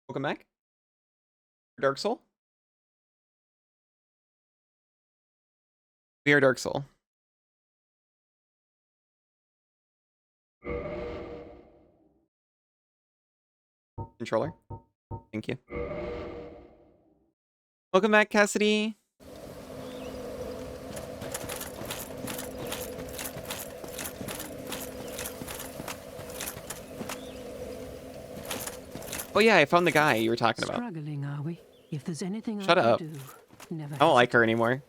Welcome back. Dark Soul? We are Dark Soul. Controller. Thank you. Welcome back, Cassidy. Oh yeah, I found the guy you were talking about. Struggling, are we? If there's anything Shut I up. can do, never I don't like her anymore.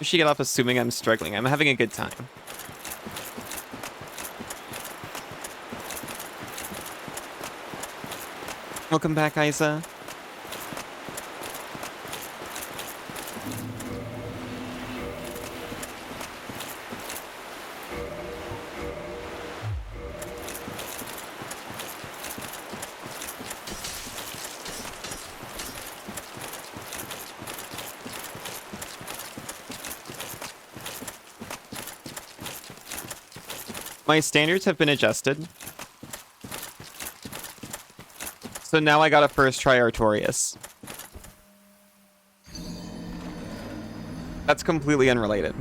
She get off assuming I'm struggling. I'm having a good time. Welcome back, Isa. My standards have been adjusted. So now I gotta first try Artorias. That's completely unrelated.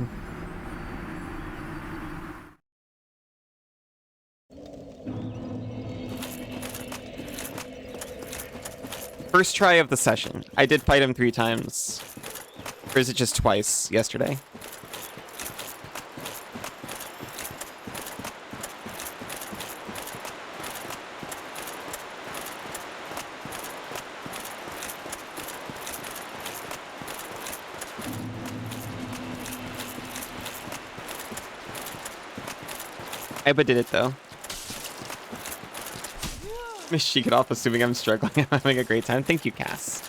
First try of the session. I did fight him 3 times. Or is it just twice yesterday? I did it though. She get off assuming I'm struggling. I'm having a great time. Thank you, Cass.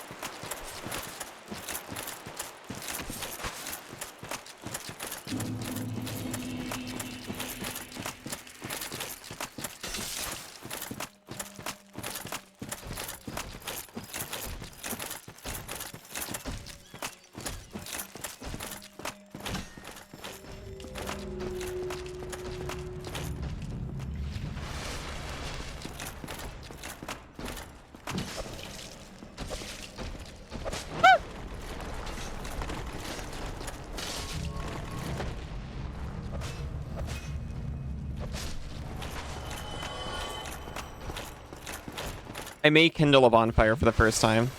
I may kindle a bonfire for the first time.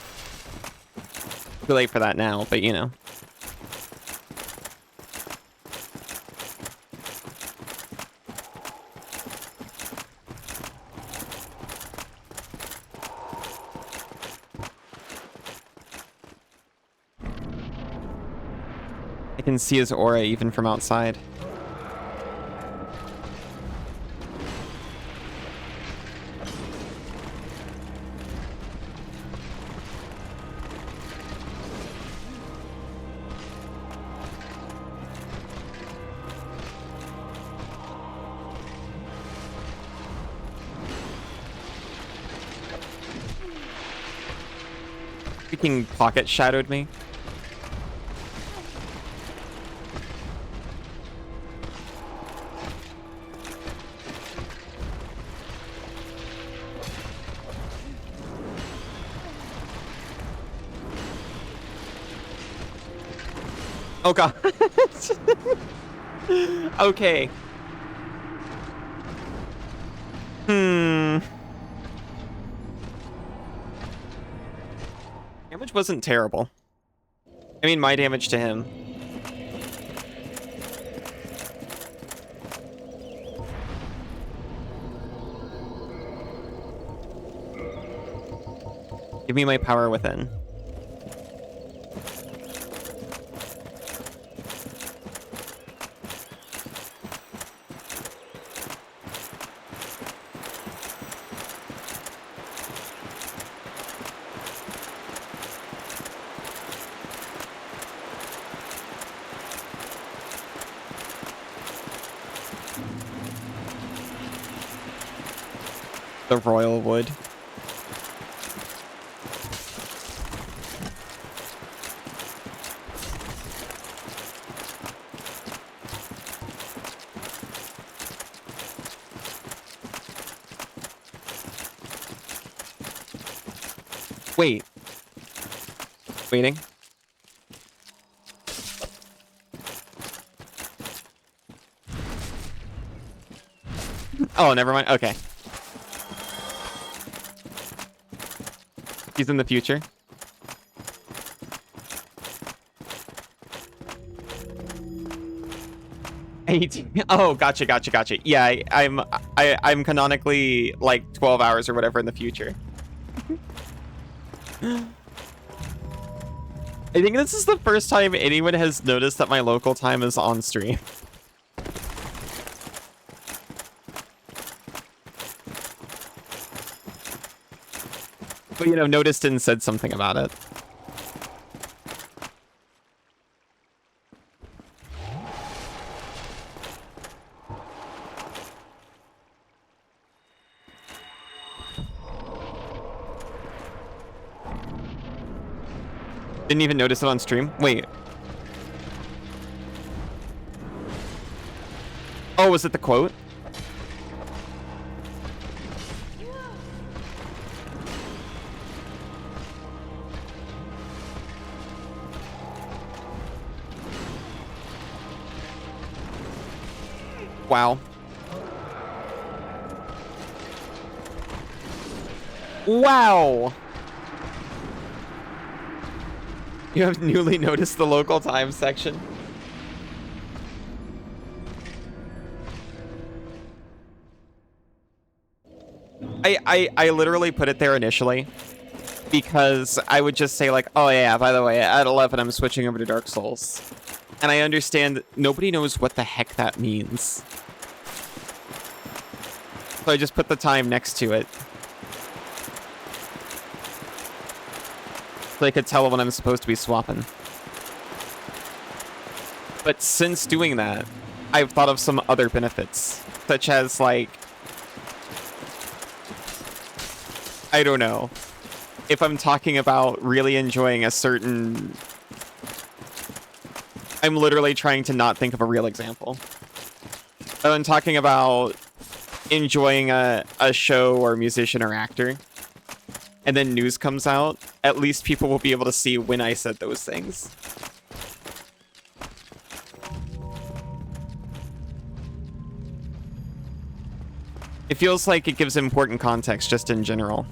Too late for that now, but you know. I can see his aura even from outside. Freaking pocket shadowed me. Oh god. Okay. Damage wasn't terrible. I mean, my damage to him. Give me my power within. The royal wood. Wait. Waiting. Oh, never mind. Okay. He's in the future. Oh, gotcha. Yeah, I'm canonically like 12 hours or whatever in the future. I think this is the first time anyone has noticed that my local time is on stream. But, you know, noticed and said something about it. Didn't even notice it on stream? Wait. Oh, was it the quote? Wow. Wow! You have newly noticed the local time section. I literally put it there initially because I would just say like, oh yeah, by the way, at 11 I'm switching over to Dark Souls. And I understand that nobody knows what the heck that means. So I just put the time next to it. So I could tell when I'm supposed to be swapping. But since doing that, I've thought of some other benefits, such as like, I don't know, if I'm talking about really enjoying a certain, I'm literally trying to not think of a real example. But I'm talking about enjoying a show or musician or actor, and then news comes out, at least people will be able to see when I said those things. It feels like it gives important context just in general.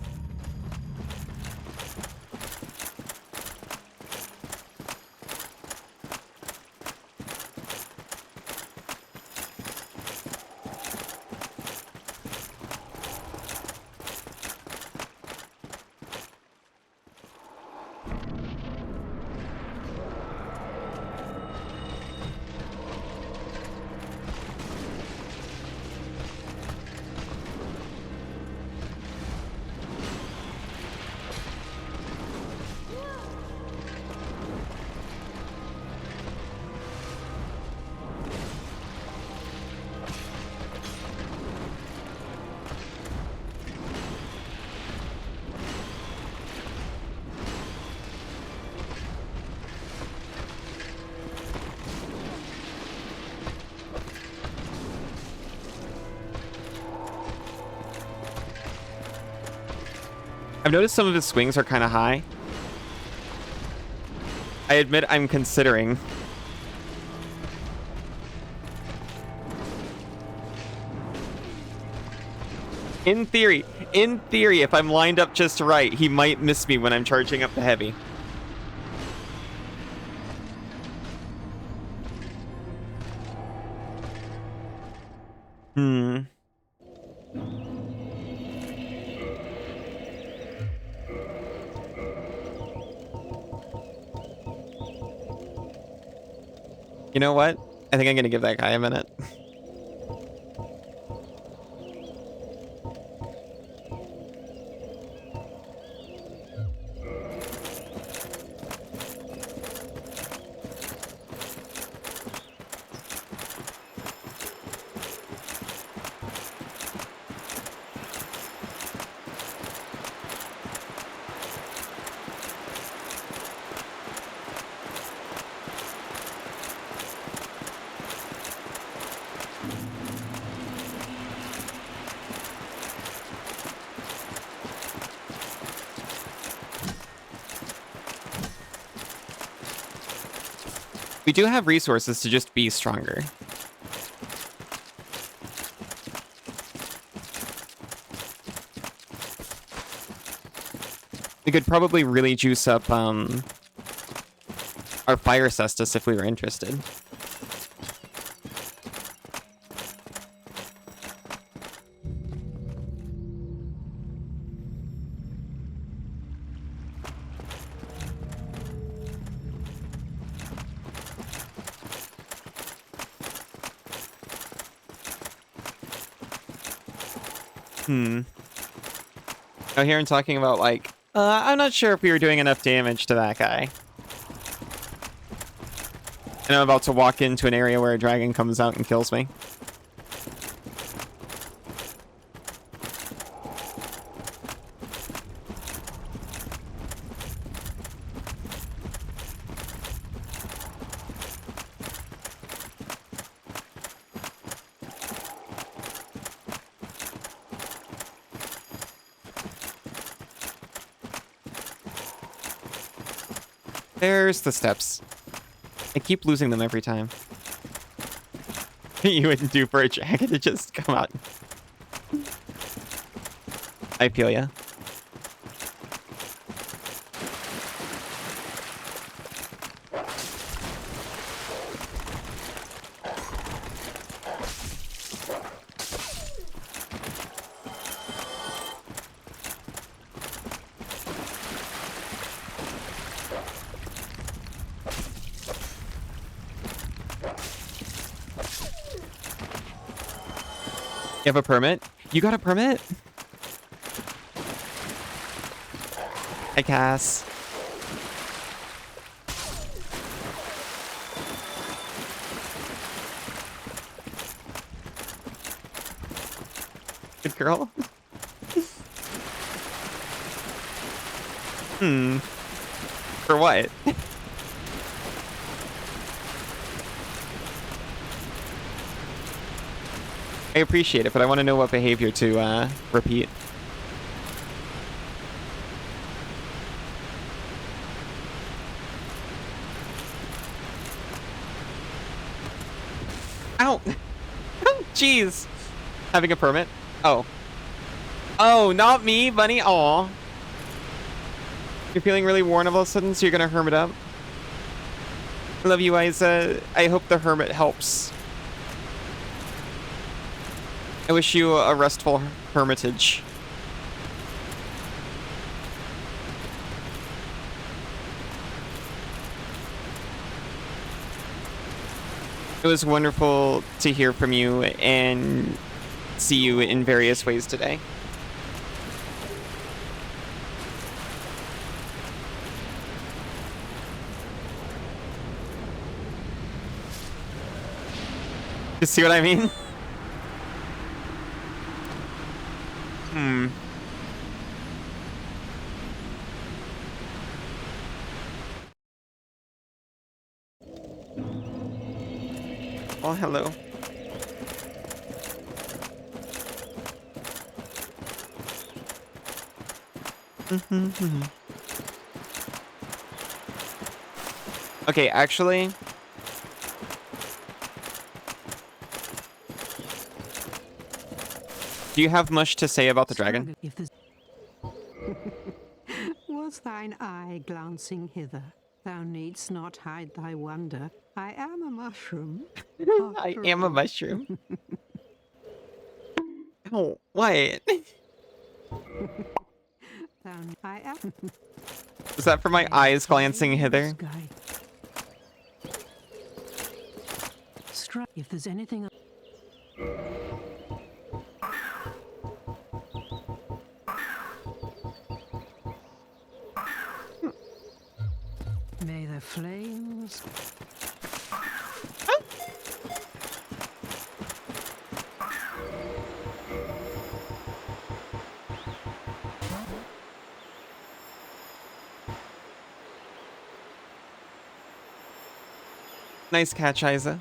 I've noticed some of his swings are kind of high. I admit I'm considering. In theory, if I'm lined up just right, he might miss me when I'm charging up the heavy. You know what? I think I'm gonna give that guy a minute. We do have resources to just be stronger. We could probably really juice up our fire cestus if we were interested. Oh, here I'm talking about, like, I'm not sure if we were doing enough damage to that guy. And I'm about to walk into an area where a dragon comes out and kills me. There's the steps. I keep losing them every time. You wouldn't do for a dragon to just come out. I feel ya. You have a permit? You got a permit? Hi, Cass. Good girl. For what? I appreciate it, but I want to know what behavior to repeat. Ow! Jeez! Having a permit? Oh. Oh, not me, bunny. Aw. You're feeling really worn all of a sudden, so you're gonna hermit up? I love you, Isa. I hope the hermit helps. I wish you a restful hermitage. It was wonderful to hear from you and see you in various ways today. You see what I mean? Oh, hello. Okay, actually, do you have much to say about the dragon? Was thine eye glancing hither? Thou needst not hide thy wonder. I am a mushroom. I am a mushroom. Oh, what? I am. Was that for my eyes glancing hither? If there's anything. May the flames. Nice catch, Isa.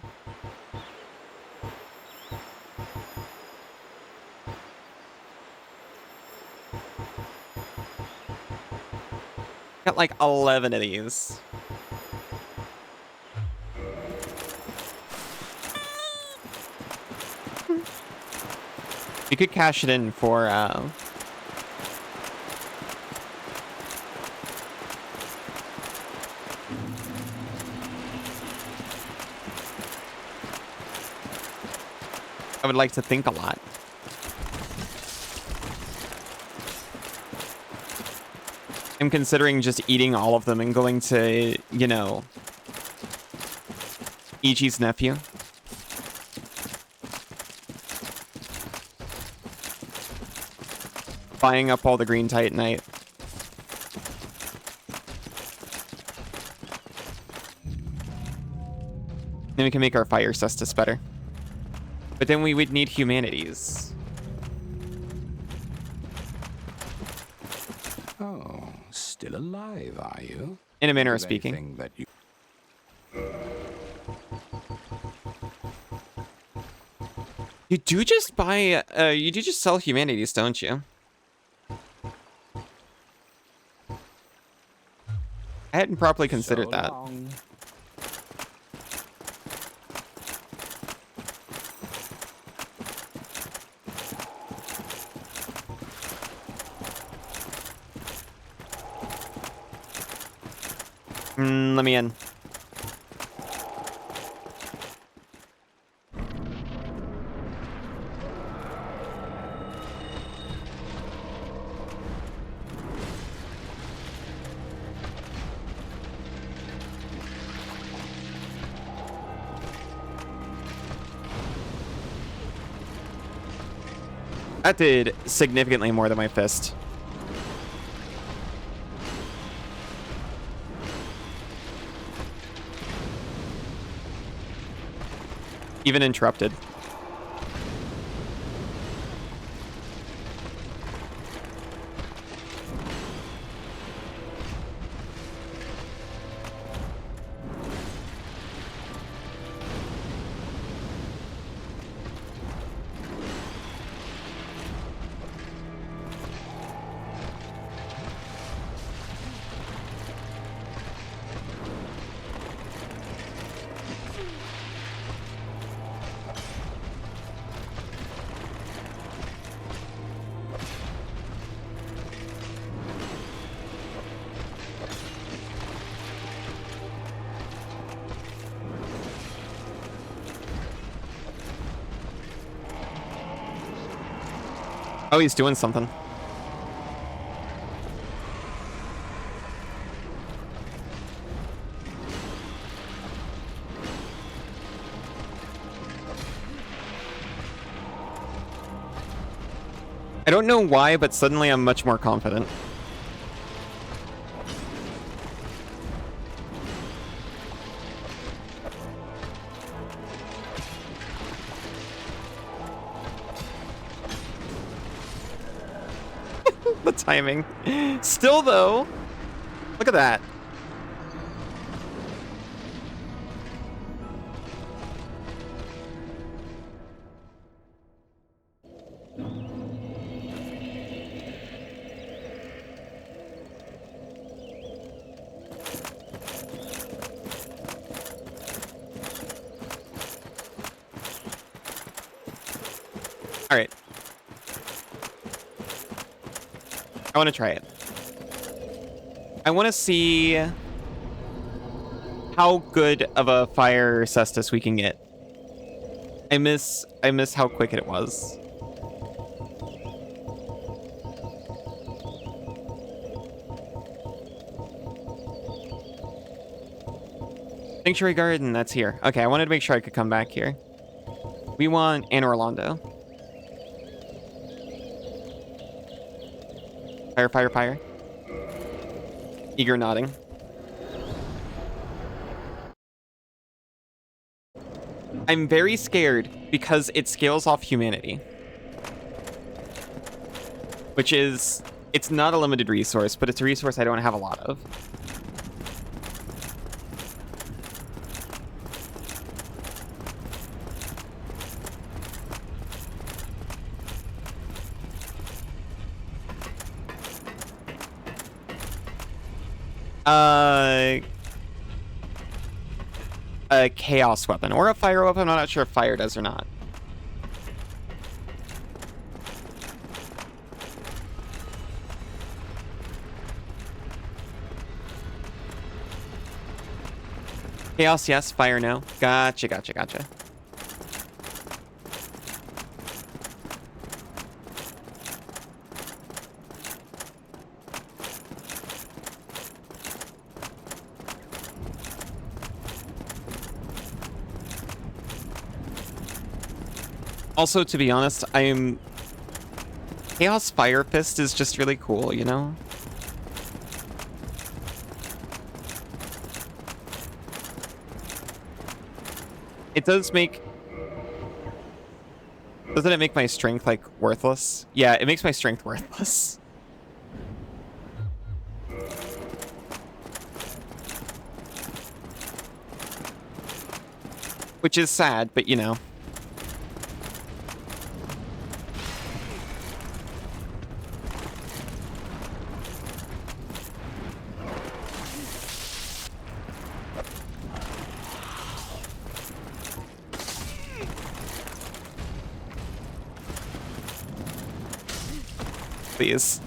Got like 11 of these. We could cash it in for I would like to think a lot. I'm considering just eating all of them and going to, you know, Ichi's nephew. Buying up all the green titanite. Then we can make our fire cestus better. But then we would need humanities. Oh, still alive, are you? In a manner of Is speaking. anything that you... You do just buy, you do just sell humanities, don't you? I hadn't properly considered So that. long. Let me in. That did significantly more than my fist. Even interrupted. Oh, he's doing something. I don't know why, but suddenly I'm much more confident. The timing. Still, though, look at that. All right. I want to try it. I want to see how good of a fire cestus we can get. I miss how quick it was. Sanctuary Garden, that's here. Okay, I wanted to make sure I could come back here. We want Anne Orlando. Fire, fire, fire. Eager nodding. I'm very scared because it scales off humanity. Which is... It's not a limited resource, but it's a resource I don't have a lot of. A chaos weapon or a fire weapon. I'm not sure if fire does or not. Chaos, yes. Fire, no. Gotcha, gotcha, gotcha. Also, to be honest, Chaos Fire Fist is just really cool, you know? It does make... Doesn't it make my strength, like, worthless? Yeah, it makes my strength worthless. Which is sad, but you know. Please.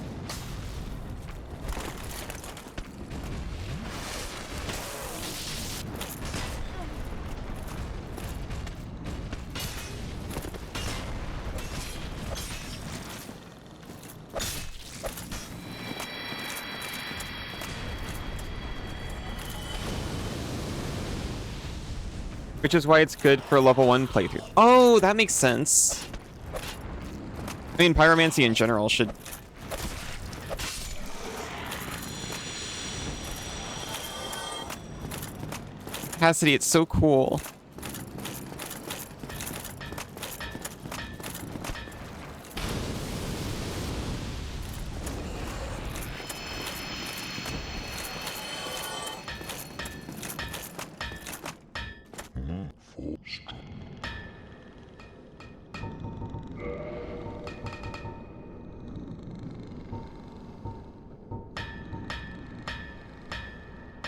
Which is why it's good for level 1 playthrough. Oh, that makes sense. I mean, pyromancy in general should... Capacity, it's so cool.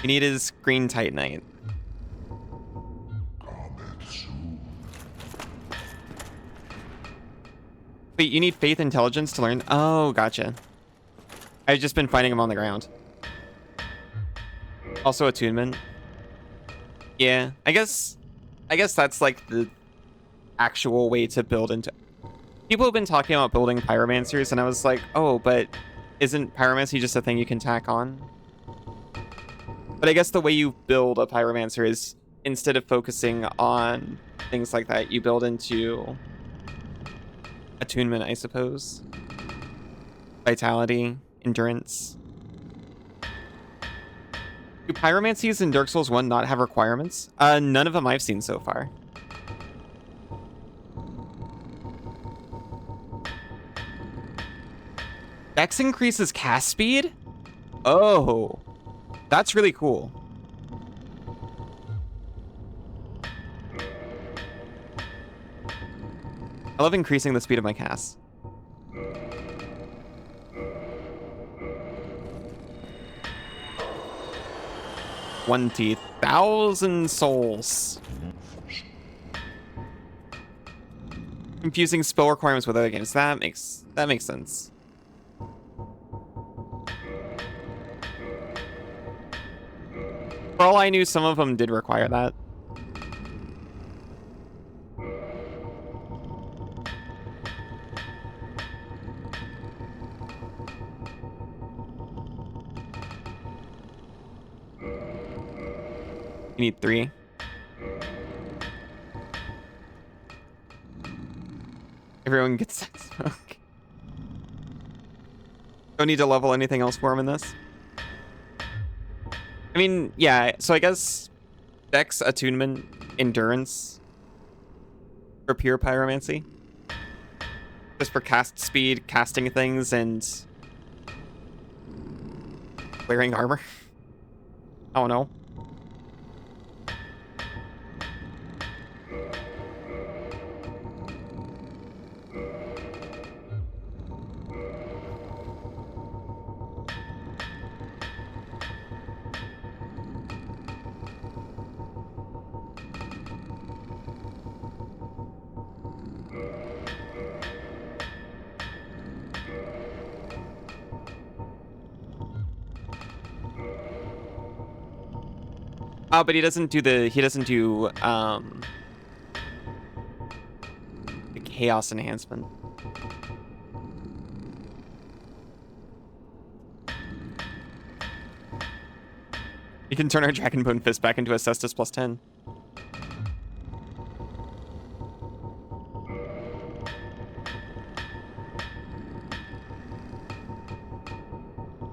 You need his green titanite. Wait, you need faith intelligence to learn? Oh, gotcha. I've just been finding them on the ground. Also attunement. Yeah, I guess that's like the actual way to build into... People have been talking about building pyromancers, and I was like, oh, but isn't pyromancy just a thing you can tack on? But I guess the way you build a pyromancer is, instead of focusing on things like that, you build into attunement, I suppose. Vitality, endurance. Do pyromancies in Dark Souls 1 not have requirements? None of them I've seen so far. Dex increases cast speed? Oh, that's really cool. I love increasing the speed of my casts. 20,000 souls. Confusing spell requirements with other games. That makes sense. For all I knew, some of them did require that. You need 3. Everyone gets that smoke. Don't need to level anything else for him in this. I mean, yeah, so I guess Dex, attunement, endurance for pure pyromancy. Just for cast speed, casting things, and wearing armor. I don't know. Oh, but he doesn't do the the chaos enhancement. You can turn our Dragon Bone Fist back into a Cestus +10.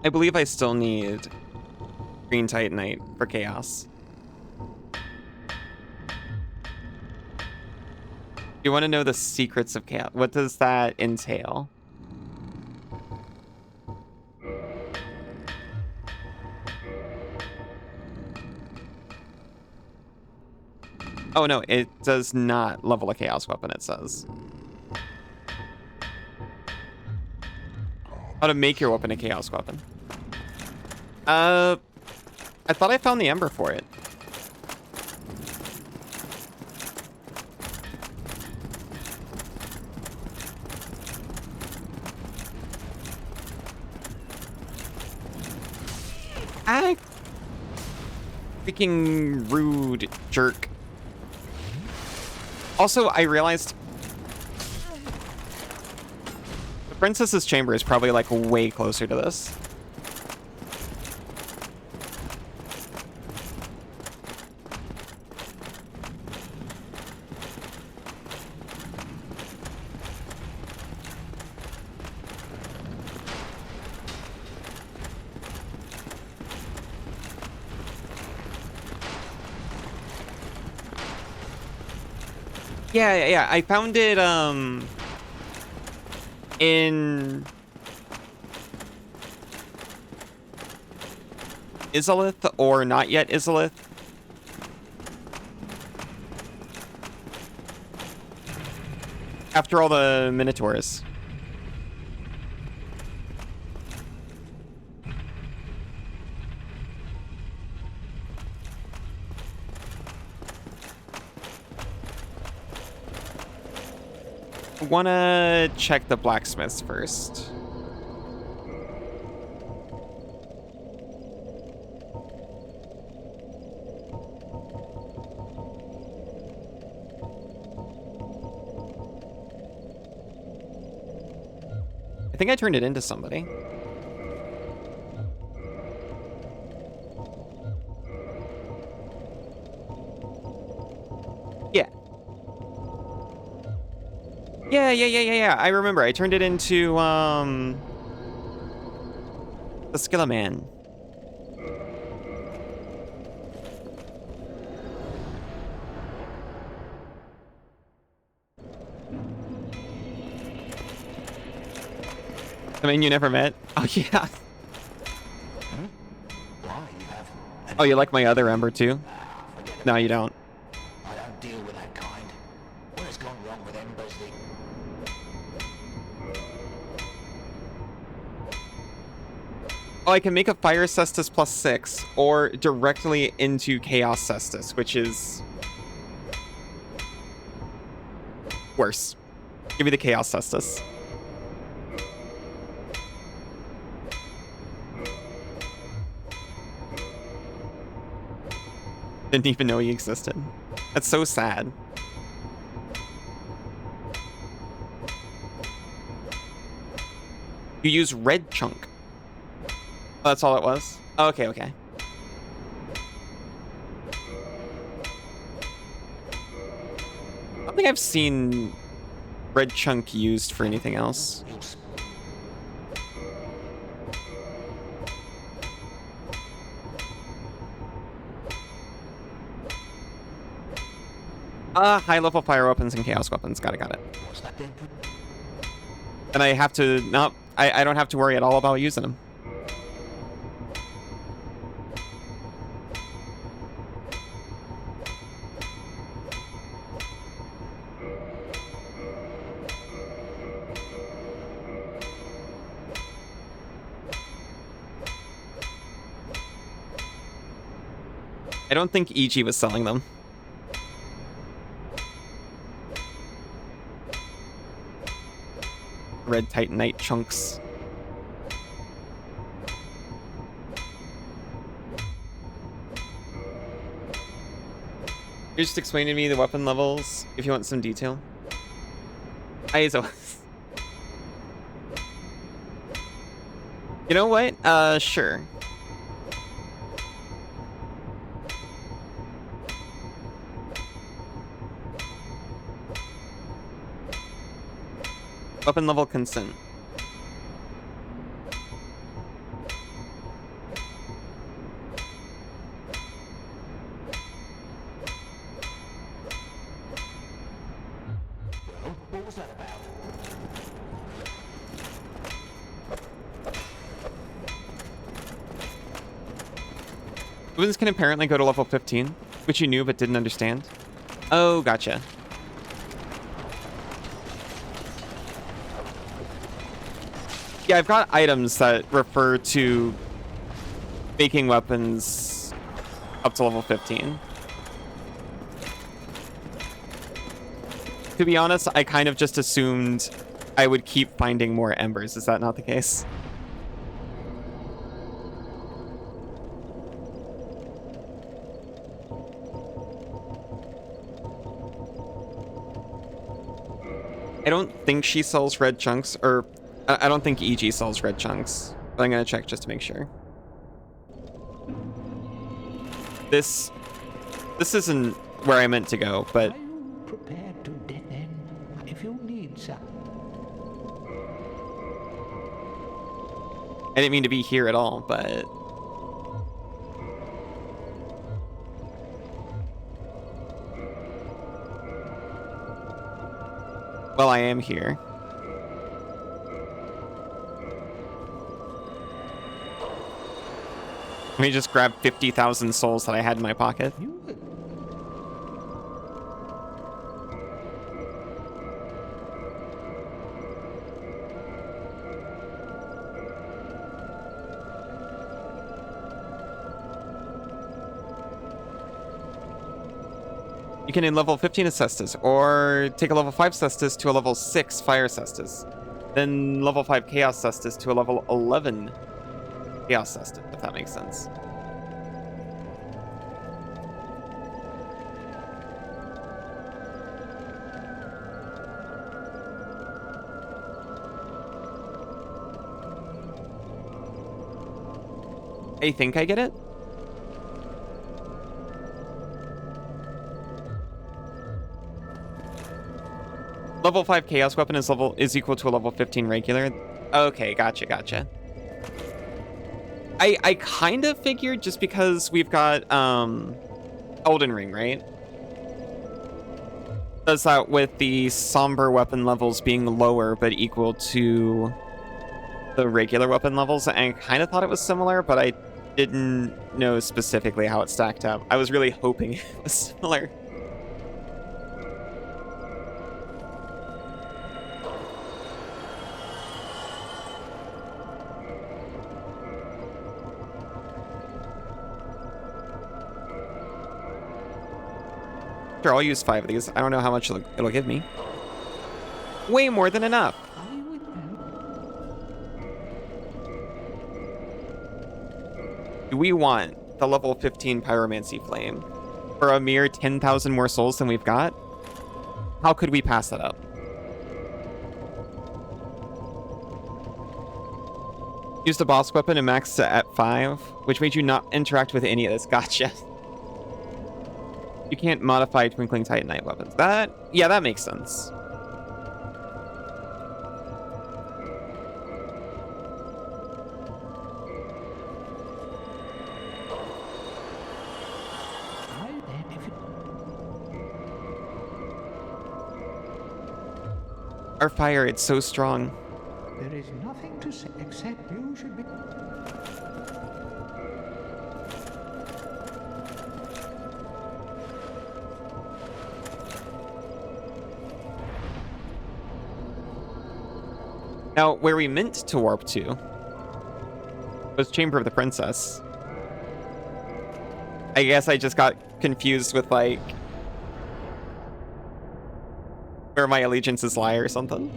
I believe I still need Green Titanite for Chaos. You want to know the secrets of Chaos? What does that entail? Oh no, it does not level a Chaos weapon, it says. How to make your weapon a Chaos weapon. I thought I found the Ember for it. Ah! Freaking rude jerk. Also, I realized the Princess's Chamber is probably like way closer to this. Yeah, I found it, in Izalith, or not yet Izalith. After all the Minotaurs. Wanna check the blacksmiths first. I think I turned it into somebody. Yeah. Yeah. I remember. I turned it into, the Skilla Man. I mean, you never met? Oh, yeah. Oh, you like my other Ember, too? No, you don't. I don't deal with that kind. What has gone wrong with Embers? Oh, I can make a Fire Cestus +6, or directly into Chaos Cestus, which is worse. Give me the Chaos Cestus. Didn't even know he existed. That's so sad. You use red chunk. Oh, that's all it was? Oh, okay. I don't think I've seen red chunk used for anything else. High level fire weapons and chaos weapons. Got it. And I have to not. I don't have to worry at all about using them. I don't think EG was selling them. Red Titanite chunks. You're just explaining to me the weapon levels if you want some detail. ISO. You know what? Sure. Weapon level consent. Well, what was that about? Weapons can apparently go to level 15, which you knew but didn't understand. Oh, gotcha. Yeah, I've got items that refer to making weapons up to level 15. To be honest, I kind of just assumed I would keep finding more embers. Is that not the case? I don't think she sells red chunks, or I don't think EG sells red chunks, but I'm gonna check just to make sure. This isn't where I meant to go, but Are you prepared to dead end if you need some? I didn't mean to be here at all, but... Well, I am here. Let me just grab 50,000 souls that I had in my pocket. You You can in level 15 a Cestus, or take a level 5 Cestus to a level 6 Fire Cestus. Then level 5 Chaos Cestus to a level 11 Chaos Cestus, if that makes sense. I think I get it. Level 5 Chaos Weapon is equal to a level 15 regular. Okay, gotcha. I kind of figured, just because we've got Elden Ring, right? Does that with the somber weapon levels being lower but equal to the regular weapon levels. And I kind of thought it was similar, but I didn't know specifically how it stacked up. I was really hoping it was similar. Sure, I'll use 5 of these. I don't know how much it'll give me. Way more than enough. are you with them? Do we want the level 15 Pyromancy Flame for a mere 10,000 more souls than we've got? How could we pass that up? Use the boss weapon and max it at 5, which made you not interact with any of this. Gotcha. You can't modify Twinkling Titanite weapons. Yeah, that makes sense. Well, then, if you... Our fire, it's so strong. There is nothing to say except you should be... Now, where we meant to warp to was Chamber of the Princess. I guess I just got confused with, like, where my allegiances lie or something.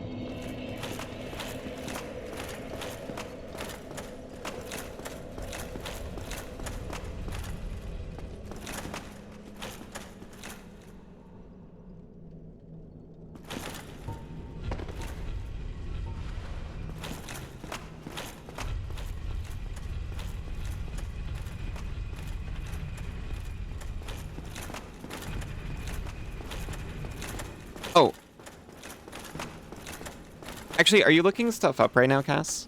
Actually, are you looking stuff up right now, Cass?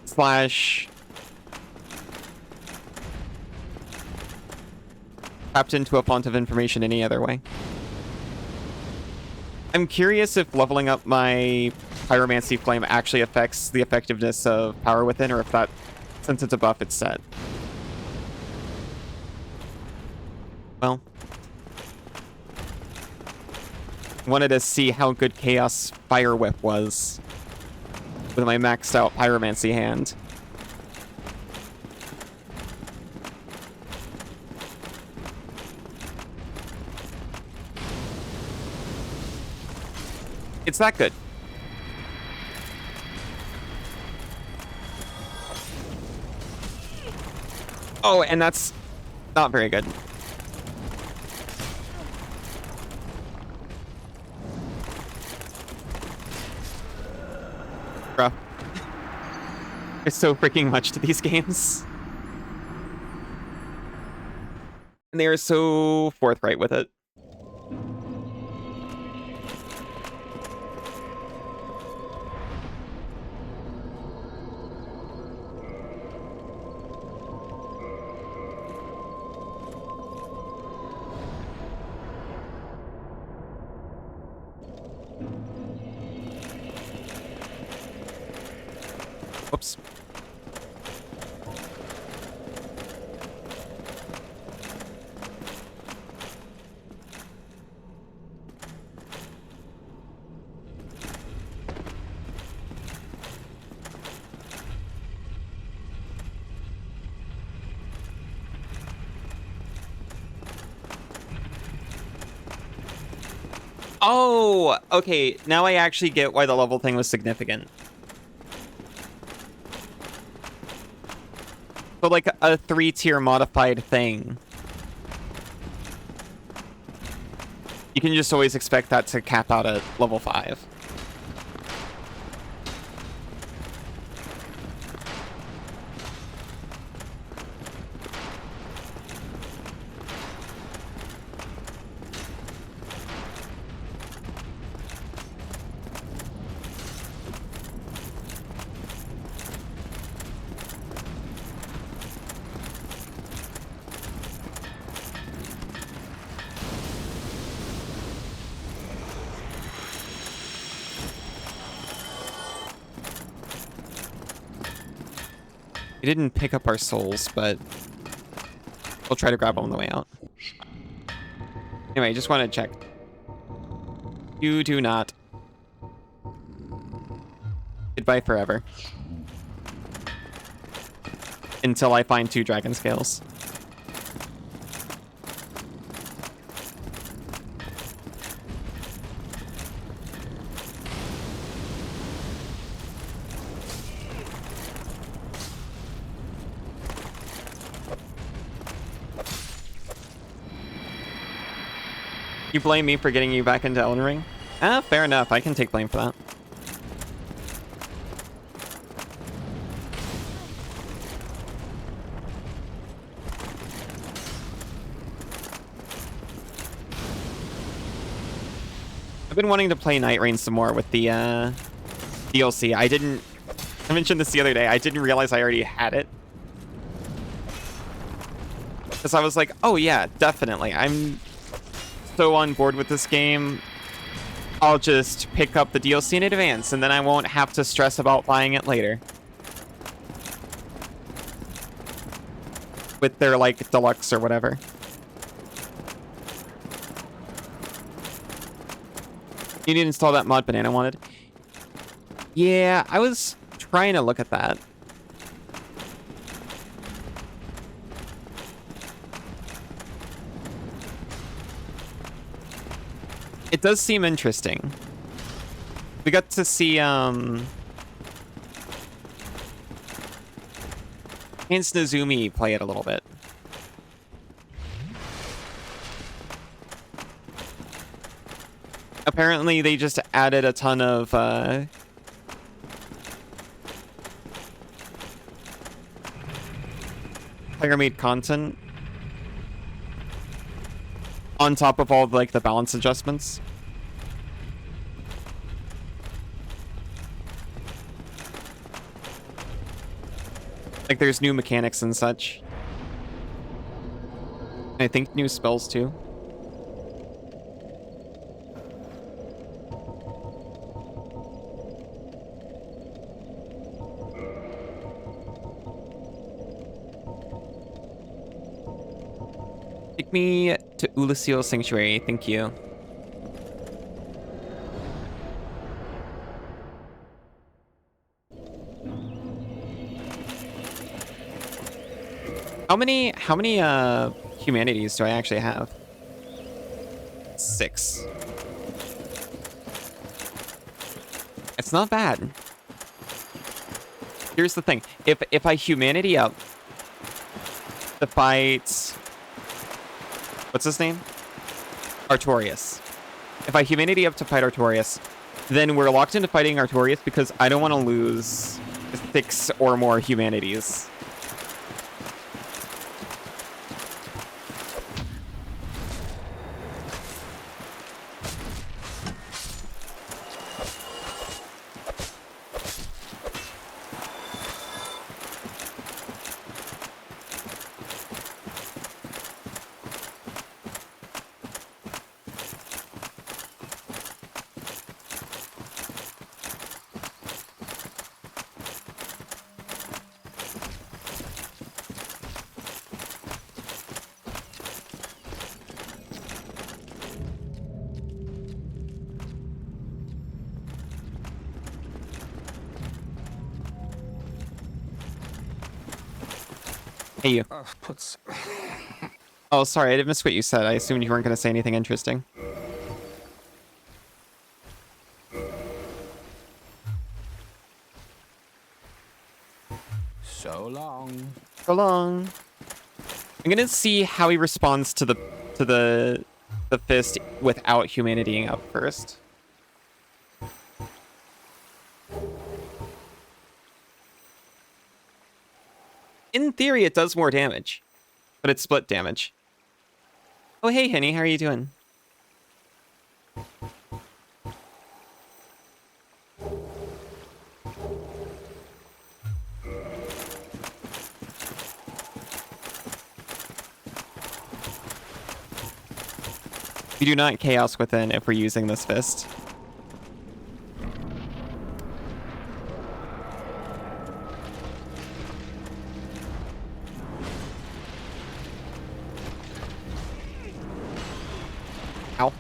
Slash... tapped into a font of information any other way. I'm curious if leveling up my Pyromancy Flame actually affects the effectiveness of Power Within, or if that, since it's a buff, it's set. Well. Wanted to see how good Chaos Fire Whip was with my maxed out Pyromancy hand. It's that good. Oh, and that's not very good. Bruh. There's so freaking much to these games. And they are so forthright with it. Whoops. Oh, okay. Now I actually get why the level thing was significant. So like a 3-tier modified thing. You can just always expect that to cap out at level 5. We didn't pick up our souls, but we'll try to grab them on the way out. Anyway, just want to check. You do not. Goodbye forever. Until I find 2 dragon scales. You blame me for getting you back into Elden Ring? Ah, fair enough. I can take blame for that. I've been wanting to play Night Rain some more with the DLC. I mentioned this the other day. I didn't realize I already had it. Because I was like, oh yeah, definitely. I'm so on board with this game. I'll just pick up the DLC in advance, and then I won't have to stress about buying it later. With their, like, deluxe or whatever. You need to install that mod Banana wanted. Yeah, I was trying to look at that. It does seem interesting. We got to see, Hans Nozumi play it a little bit. Apparently, they just added a ton of, player-made content on top of all, like, the balance adjustments. Like there's new mechanics and such. I think new spells too. Take me to Ulasil Sanctuary, thank you. How many humanities do I actually have? 6. It's not bad. Here's the thing. If I humanity up to fight, what's his name? Artorias. If I humanity up to fight Artorias, then we're locked into fighting Artorias because I don't want to lose 6 or more humanities. Hey, you. Oh, sorry, I didn't miss what you said. I assumed you weren't going to say anything interesting. So long. So long. I'm going to see how he responds to the fist without humanitying up first. In theory, it does more damage, but it's split damage. Oh, hey, Henny, how are you doing? We do not chaos within if we're using this fist. Ow.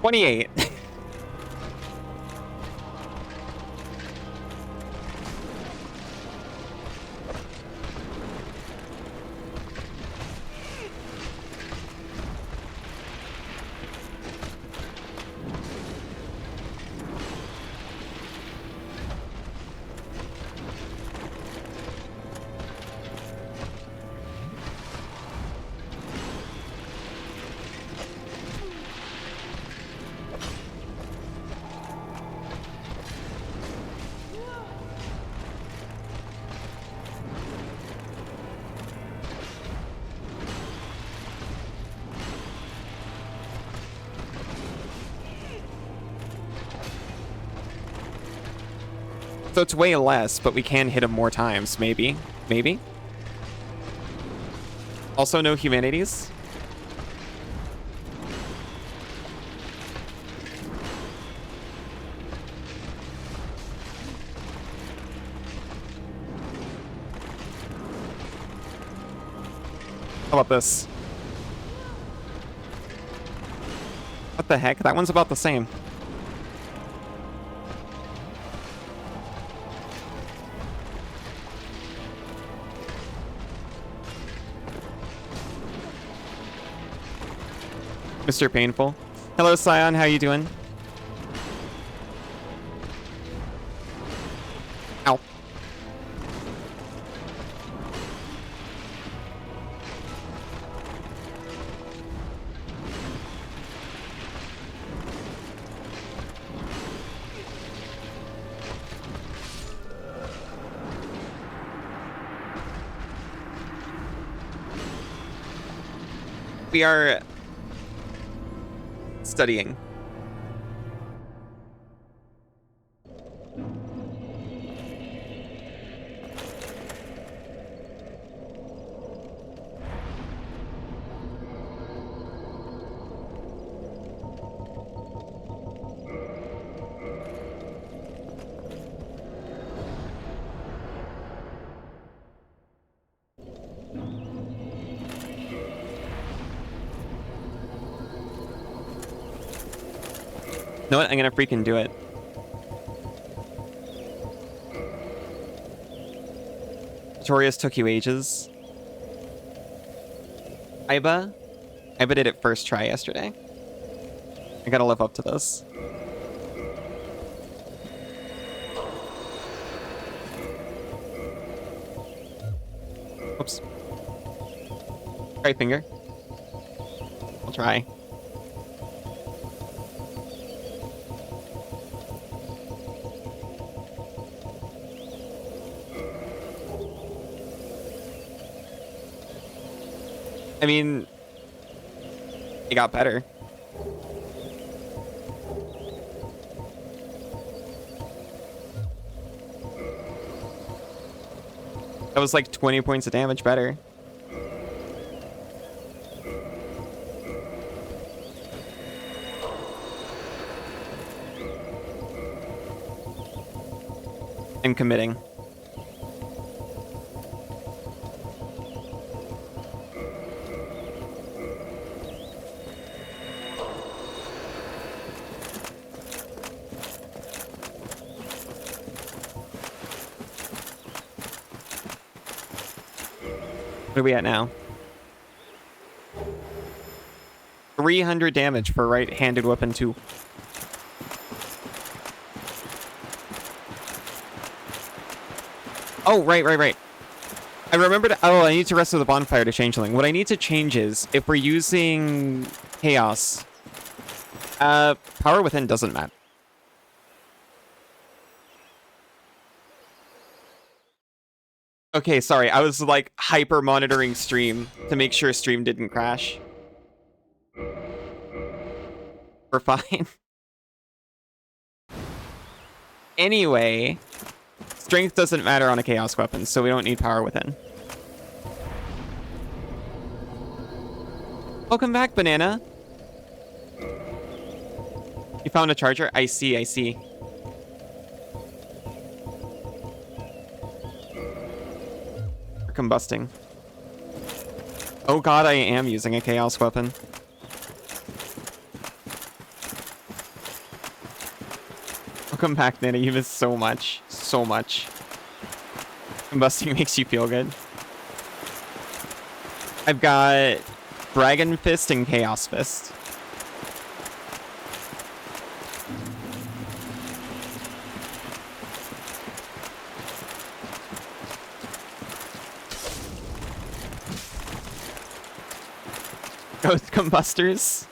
28. So it's way less, but we can hit him more times, maybe. Maybe? Also no humanities? How about this? What the heck? That one's about the same. Mr. Painful. Hello, Scion. How you doing? Ow. We are studying. know what? I'm gonna freaking do it. Tutorials took you ages. Iba did it first try yesterday. I gotta live up to this. Oops. Right finger. I'll try. I mean, it got better. That was like 20 points of damage better. I'm committing. What are we at now? 300 damage for right-handed weapon 2. Oh, right. I remembered. Oh, I need to rest of the bonfire to changeling. What I need to change is if we're using chaos, power within doesn't matter. Okay, sorry. I was like hyper monitoring stream to make sure stream didn't crash. We're fine. Anyway, strength doesn't matter on a chaos weapon, so we don't need power within. Welcome back, Banana. You found a charger? I see. We're combusting. Oh god, I am using a chaos weapon. Welcome back, Nana. You missed so much. So much. Combusting makes you feel good. I've got Dragon Fist and Chaos Fist. Ghost Combusters.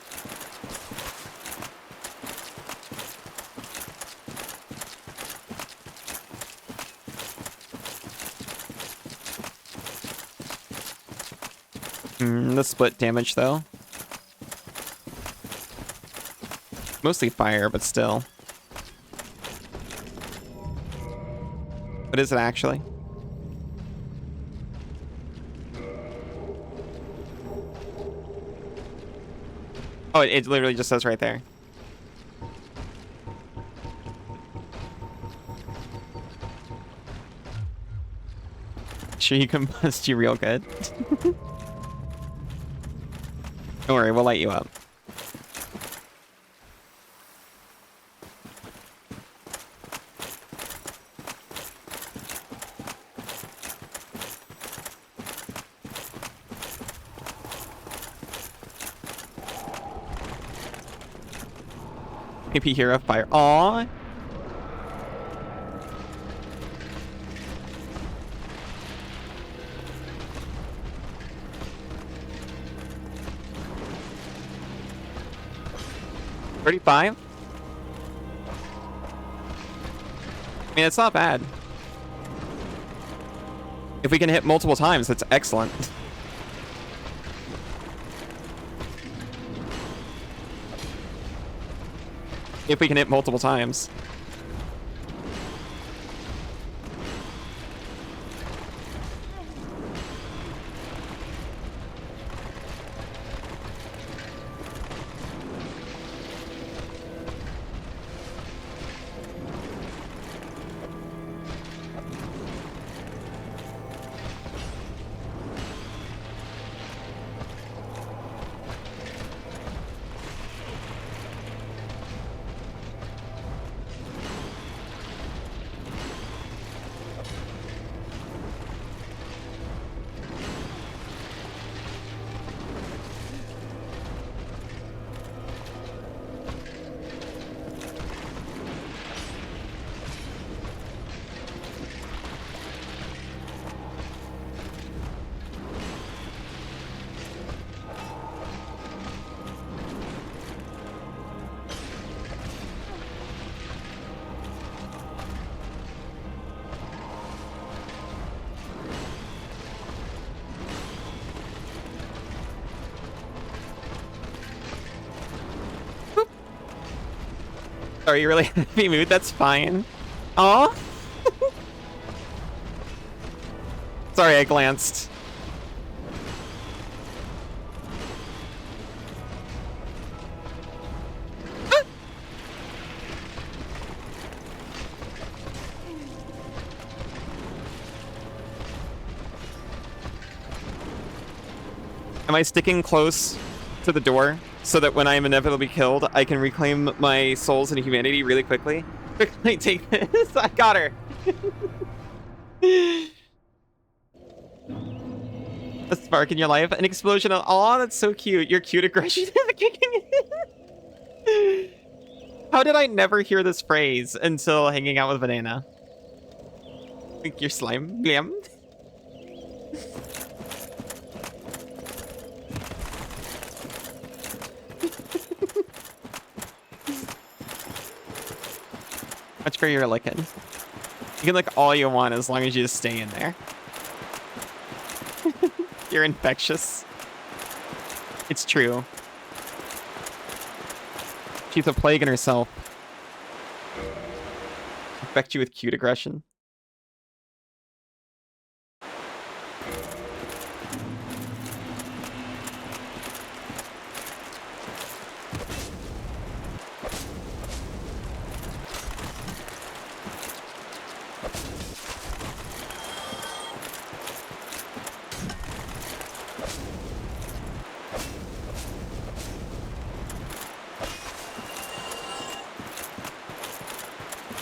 The split damage, though. Mostly fire, but still. What is it, actually? Oh, it literally just says right there. Sure, you combust you real good. Don't worry, we'll light you up. Maybe hero fire. Aww. $35? I mean, it's not bad. If we can hit multiple times, that's excellent. If we can hit multiple times. Sorry, you're really happy mood? That's fine. Aw. Sorry, I glanced. Am I sticking close to the door so that when I am inevitably killed, I can reclaim my souls and humanity really quickly? Quickly take this. I got her. A spark in your life, an explosion. Oh, that's so cute. Your cute aggression is kicking in. How did I never hear this phrase until hanging out with Banana? Think your slime, Liam. Much for your licking. You can lick all you want as long as you just stay in there. You're infectious. It's true. She's a plague in herself. Infect you with cute aggression.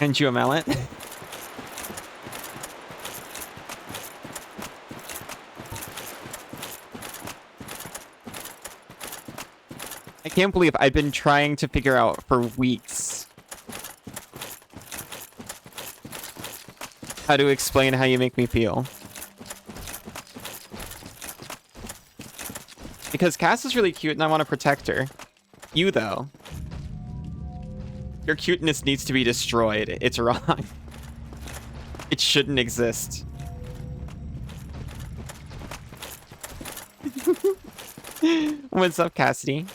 And you a mallet? I can't believe I've been trying to figure out for weeks how to explain how you make me feel. Because Cass is really cute and I want to protect her. You, though. Your cuteness needs to be destroyed. It's wrong. It shouldn't exist. What's up, Cassidy?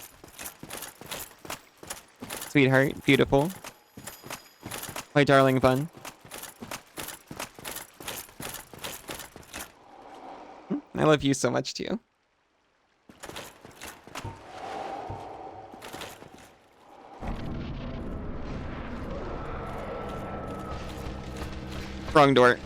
Sweetheart, beautiful. My darling bun. I love you so much, too. Wrong door.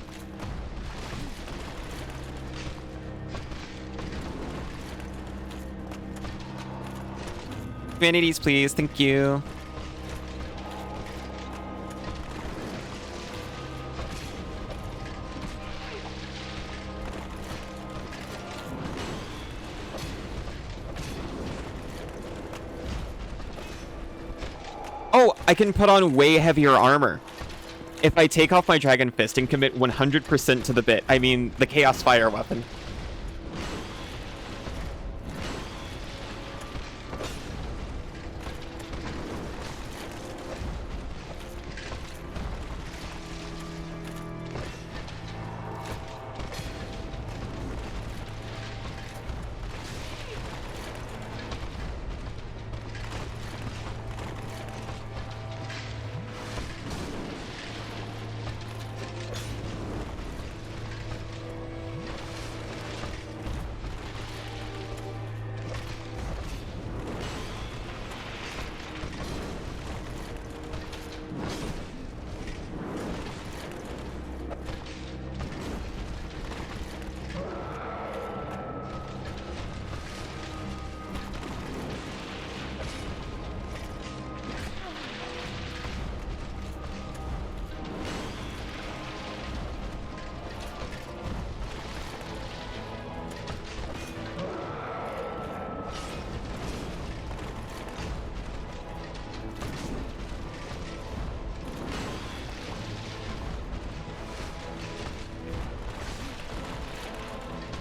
Humanities, please. Thank you. Oh, I can put on way heavier armor. If I take off my Dragon Fist and commit 100% to the bit, I mean the Chaos Fire weapon.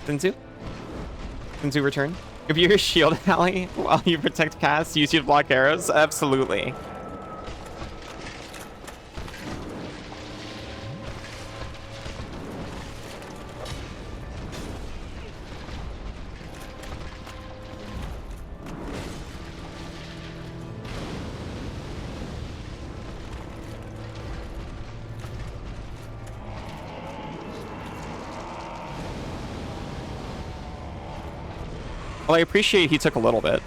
Sinzu? Sinzu return? If you're a shield ally while you protect Cass, use you to block arrows? Absolutely. Well, I appreciate he took a little bit.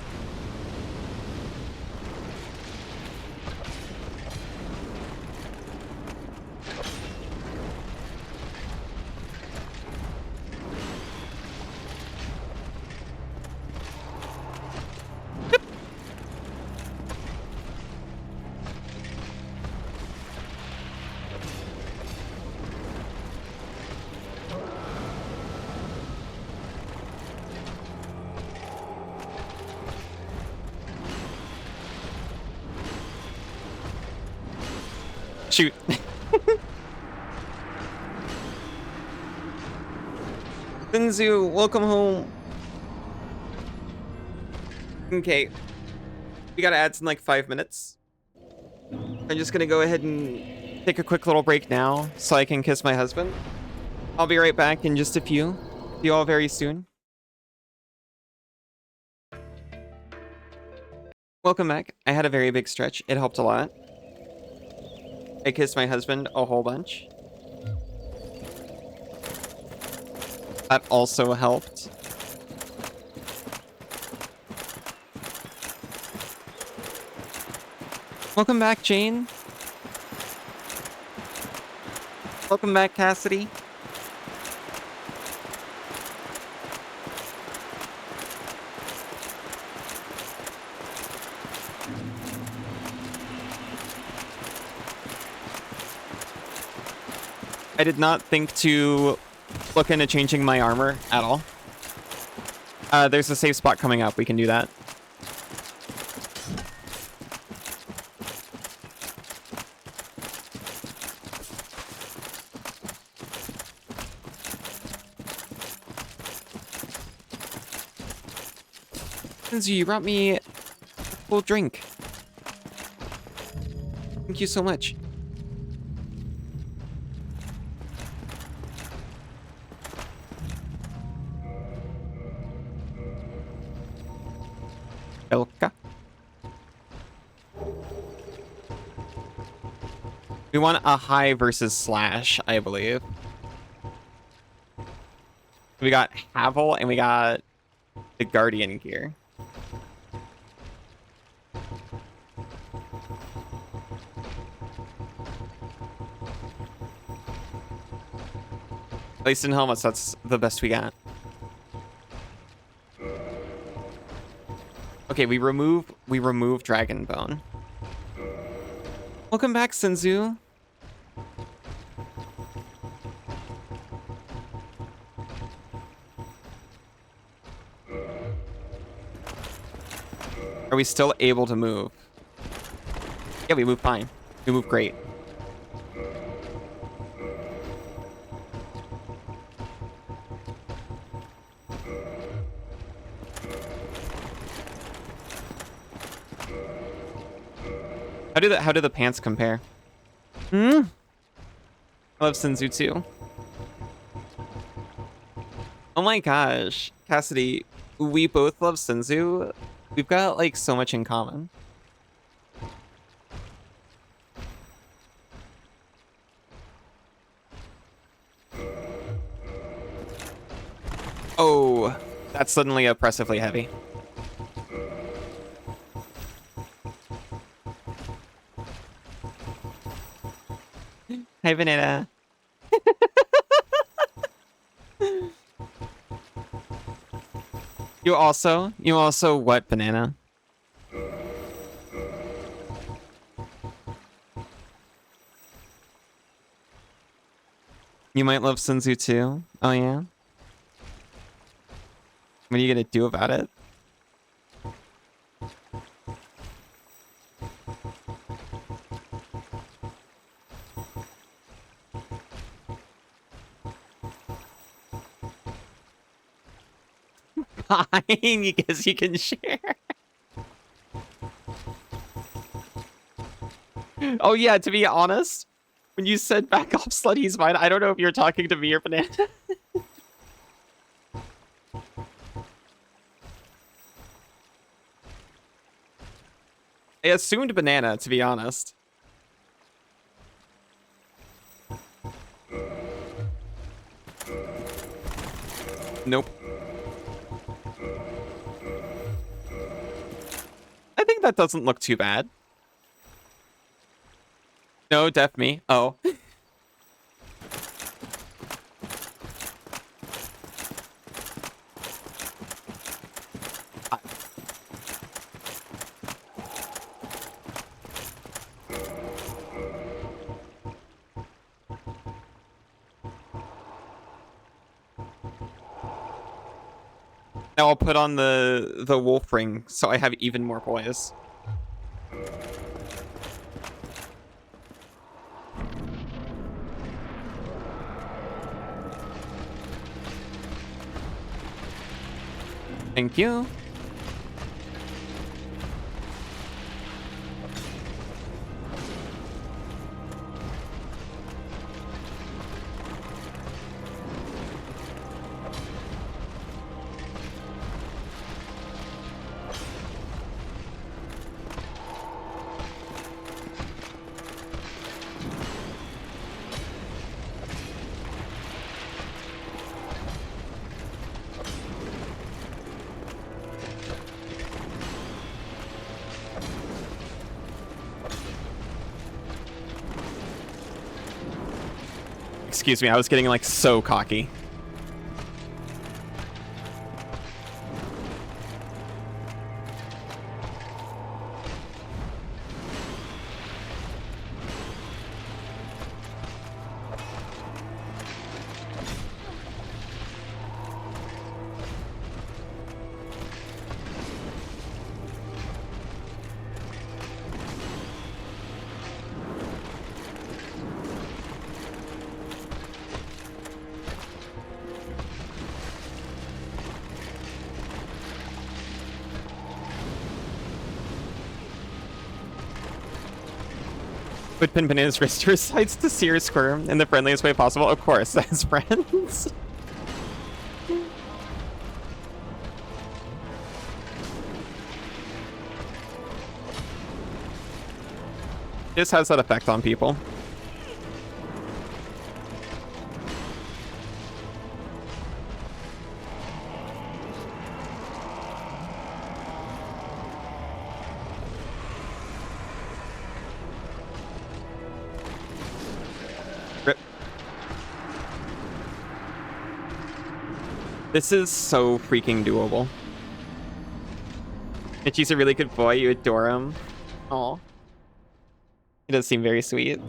Shoot. Sinzu, welcome home. Okay. We got ads in like 5 minutes. I'm just gonna go ahead and take a quick little break now so I can kiss my husband. I'll be right back in just a few. See you all very soon. Welcome back. I had a very big stretch. It helped a lot. I kissed my husband a whole bunch. That also helped. Welcome back, Jane. Welcome back, Cassidy. I did not think to look into changing my armor at all. There's a safe spot coming up. We can do that. Since you brought me a full drink. Thank you so much. Elka. We want a high versus slash, I believe. We got Havel and we got the Guardian gear. At least in helmets, that's the best we got. Okay, we remove Dragon Bone. Welcome back, Sinzu. Are we still able to move? Yeah, we move fine. We move great. How do the pants compare? I love Sinzu too. Oh my gosh, Cassidy, we both love Sinzu. We've got like so much in common. Oh, that's suddenly oppressively heavy. Hi, Banana. You also what, Banana? You might love Sinzu too. Oh yeah? What are you gonna do about it? Fine, you guess you can share. Oh yeah, to be honest, when you said back off slut, he's mine, I don't know if you're talking to me or Banana. I assumed Banana, to be honest. Nope. think that doesn't look too bad. No, def me. Oh. Now I'll put on the wolf ring so I have even more boys. Thank you. Excuse me, I was getting like so cocky. Would pin his wrist to his sides to see her squirm in the friendliest way possible? Of course, as friends. This has that effect on people. Rip. This is so freaking doable. Itchy's a really good boy. You adore him. Aw. He does seem very sweet.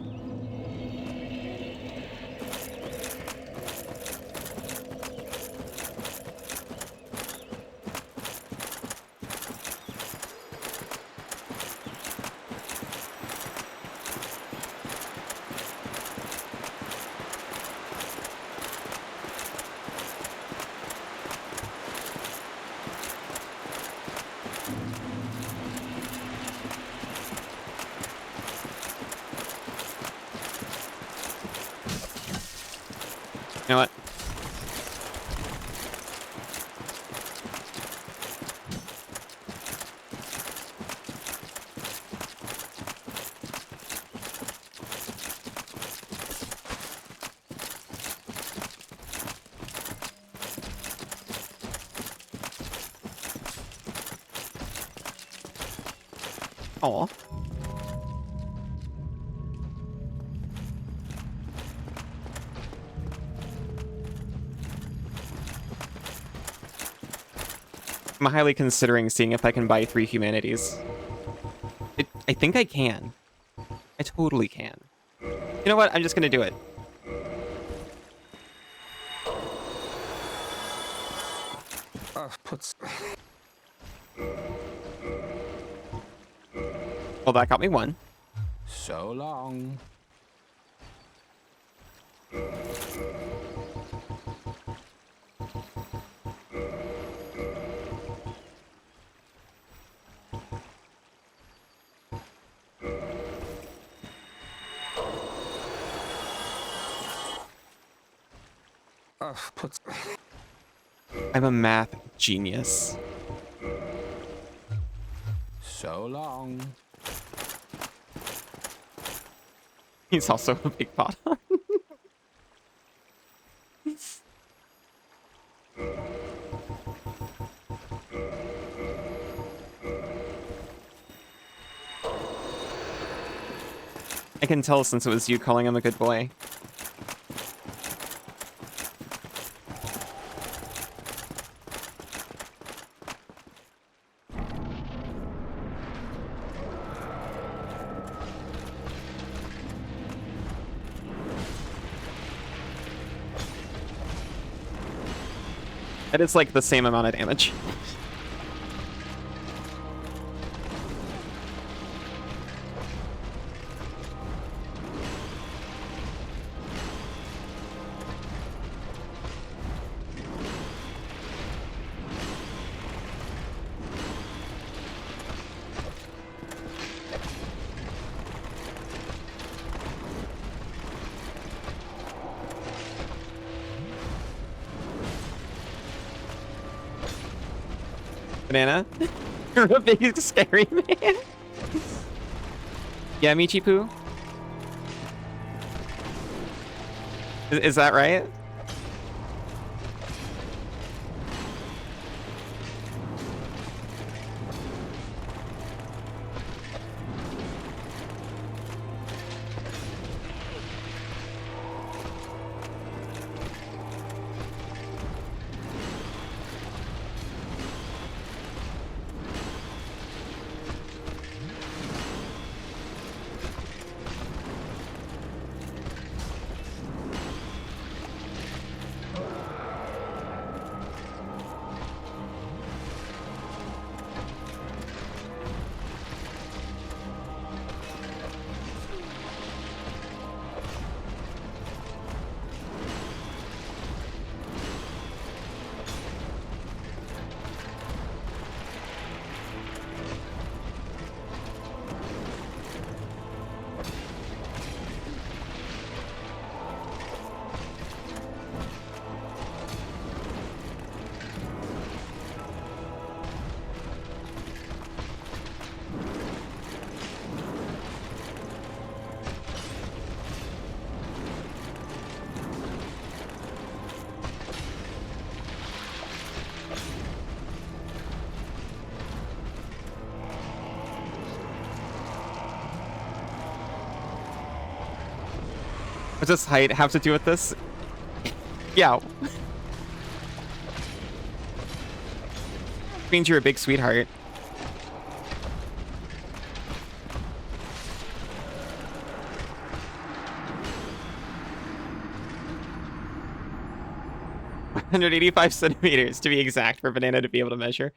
You know what? Aw. I'm highly considering seeing if I can buy 3 humanities. I think I can. I totally can. You know what? I'm just gonna do it. Well, that got me 1. So long. I'm a math genius. So long. He's also a big pot. I can tell since it was you calling him a good boy. That is like the same amount of damage. Banana? You're a big scary man. Yeah, Michipu? Is that right? What does height have to do with this? Yeah. Means you're a big sweetheart. $185 centimeters to be exact for Banana to be able to measure.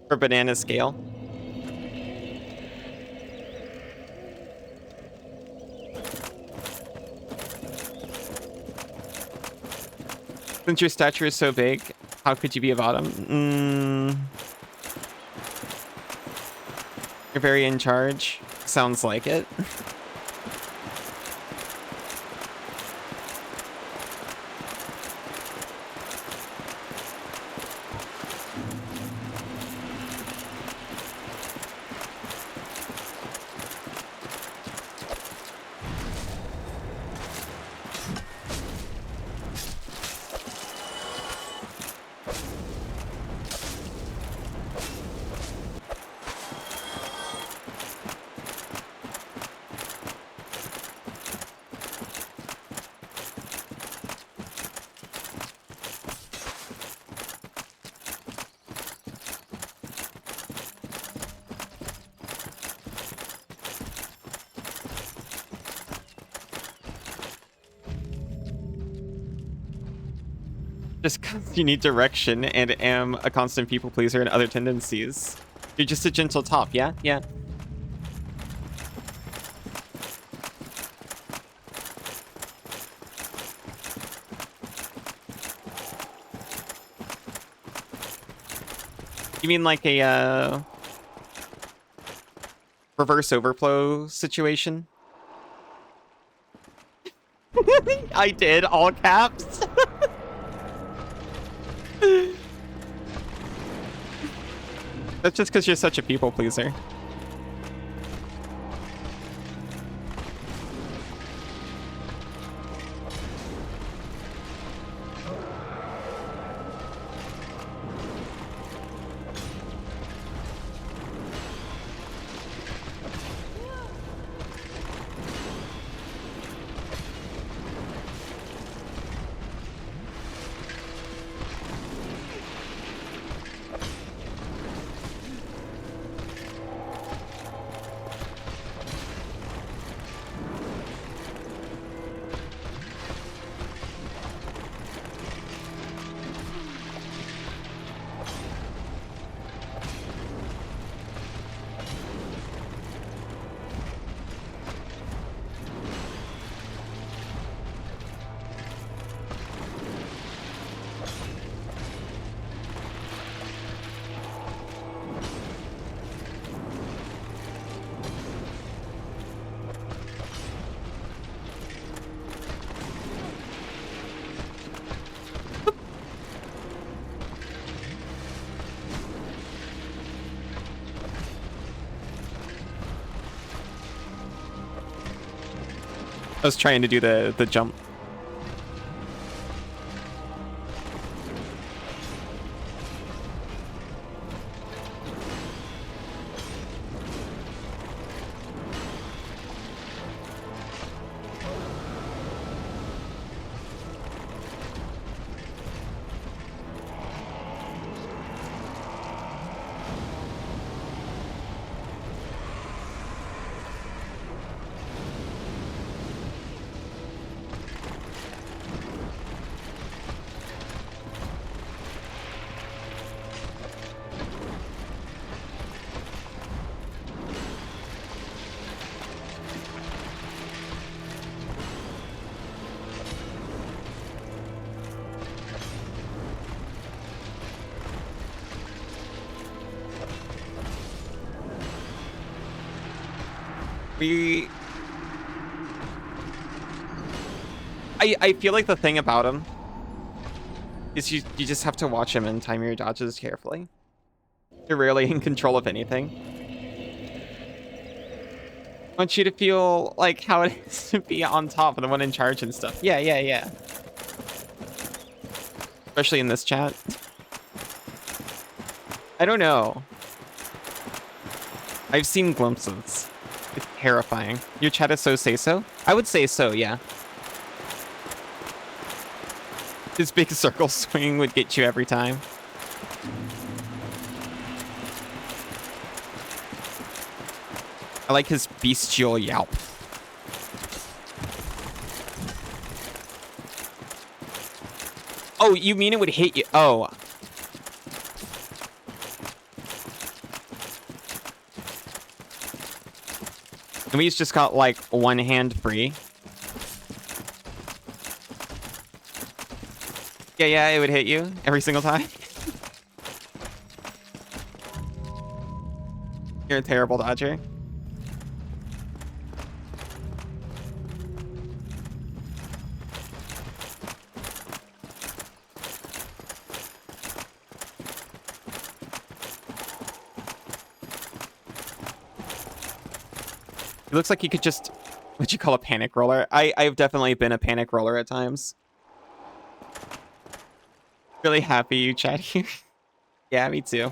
For Banana scale. Since your stature is so big, how could you be a bottom? You're very in charge. Sounds like it. Just because you need direction and am a constant people pleaser and other tendencies. You're just a gentle top, yeah? Yeah. You mean like a, reverse overflow situation? I did, all caps. That's just because you're such a people pleaser. I was trying to do the jump. I feel like the thing about him is you just have to watch him and time your dodges carefully. You're rarely in control of anything. I want you to feel like how it is to be on top and the one in charge and stuff. Yeah, yeah, yeah. Especially in this chat. I don't know. I've seen glimpses. It's terrifying. Your chat is so say-so? I would say so, yeah. His big circle swing would get you every time. I like his bestial yelp. Oh, you mean it would hit you? Oh. And he's just got like one hand free. Yeah, yeah, it would hit you every single time. You're a terrible dodger. It looks like you could just, what you call a panic roller. I've definitely been a panic roller at times. Really happy you chat here. Yeah, me too.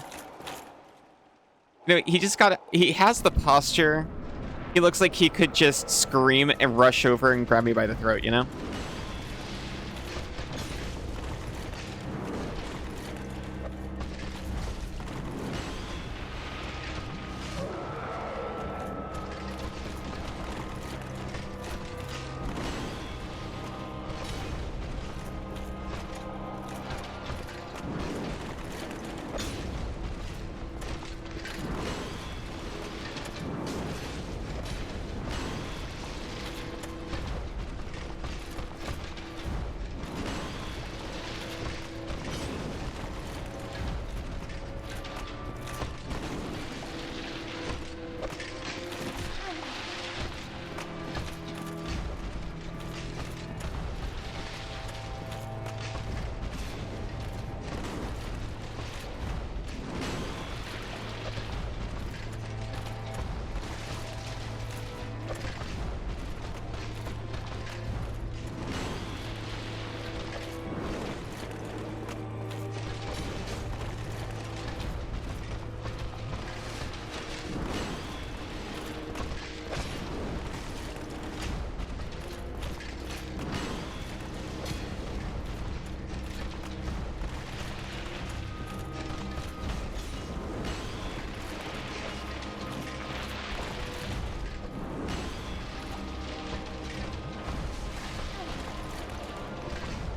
You know, he has the posture. He looks like he could just scream and rush over and grab me by the throat, you know?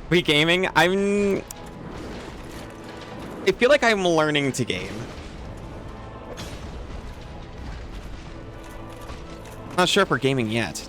We gaming? I feel like I'm learning to game. Not sure if we're gaming yet.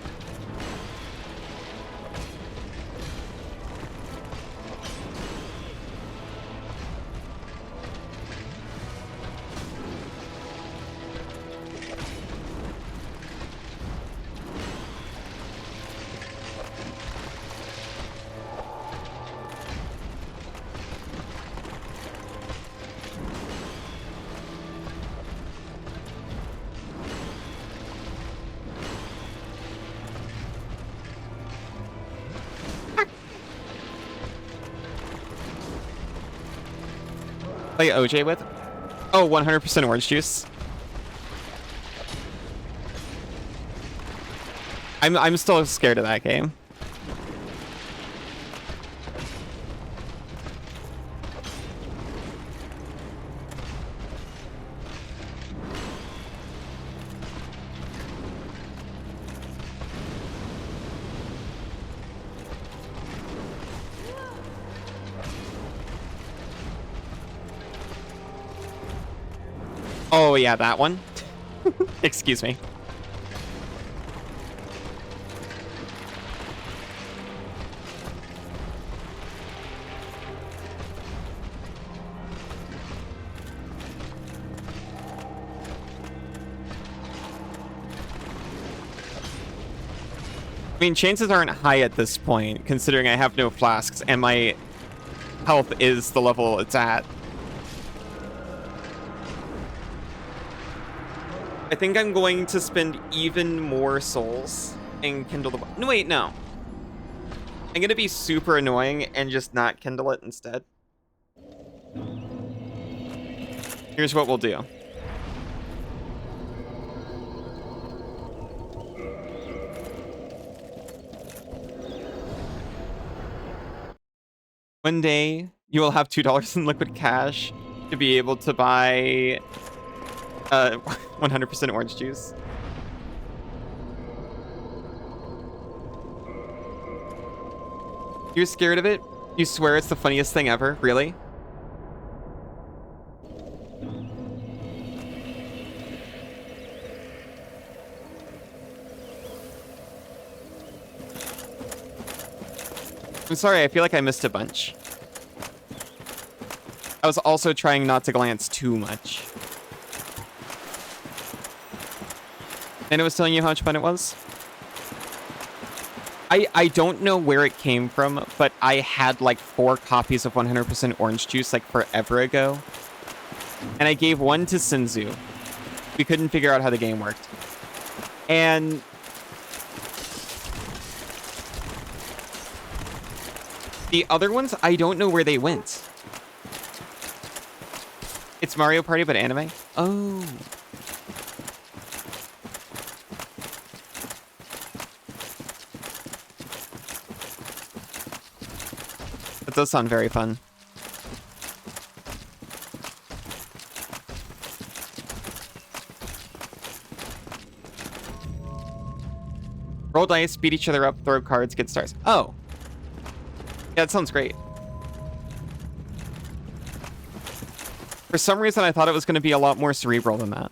Play OJ with? Oh, 100% orange juice. I'm still scared of that game. Oh yeah, that one. Excuse me. I mean, chances aren't high at this point, considering I have no flasks and my health is the level it's at. I think I'm going to spend even more souls and kindle the... No, wait, no. I'm going to be super annoying and just not kindle it instead. Here's what we'll do. One day, you will have $2 in liquid cash to be able to buy 100% orange juice. You're scared of it? You swear it's the funniest thing ever? Really? I'm sorry, I feel like I missed a bunch. I was also trying not to glance too much. And it was telling you how much fun it was? I don't know where it came from, but I had like 4 copies of 100% orange juice like forever ago. And I gave one to Sinzu. We couldn't figure out how the game worked. And the other ones, I don't know where they went. It's Mario Party, but anime? Oh. That does sound very fun. Roll dice, beat each other up, throw cards, get stars. Oh. Yeah, that sounds great. For some reason, I thought it was going to be a lot more cerebral than that.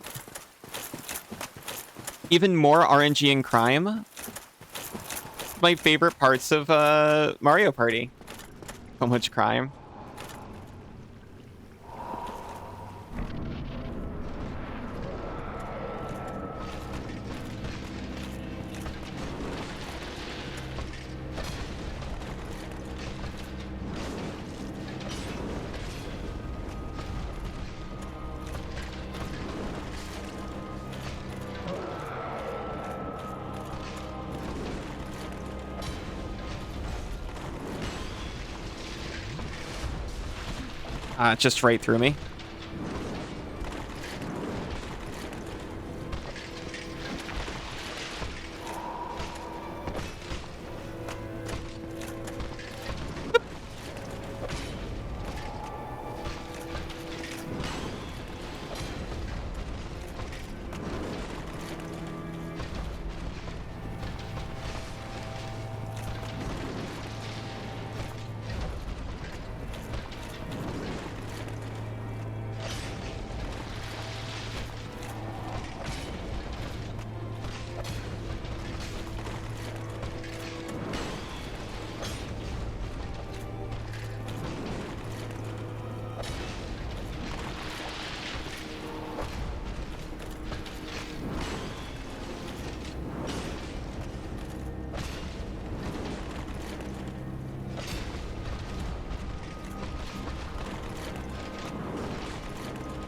Even more RNG and crime. My favorite parts of Mario Party. So much crime. Just right through me.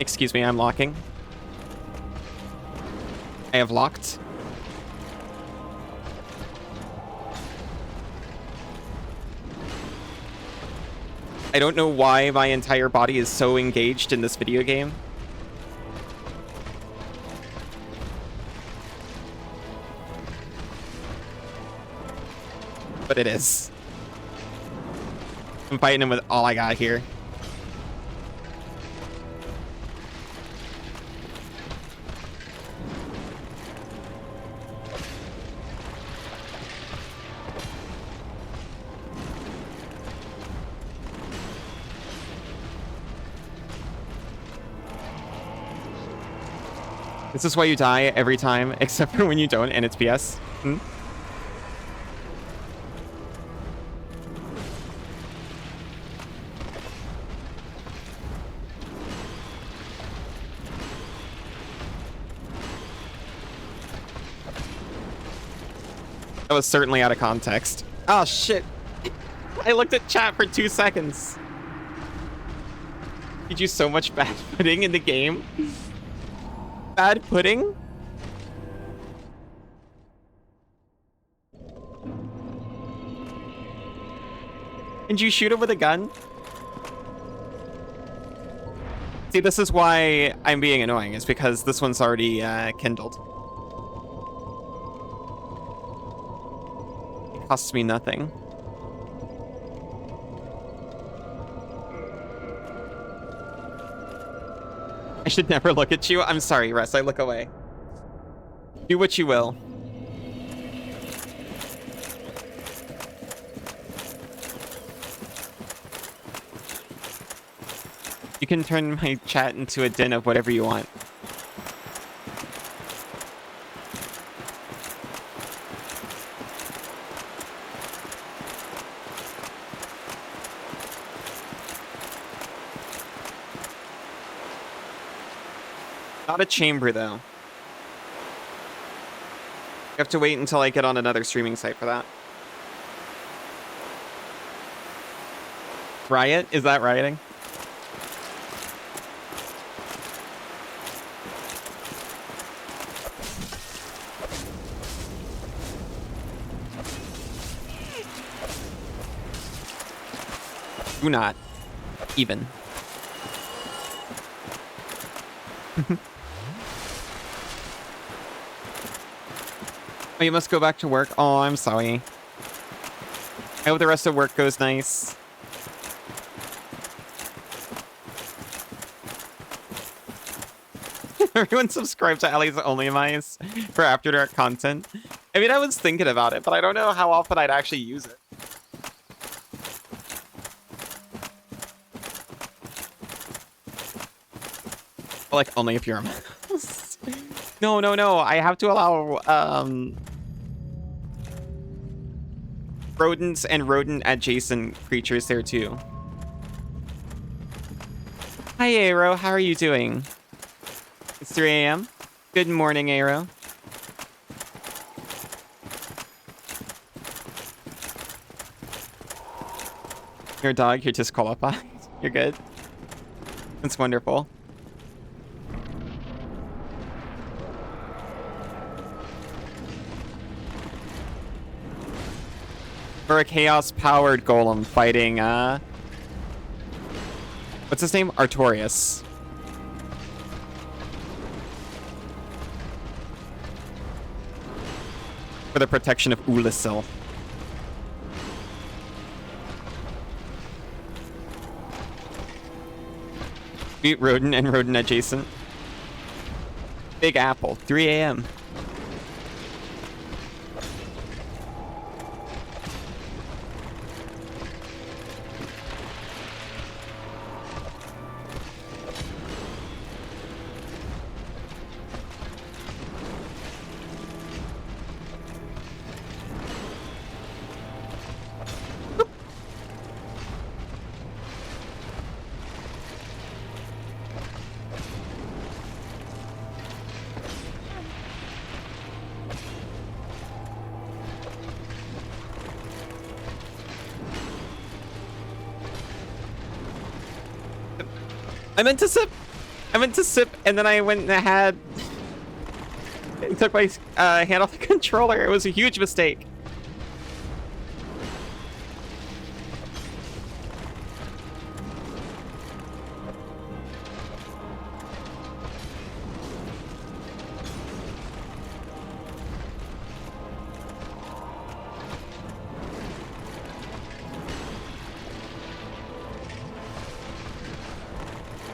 Excuse me, I'm locking. I have locked. I don't know why my entire body is so engaged in this video game. But it is. I'm fighting him with all I got here. This is why you die every time, except for when you don't, and it's PS. Hmm? That was certainly out of context. Oh, shit. I looked at chat for 2 seconds. You do so much bad pudding in the game. Bad pudding? And you shoot him with a gun? See, this is why I'm being annoying, is because this one's already kindled. It costs me nothing. I should never look at you. I'm sorry, Russ. I look away. Do what you will. You can turn my chat into a den of whatever you want. Not a chamber, though. You have to wait until I get on another streaming site for that. Riot? Is that rioting? Do not. Even. Oh, you must go back to work? Oh, I'm sorry. I hope the rest of work goes nice. Everyone subscribe to Ellie's Only Mice for After Dark content. I mean, I was thinking about it, but I don't know how often I'd actually use it. Like, only if you're a mouse. No, no, no. I have to allow rodents and rodent adjacent creatures there too. Hi, Aero. How are you doing? It's 3 a.m. Good morning, Aero. You're a dog. You're disqualified. You're good. That's wonderful. For a chaos-powered golem fighting, what's his name? Artorias. For the protection of Ulasil. Beat rodent and rodent adjacent. Big Apple, 3 a.m. I meant to sip, and then I went and had... took my hand off the controller. It was a huge mistake.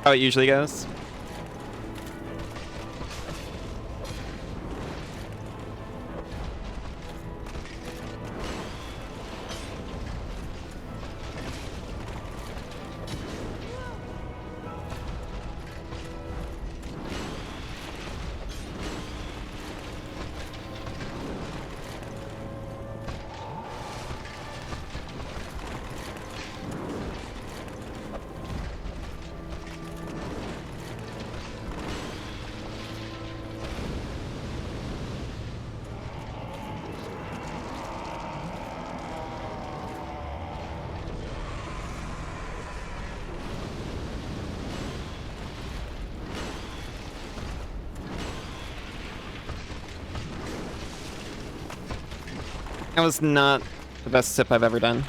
How it usually goes. That was not the best sip I've ever done.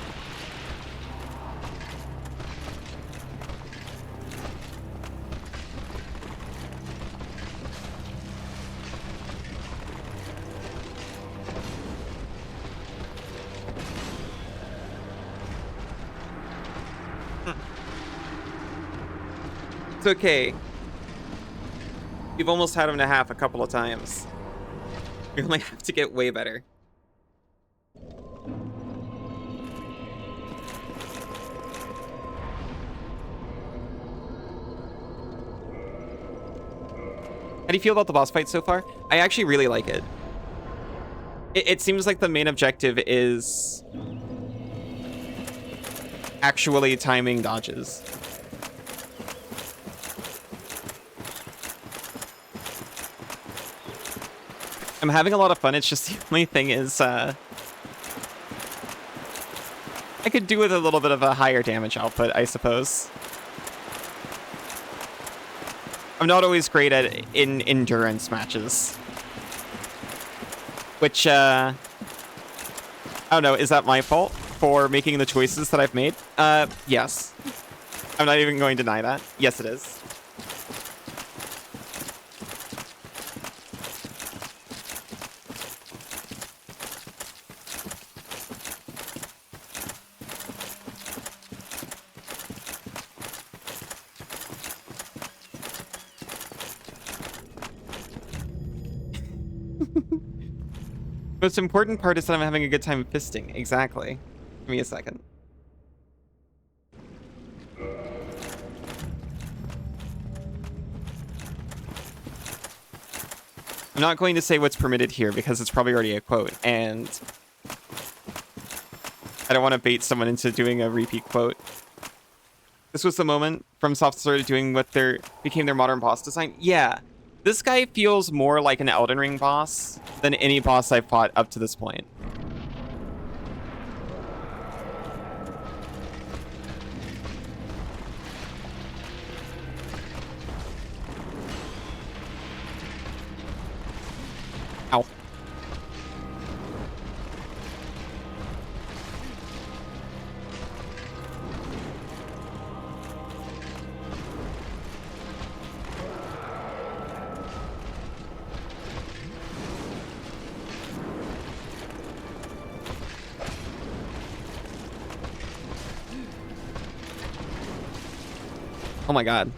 It's okay. You've almost had him to half a couple of times. You only have to get way better. How do you feel about the boss fight so far? I actually really like it. It seems like the main objective is actually timing dodges. I'm having a lot of fun. It's just the only thing is I could do with a little bit of a higher damage output, I suppose. I'm not always great at in endurance matches. Which, I don't know, is that my fault for making the choices that I've made? Yes. I'm not even going to deny that. Yes, it is. Most important part is that I'm having a good time fisting. Exactly. Give me a second. I'm not going to say what's permitted here because it's probably already a quote, and I don't want to bait someone into doing a repeat quote. This was the moment FromSoft started doing what became their modern boss design. Yeah. This guy feels more like an Elden Ring boss than any boss I've fought up to this point. Ow. Oh my god.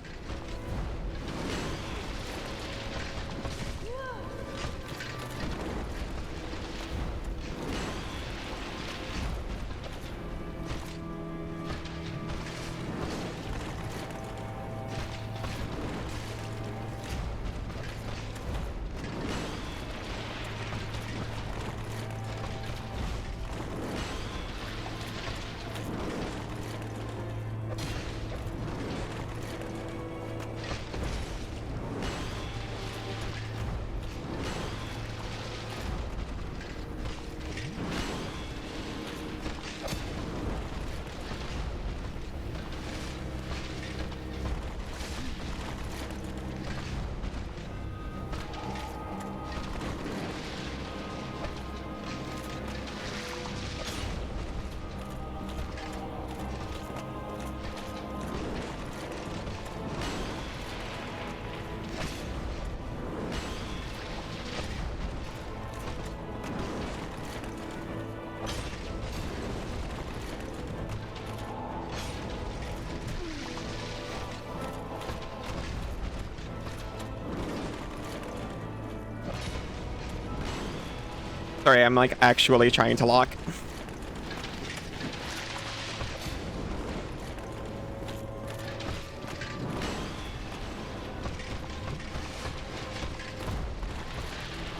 Sorry, I'm like actually trying to lock.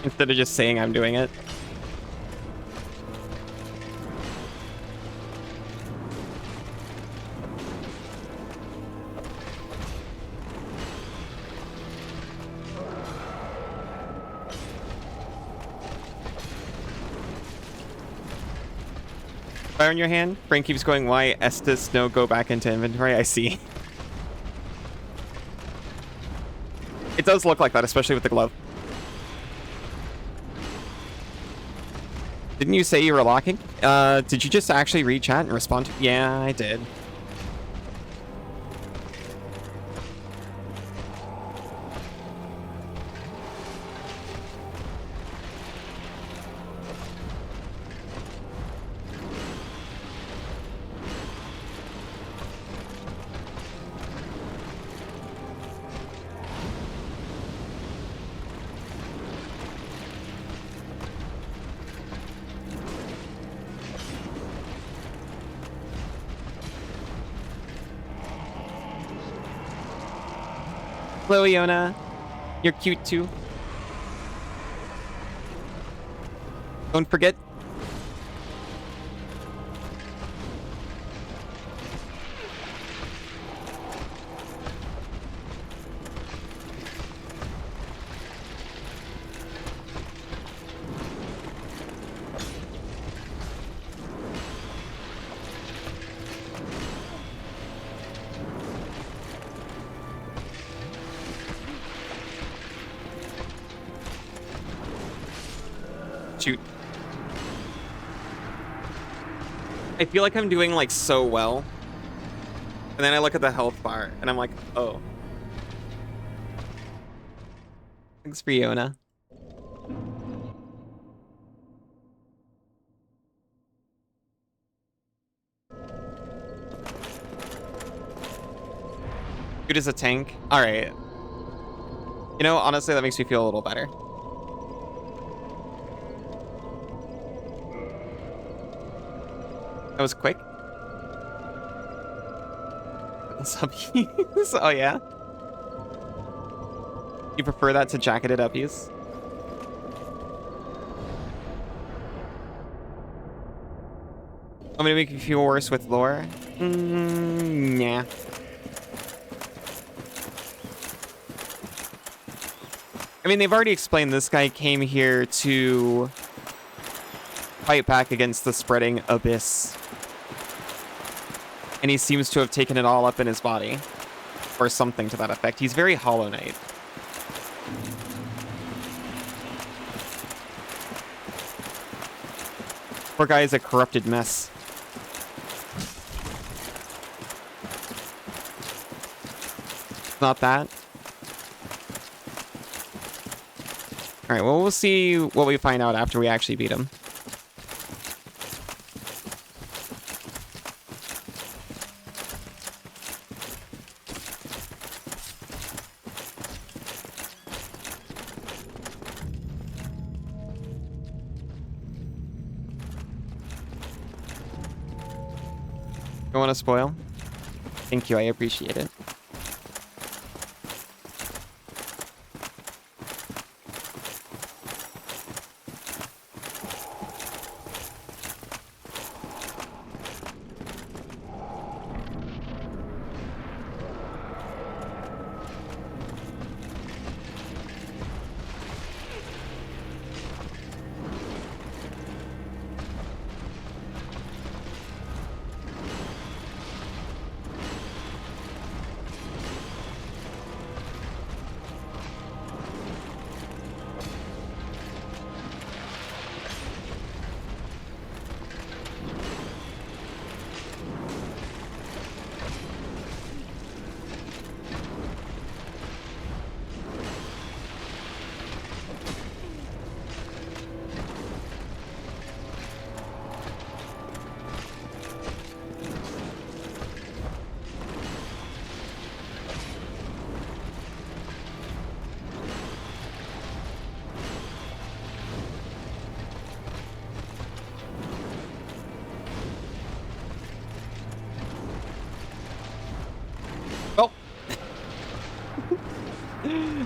Instead of just saying I'm doing it. Fire in your hand. Brain keeps going, why Estes no go back into inventory? I see. It does look like that, especially with the glove. Didn't you say you were locking? Did you just actually read chat and respond? Yeah, I did. Hello, Iona. You're cute too. Don't forget. Shoot. I feel like I'm doing like so well. And then I look at the health bar and I'm like, oh. Thanks for Iona. Good as a tank. Alright. You know, honestly, that makes me feel a little better. That was quick. Subbies? Oh, yeah? You prefer that to jacketed uppies? I'm gonna make you feel worse with lore? Nah. I mean, they've already explained this guy came here to fight back against the spreading abyss. And he seems to have taken it all up in his body. Or something to that effect. He's very Hollow Knight. Poor guy is a corrupted mess. Not that. Alright, well, we'll see what we find out after we actually beat him. Don't want to spoil? Thank you, I appreciate it.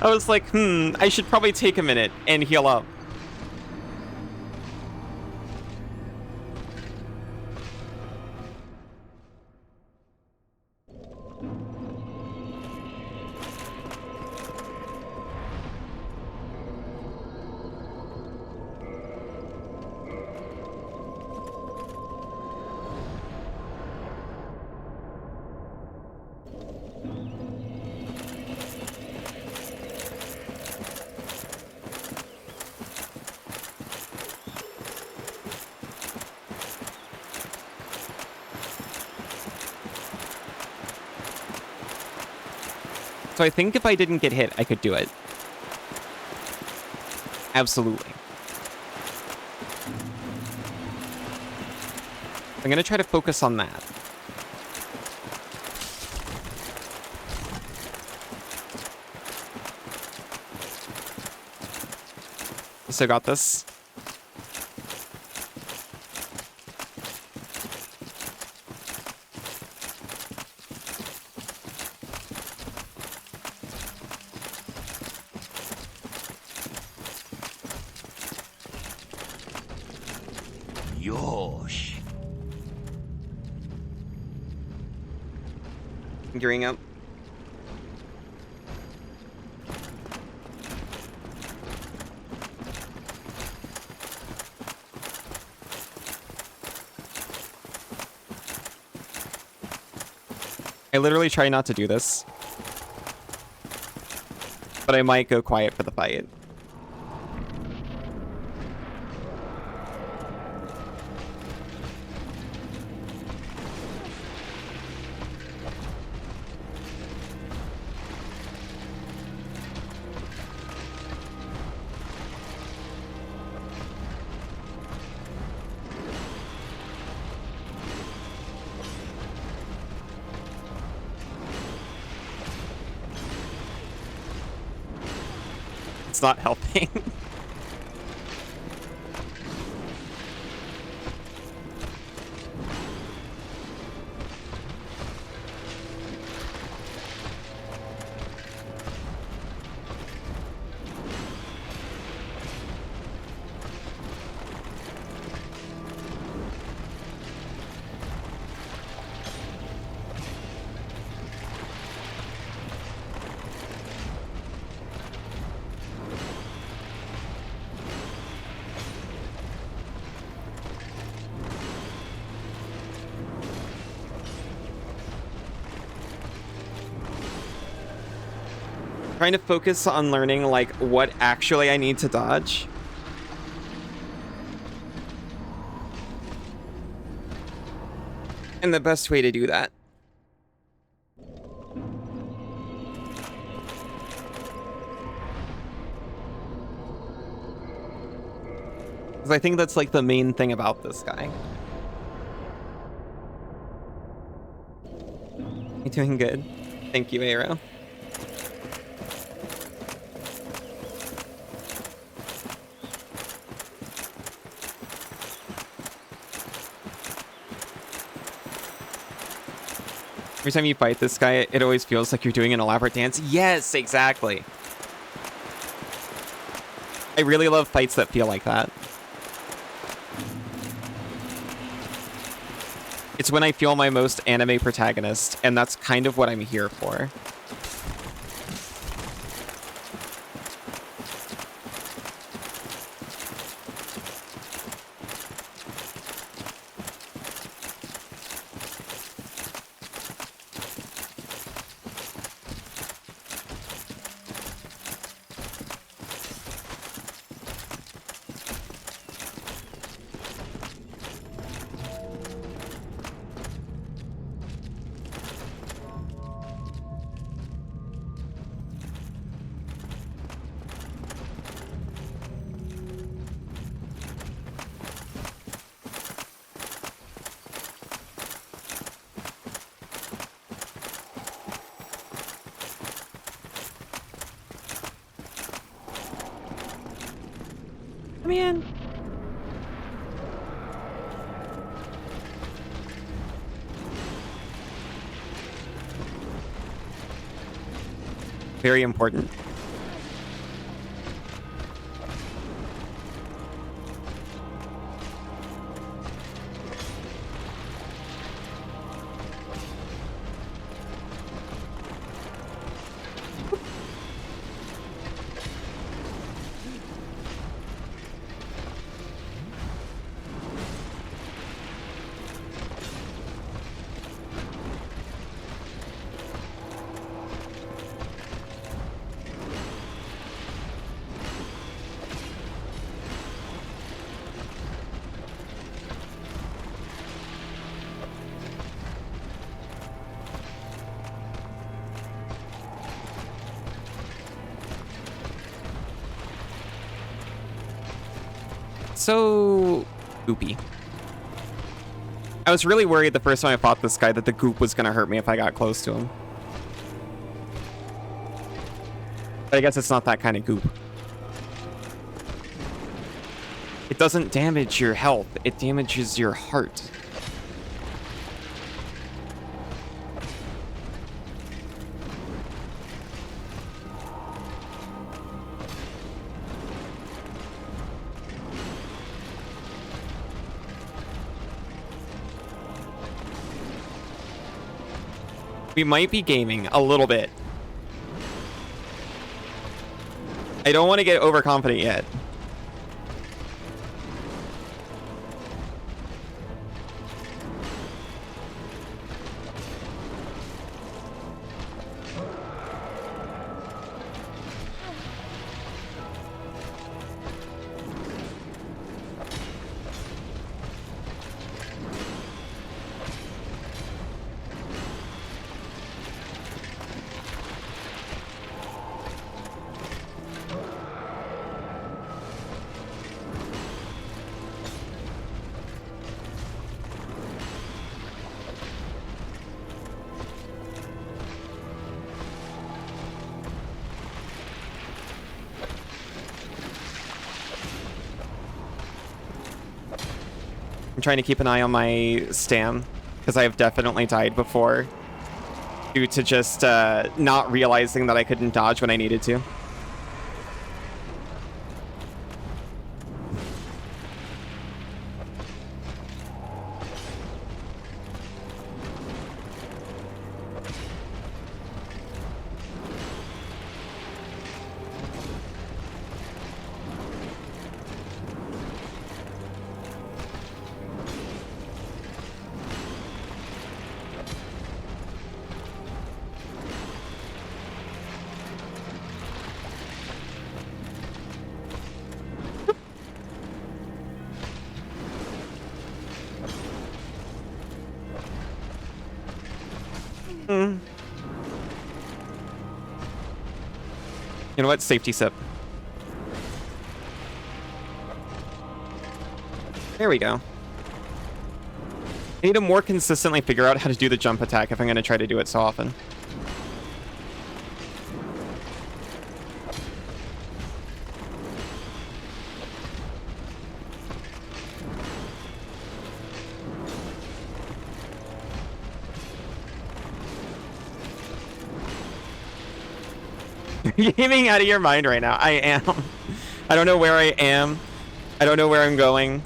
I was like, I should probably take a minute and heal up. So I think if I didn't get hit, I could do it. Absolutely. I'm gonna try to focus on that. So got this. Yosh. Gearing up. I literally try not to do this. But I might go quiet for the fight. It's not helping. Trying to focus on learning, like, what actually I need to dodge. And the best way to do that. Because I think that's, like, the main thing about this guy. You doing good? Thank you, Arrow. Every time you fight this guy, it always feels like you're doing an elaborate dance. Yes, exactly. I really love fights that feel like that. It's when I feel my most anime protagonist, and that's kind of what I'm here for. Come in. Very important. It's so goopy. I was really worried the first time I fought this guy that the goop was gonna hurt me if I got close to him. But I guess it's not that kind of goop. It doesn't damage your health, it damages your heart. We might be gaming a little bit. I don't want to get overconfident yet. I'm trying to keep an eye on my stam, because I have definitely died before due to just not realizing that I couldn't dodge when I needed to. You know what? Safety sip. There we go. I need to more consistently figure out how to do the jump attack if I'm going to try to do it so often. You're gaming out of your mind right now. I am. I don't know where I am. I don't know where I'm going.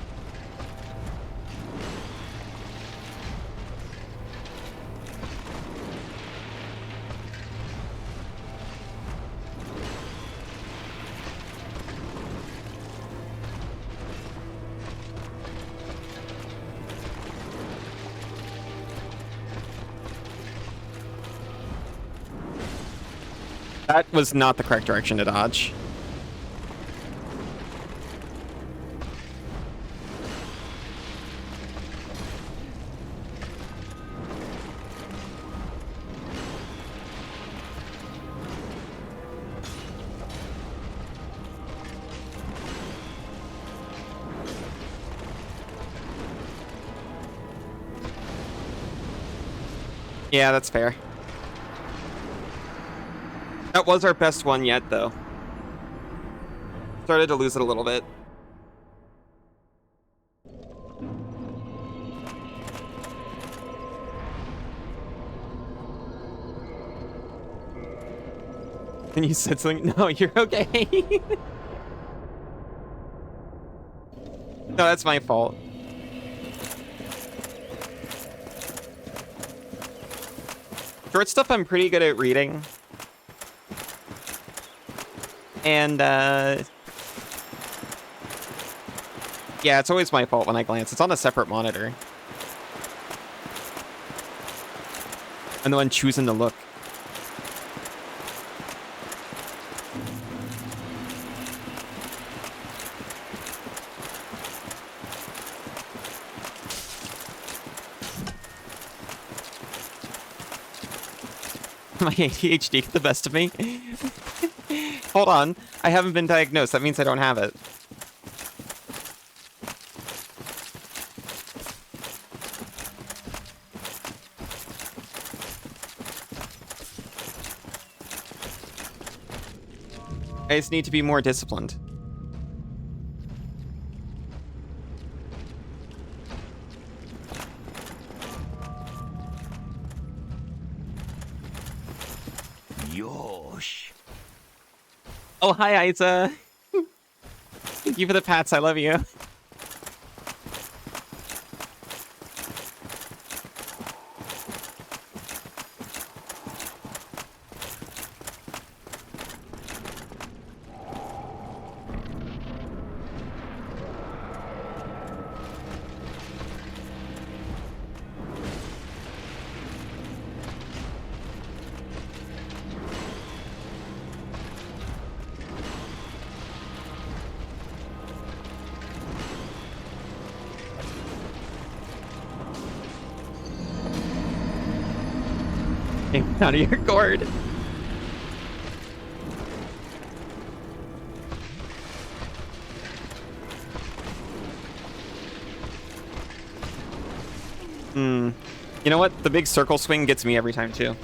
That was not the correct direction to dodge. Yeah, that's fair. That was our best one yet, though. Started to lose it a little bit. And you said something? No, you're okay. No, that's my fault. Short stuff I'm pretty good at reading. And, yeah, it's always my fault when I glance. It's on a separate monitor. I'm the one choosing to look. My ADHD get the best of me. Hold on. I haven't been diagnosed. That means I don't have it. I just need to be more disciplined. Yosh. Oh, hi, Isa. Thank you for the pats. I love you. Out of your gourd. You know what? The big circle swing gets me every time, too.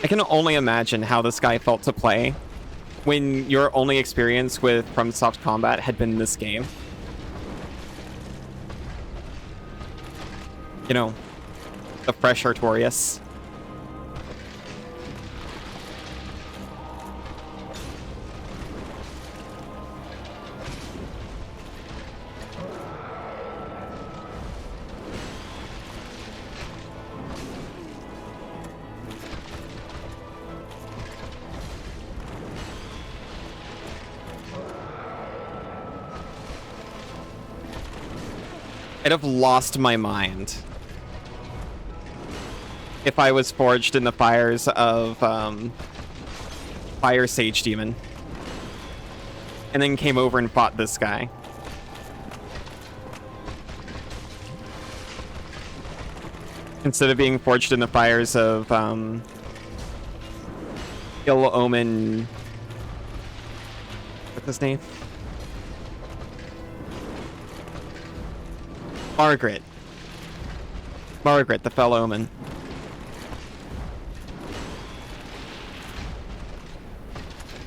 I can only imagine how this guy felt to play when your only experience with FromSoft combat had been this game. You know, the fresh Artorias. I'd have lost my mind if I was forged in the fires of Fire Sage Demon and then came over and fought this guy. Instead of being forged in the fires of Ill Omen. What's his name? Margaret, the Fell Omen.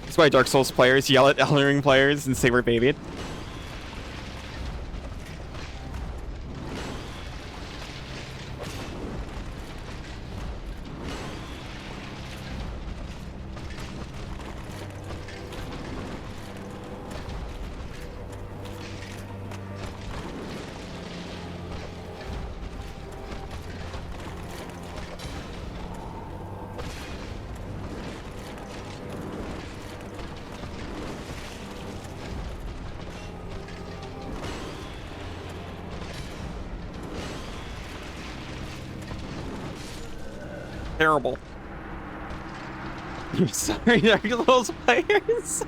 That's why Dark Souls players yell at Elden Ring players and say we're babied. Terrible. I'm sorry, Dark Souls players.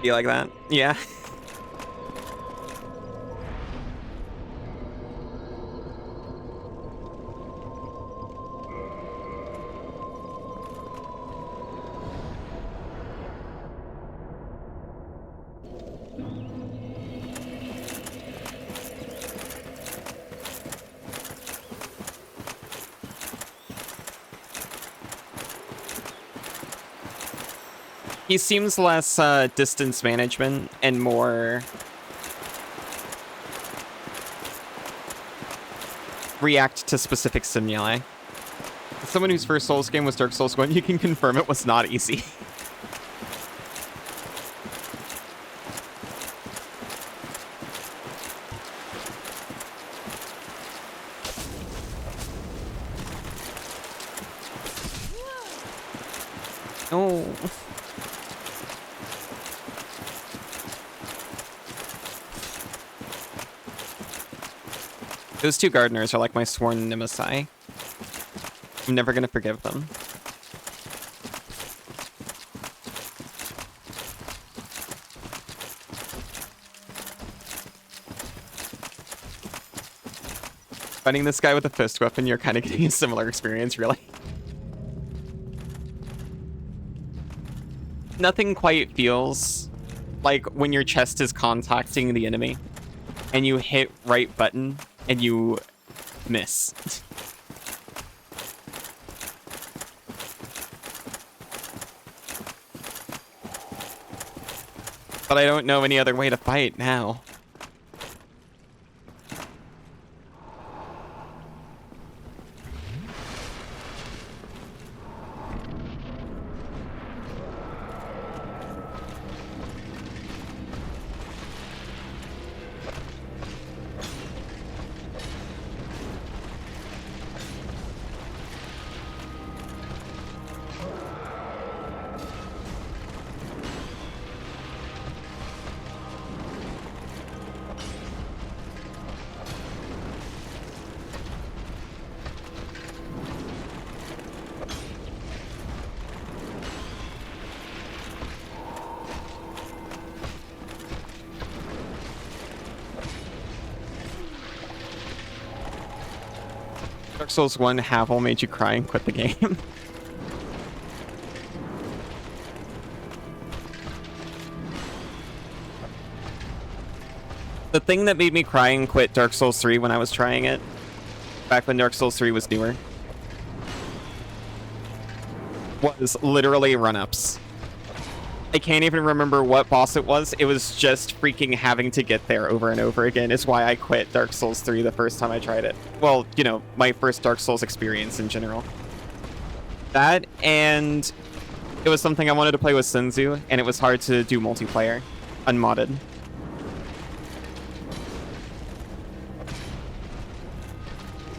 You like that? Yeah. He seems less distance management and more react to specific stimuli. As someone whose first Souls game was Dark Souls 1, you can confirm it was not easy. Oh. Those two gardeners are like my sworn nemesis. I'm never gonna forgive them. Fighting this guy with a fist weapon, you're kind of getting a similar experience, really. Nothing quite feels like when your chest is contacting the enemy and you hit right button and you miss. But I don't know any other way to fight now. Dark Souls 1 Havel made you cry and quit the game. The thing that made me cry and quit Dark Souls 3 when I was trying it, back when Dark Souls 3 was newer, was literally run-ups. I can't even remember what boss it was. It was just freaking having to get there over and over again is why I quit Dark Souls 3 the first time I tried it. Well, you know, my first Dark Souls experience in general. That, and it was something I wanted to play with Senzu, and it was hard to do multiplayer, unmodded.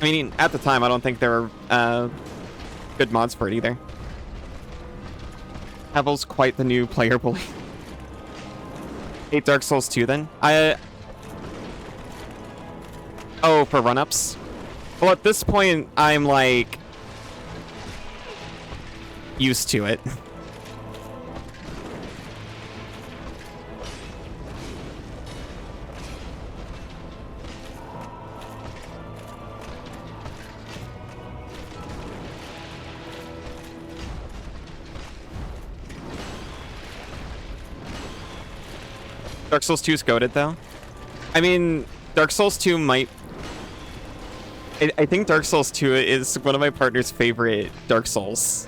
I mean, at the time, I don't think there were good mods for it either. Havel's quite the new player bully. Hate Dark Souls 2 then? Oh, for run-ups? Well, at this point, I'm like used to it. Dark Souls 2 is goated though. I mean, Dark Souls 2 might... I think Dark Souls 2 is one of my partner's favorite Dark Souls.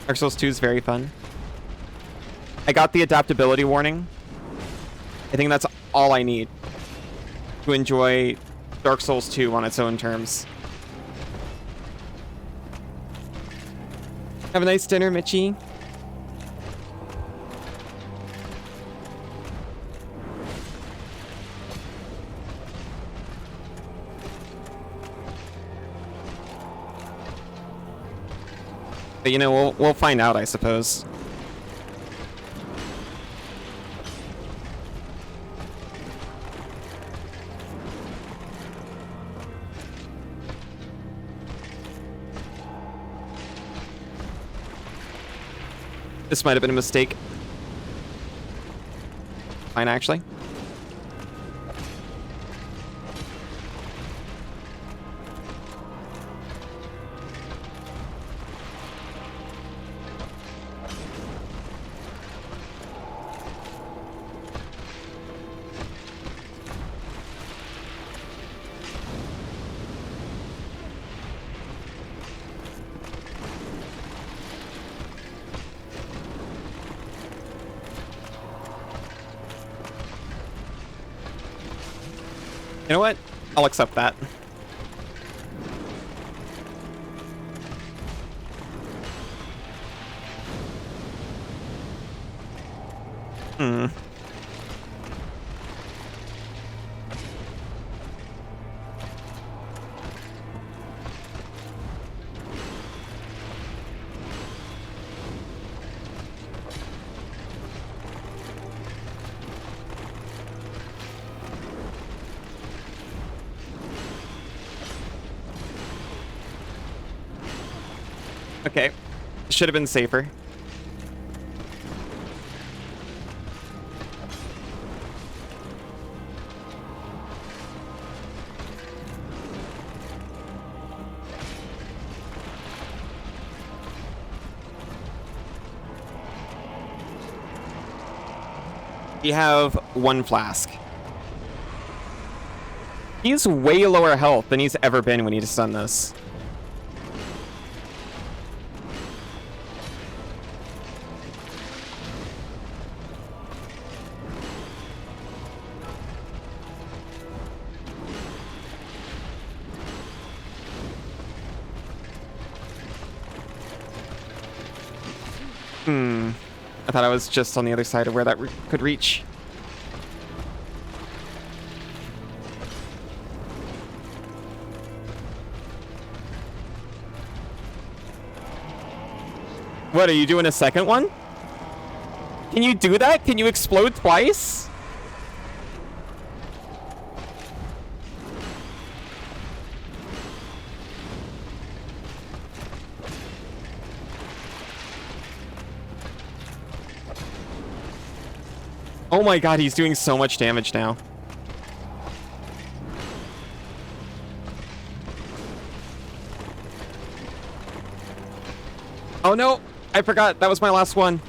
Dark Souls 2 is very fun. I got the adaptability warning. I think that's all I need to enjoy Dark Souls 2 on its own terms. Have a nice dinner, Mitchie. But you know, we'll find out, I suppose. This might have been a mistake. Fine, actually. You know what? I'll accept that. Okay. Should have been safer. We have 1 flask. He's way lower health than he's ever been when he's done this. I thought I was just on the other side of where that could reach. What, are you doing a second one? Can you do that? Can you explode twice? Oh my god, he's doing so much damage now. Oh no, I forgot. That was my last one.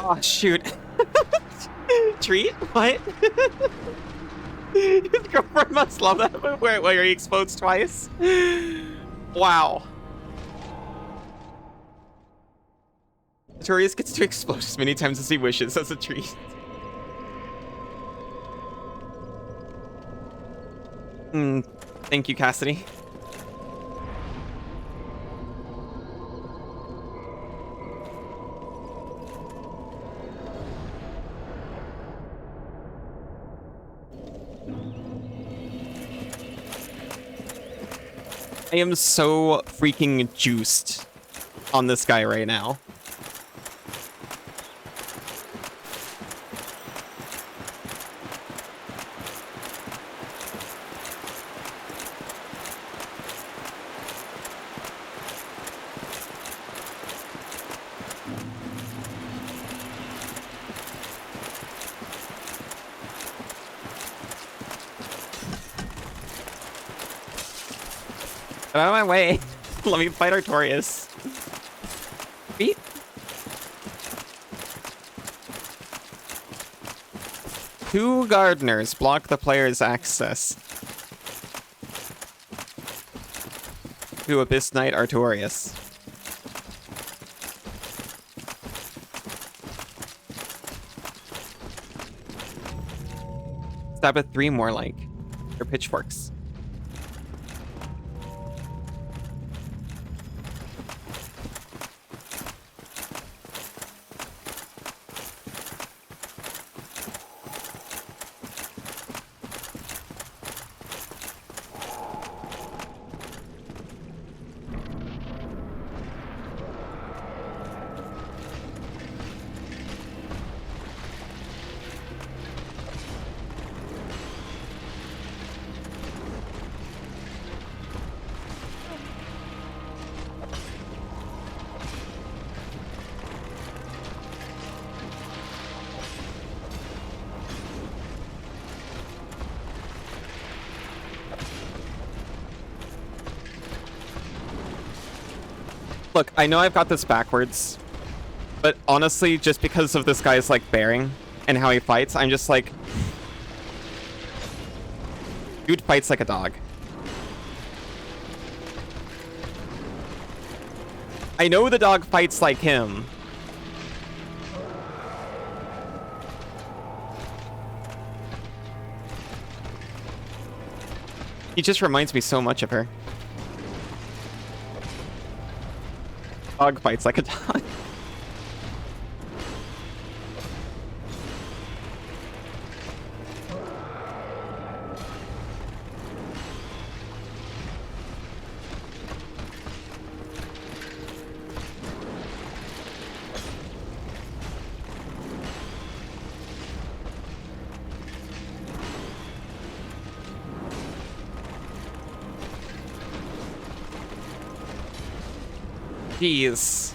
Oh, shoot. Treat? What? His girlfriend must love that where he explodes twice. Wow. Artorias gets to explode as many times as he wishes as a treat. Thank you, Cassidy. I am so freaking juiced on this guy right now. Get out of my way. Let me fight Artorias. Beat. Two gardeners block the player's access to Abyss Knight Artorias. Stab at 3 more like. Or pitchforks. Look, I know I've got this backwards, but honestly, just because of this guy's, like, bearing and how he fights, I'm just like... Dude fights like a dog. I know the dog fights like him. He just reminds me so much of her. Dog fights like a dog. Jeez.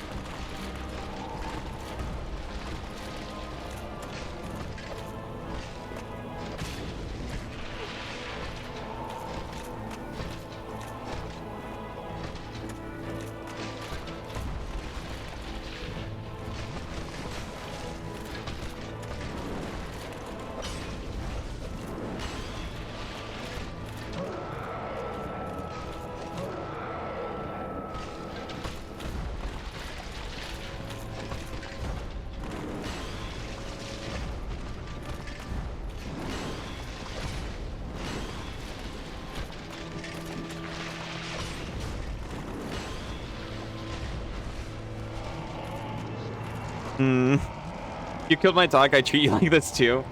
You killed my dog, I treat you like this too.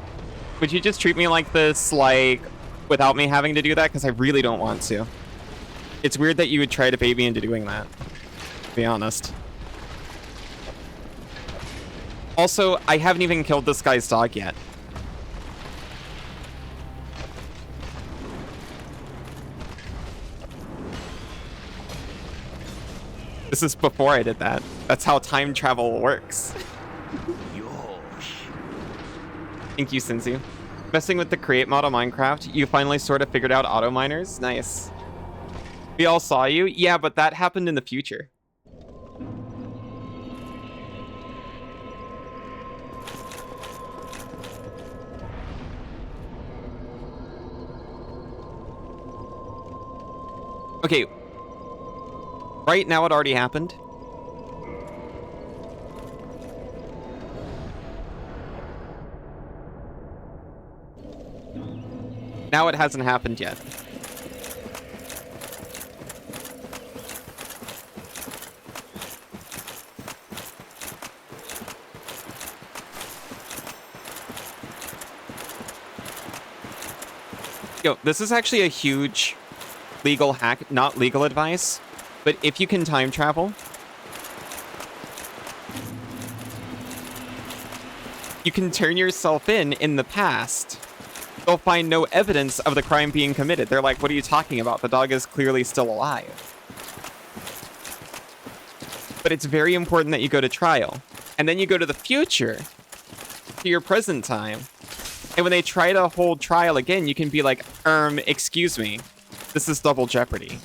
Would you just treat me like this, like, without me having to do that? Because I really don't want to. It's weird that you would try to bait me into doing that, to be honest. Also, I haven't even killed this guy's dog yet. This is before I did that. That's how time travel works. Thank you, Sinzu. Messing with the create mod on Minecraft, you finally sort of figured out auto miners? Nice. We all saw you? Yeah, but that happened in the future. Okay. Right now it already happened. Now it hasn't happened yet. Yo, this is actually a huge legal hack, not legal advice, but if you can time travel, you can turn yourself in the past. They'll find no evidence of the crime being committed. They're like, what are you talking about? The dog is clearly still alive. But it's very important that you go to trial. And then you go to the future, to your present time. And when they try to hold trial again, you can be like, excuse me. This is double jeopardy.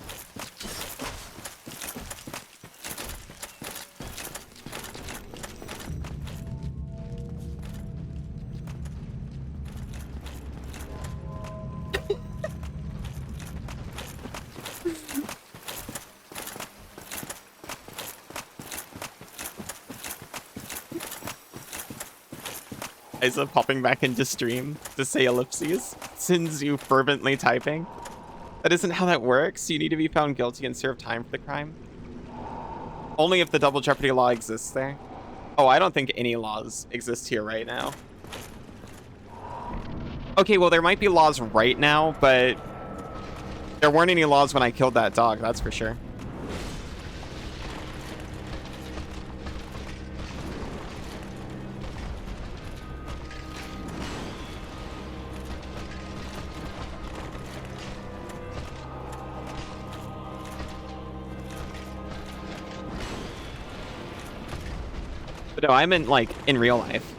Isa popping back into stream to say ellipses. Sinzu fervently typing. That isn't how that works. You need to be found guilty and serve time for the crime. Only if the double jeopardy law exists there. Oh, I don't think any laws exist here right now. Okay, well, there might be laws right now, but there weren't any laws when I killed that dog, that's for sure. But no, I meant, like, in real life.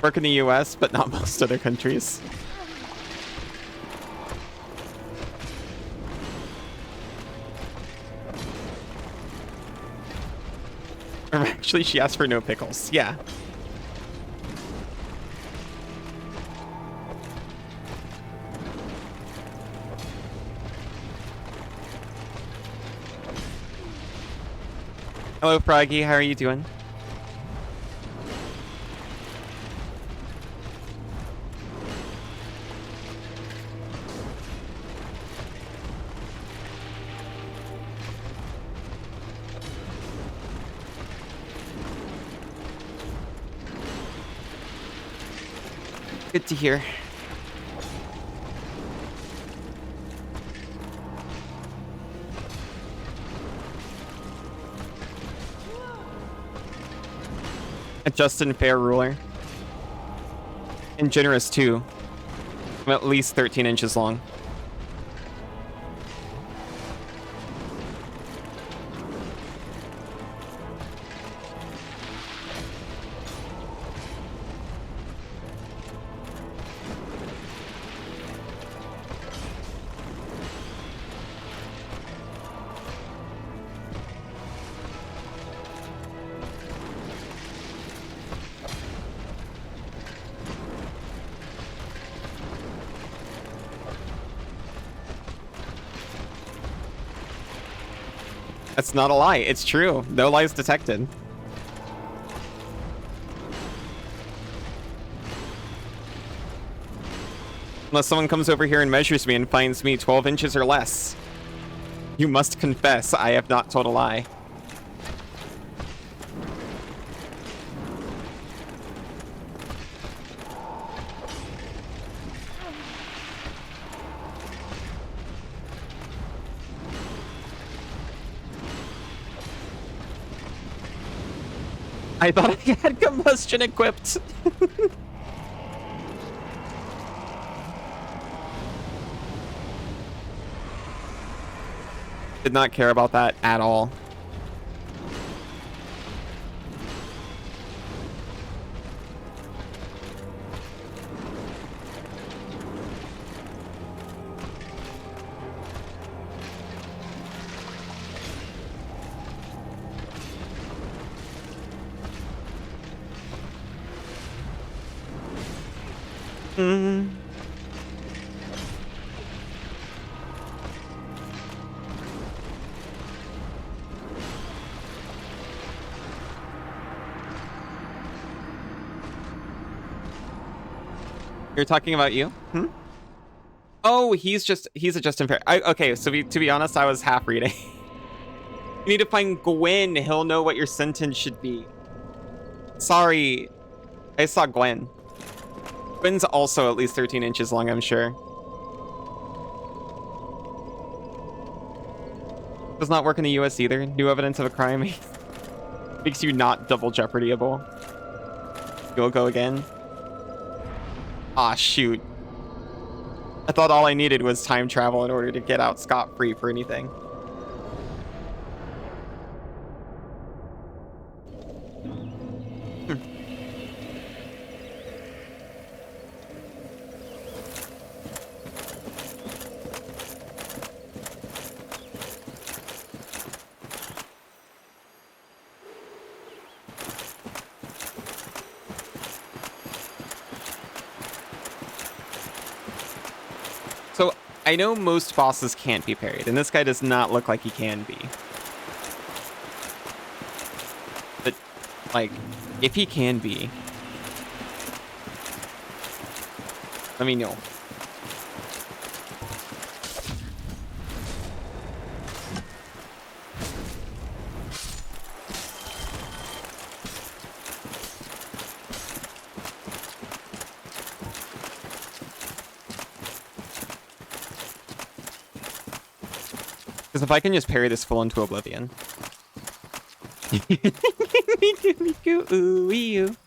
Work in the US, but not most other countries. Or actually, she asked for no pickles. Yeah. Hello, Froggy. How are you doing? Good to hear. A just and fair ruler. And generous too. I'm at least 13 inches long. That's not a lie. It's true. No lies detected. Unless someone comes over here and measures me and finds me 12 inches or less. You must confess I have not told a lie. I thought I had combustion equipped. Did not care about that at all. You're talking about you? Hmm? Oh, he's a Justin Fair. Okay, so to be honest, I was half reading. You need to find Gwen. He'll know what your sentence should be. Sorry, I saw Gwen. Gwen's also at least 13 inches long, I'm sure. Does not work in the US either. New evidence of a crime makes you not double jeopardyable. You'll go again. Ah, shoot. I thought all I needed was time travel in order to get out scot-free for anything. So, I know most bosses can't be parried, and this guy does not look like he can be. But, like, if he can be, let me know. Because if I can just parry this full into oblivion. Miku, ooh, you.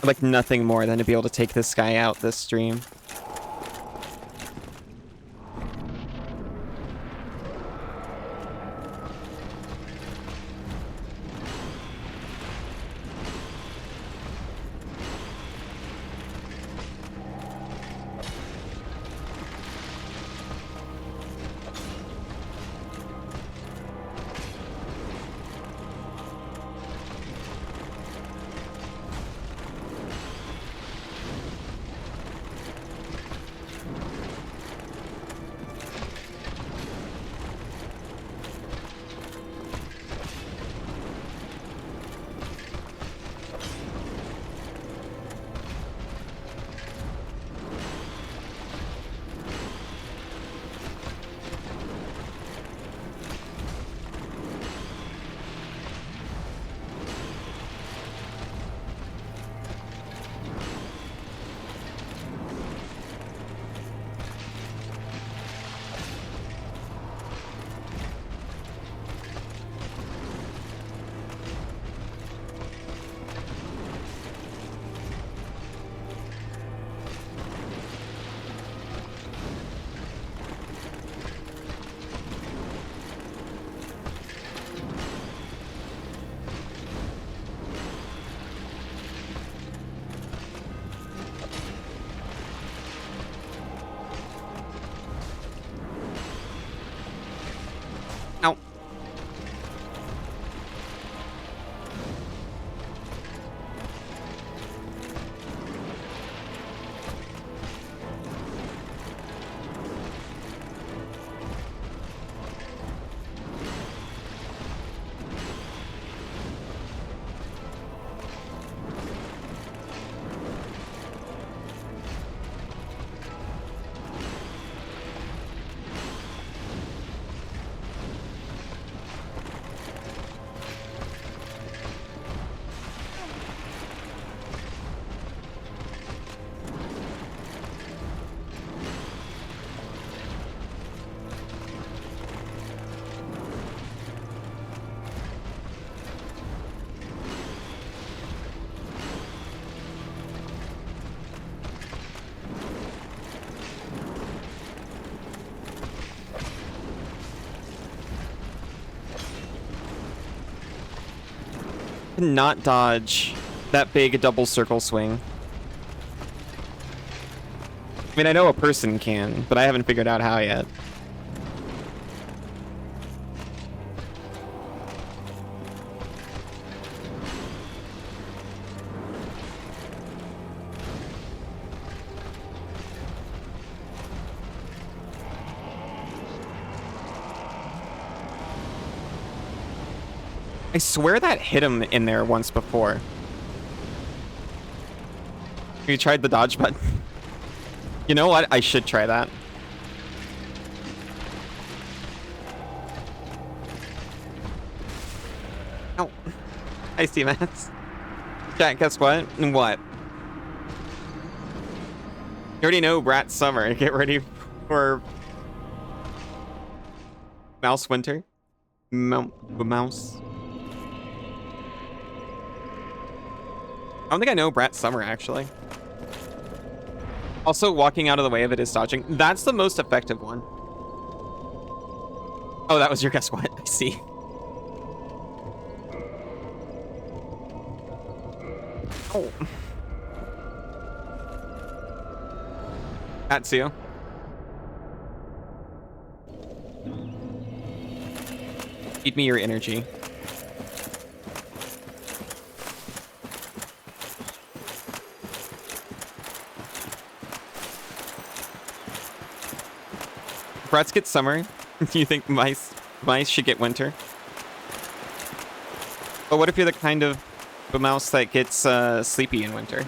I'd like nothing more than to be able to take this guy out this stream. cannot dodge that big double circle swing. I mean, I know a person can, but I haven't figured out how yet. I swear that hit him in there once before. Have you tried the dodge button? You know what? I should try that. Oh. I see, Max. Jack, guess what? What? You already know Brat Summer. Get ready for Mouse Winter. Mouse. I don't think I know Brat Summer, actually. Also, walking out of the way of it is dodging. That's the most effective one. Oh, that was your guess what? I see. Oh. That's you. Feed me your energy. Brats get summer. Do you think mice should get winter? But what if you're the kind of a mouse that gets sleepy in winter? I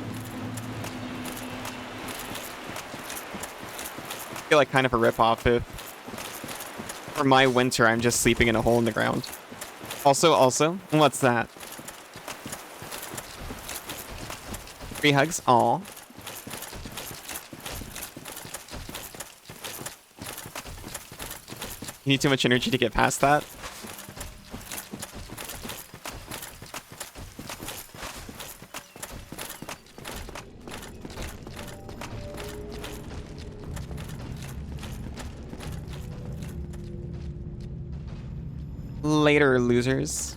feel like kind of a ripoff if for my winter I'm just sleeping in a hole in the ground. Also, what's that? 3 hugs. Aw. You need too much energy to get past that? Later, losers.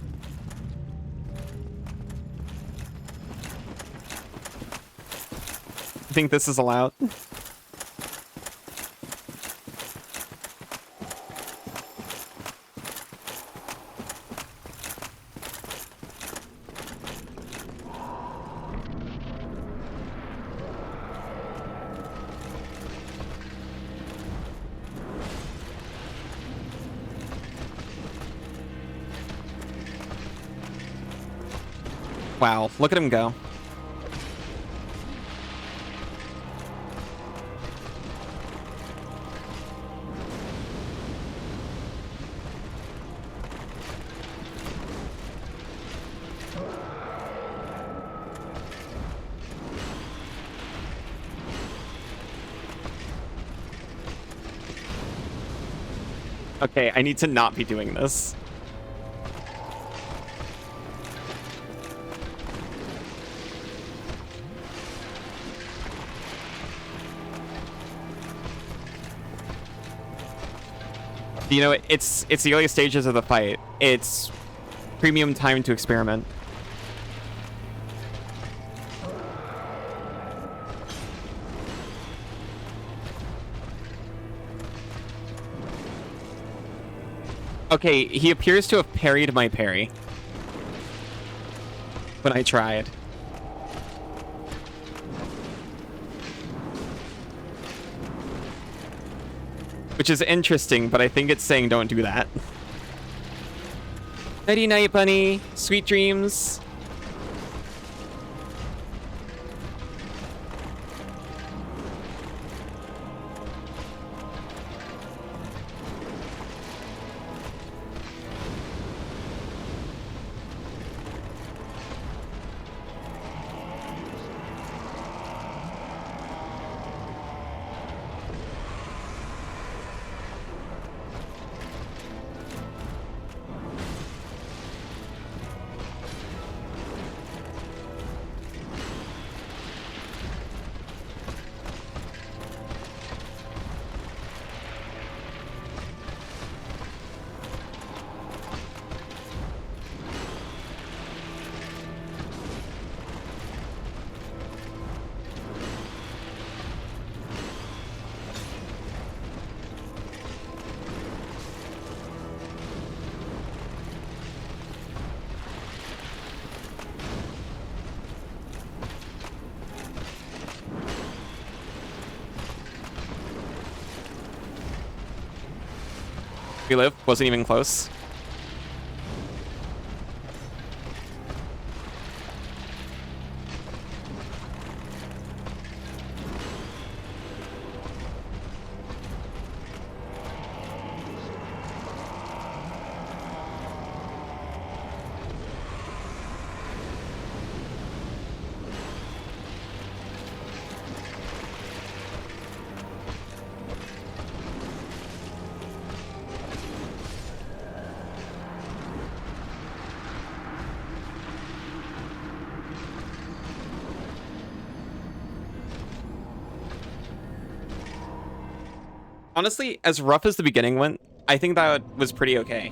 I think this is allowed. Wow, look at him go. Okay, I need to not be doing this. You know, it's the early stages of the fight. It's premium time to experiment. Okay, he appears to have parried my parry when I tried. Which is interesting, but I think it's saying don't do that. Nighty night, bunny. Sweet dreams. We live. Wasn't even close. Honestly, as rough as the beginning went, I think that was pretty okay.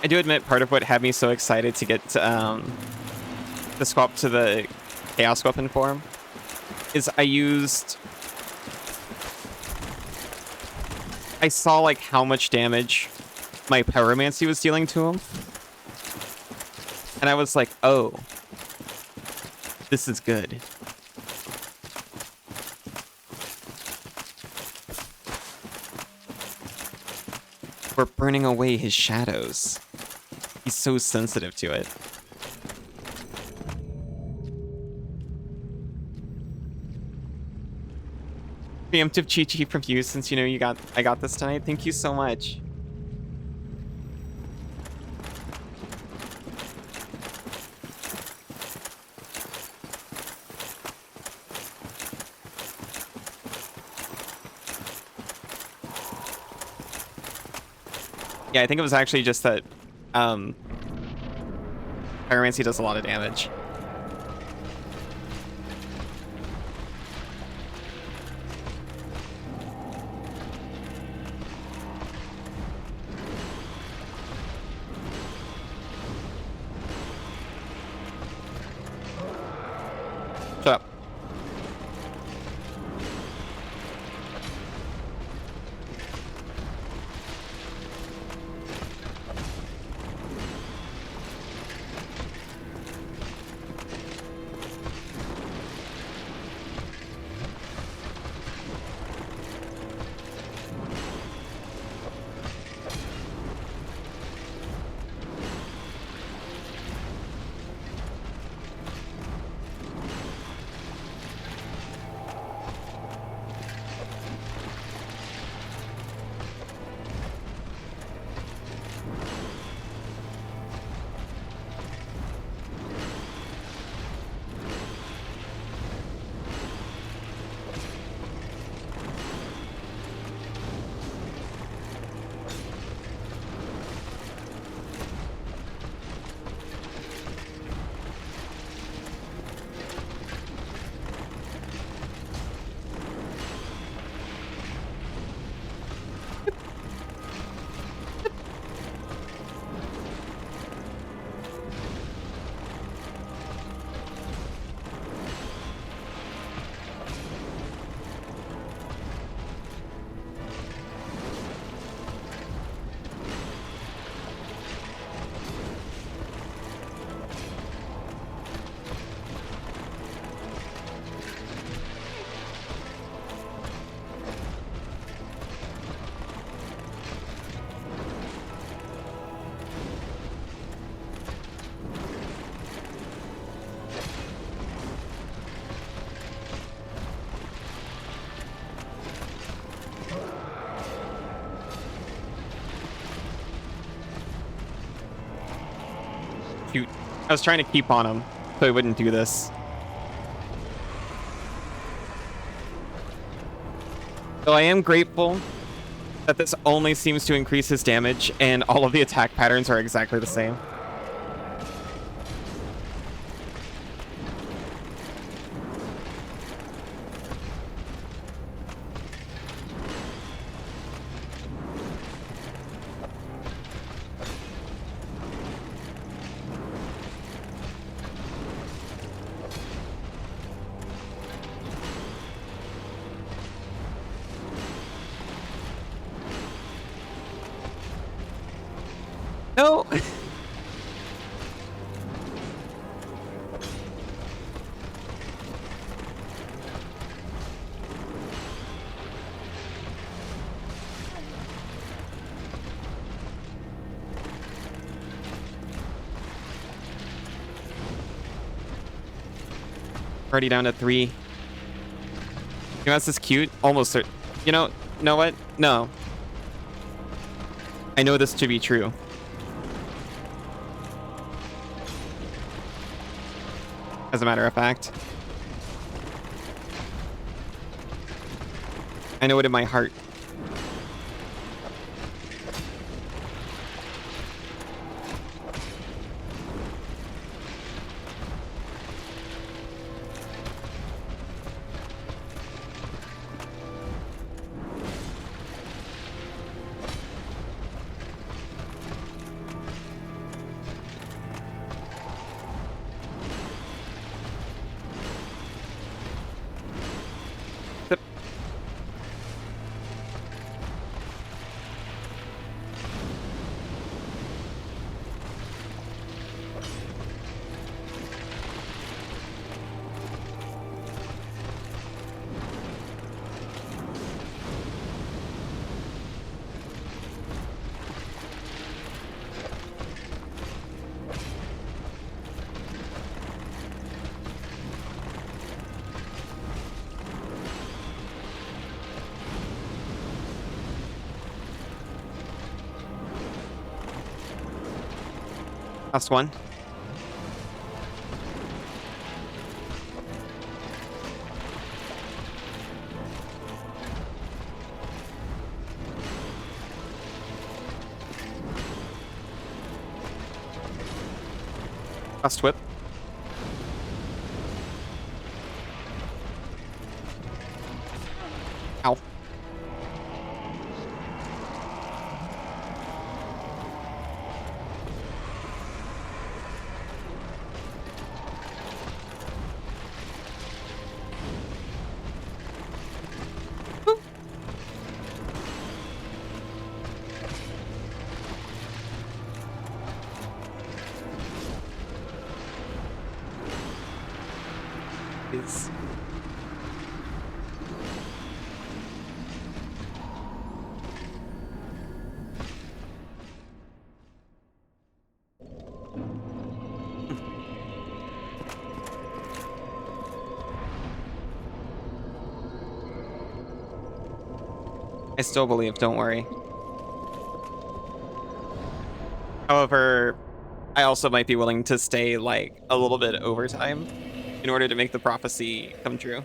I do admit part of what had me so excited to get the swap to the Chaos Weapon form is I saw like how much damage my Pyromancy was dealing to him. And I was like, oh, this is good. We're burning away his shadows. He's so sensitive to it. Preemptive Chi-Chi from you, since you know I got this tonight. Thank you so much. Yeah, I think it was actually just that Pyromancy does a lot of damage. Shut up. Shoot. I was trying to keep on him so he wouldn't do this. So I am grateful that this only seems to increase his damage and all of the attack patterns are exactly the same. No! Already down to 3. You know, this is cute. Almost. You know what? No. I know this to be true. As a matter of fact. I know it in my heart. Last one. Last whip. Ow. Is I still believe, don't worry. However, I also might be willing to stay like a little bit overtime in order to make the prophecy come true.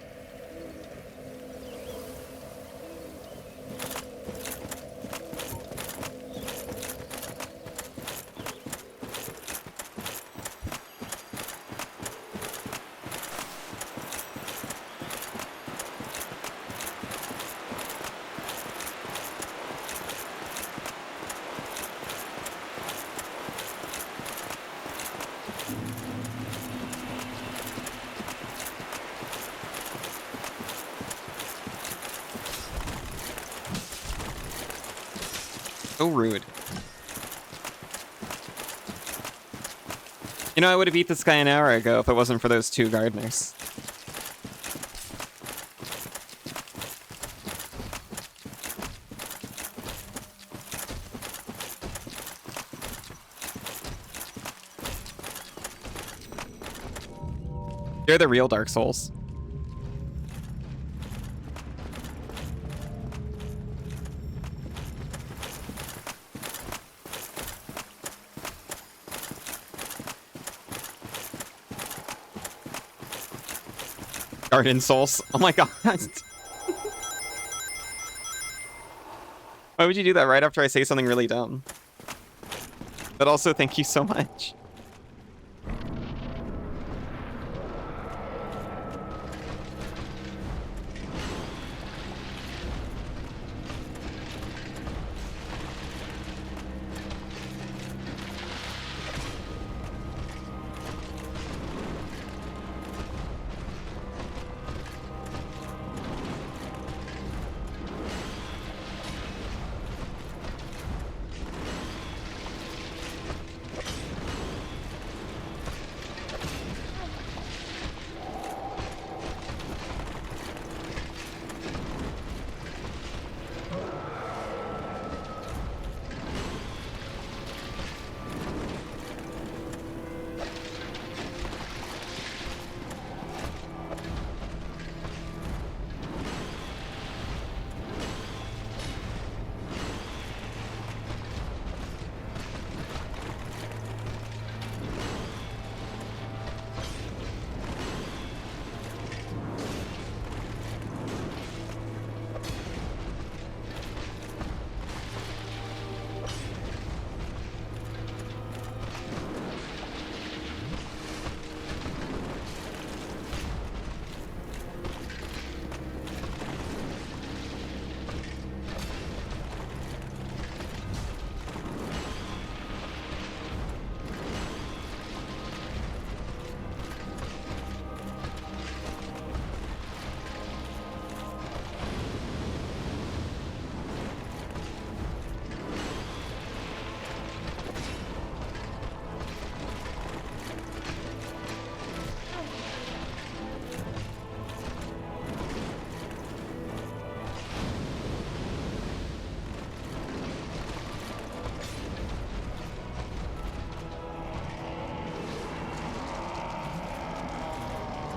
So rude. You know, I would have beat this guy an hour ago if it wasn't for those 2 gardeners. They're the real Dark Souls. Garden Souls. Oh my god. Why would you do that right after I say something really dumb? But also, thank you so much.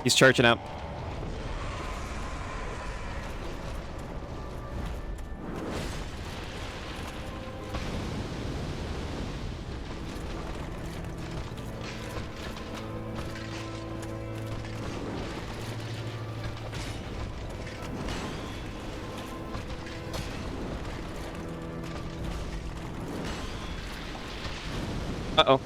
He's charging up. Uh-oh.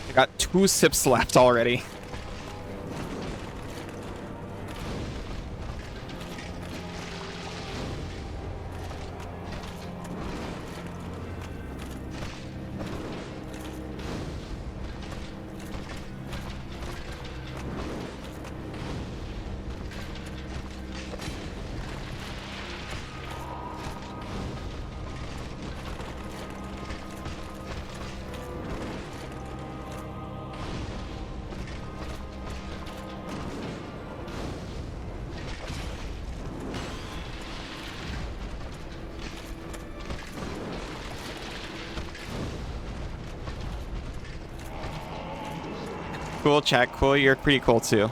I got 2 sips left already. Cool, chat. Cool. You're pretty cool too.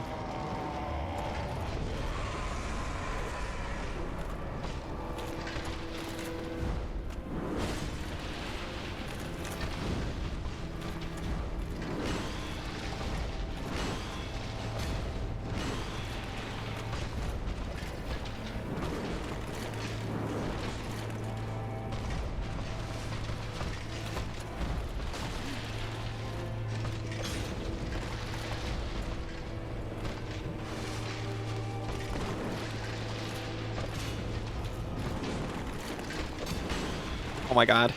Oh my god.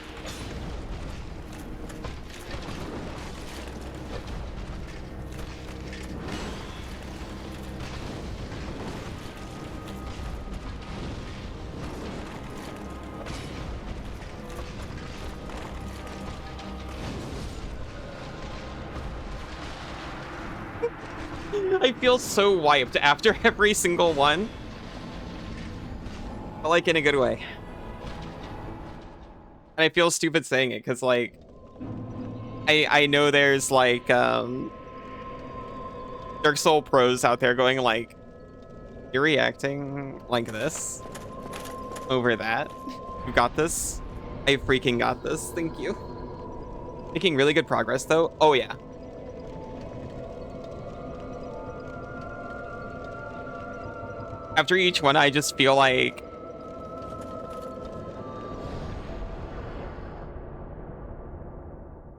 I feel so wiped after every single one. But like in a good way. And I feel stupid saying it because like I know there's like Dark Soul pros out there going like, you're reacting like this over that. You got this. I freaking got this. Thank you. Making really good progress though. Oh yeah. After each one, I just feel like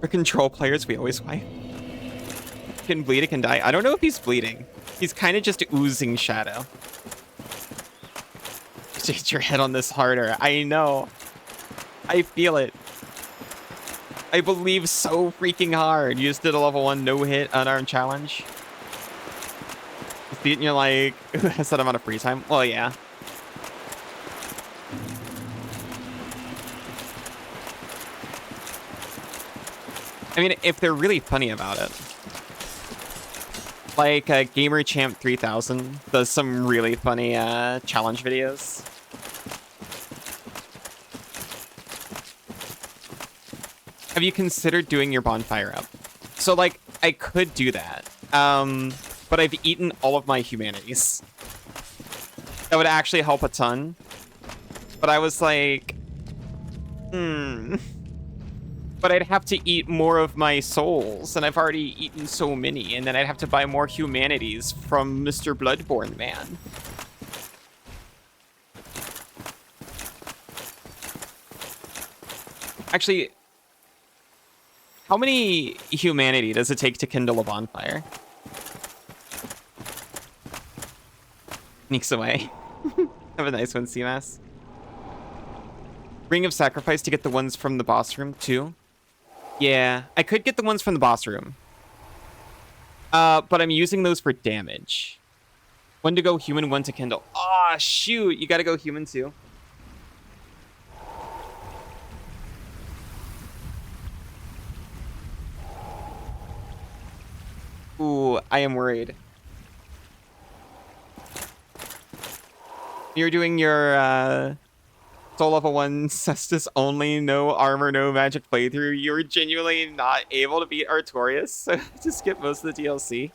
for control players, we always wipe. It can bleed, it can die. I don't know if he's bleeding. He's kind of just oozing shadow. Just hit your head on this harder. I know. I feel it. I believe so freaking hard. You just did a level 1 no-hit unarmed challenge. You see it and you're like, has that amount of free time? Well, yeah. I mean, if they're really funny about it. Like, Gamer Champ 3000 does some really funny challenge videos. Have you considered doing your bonfire up? So, like, I could do that. But I've eaten all of my humanities. That would actually help a ton. But I was like, But I'd have to eat more of my souls, and I've already eaten so many, and then I'd have to buy more humanities from Mr. Bloodborne Man. Actually, how many humanity does it take to kindle a bonfire? Sneaks away. Have a nice one, CMAS. Ring of Sacrifice to get the ones from the boss room, too. Yeah, I could get the ones from the boss room. But I'm using those for damage. One to go human, one to kindle. Ah, shoot. You gotta go human too. Ooh, I am worried. You're doing your soul level 1 Cestus only, no armor, no magic playthrough. You were genuinely not able to beat Artorias, so to skip most of the DLC.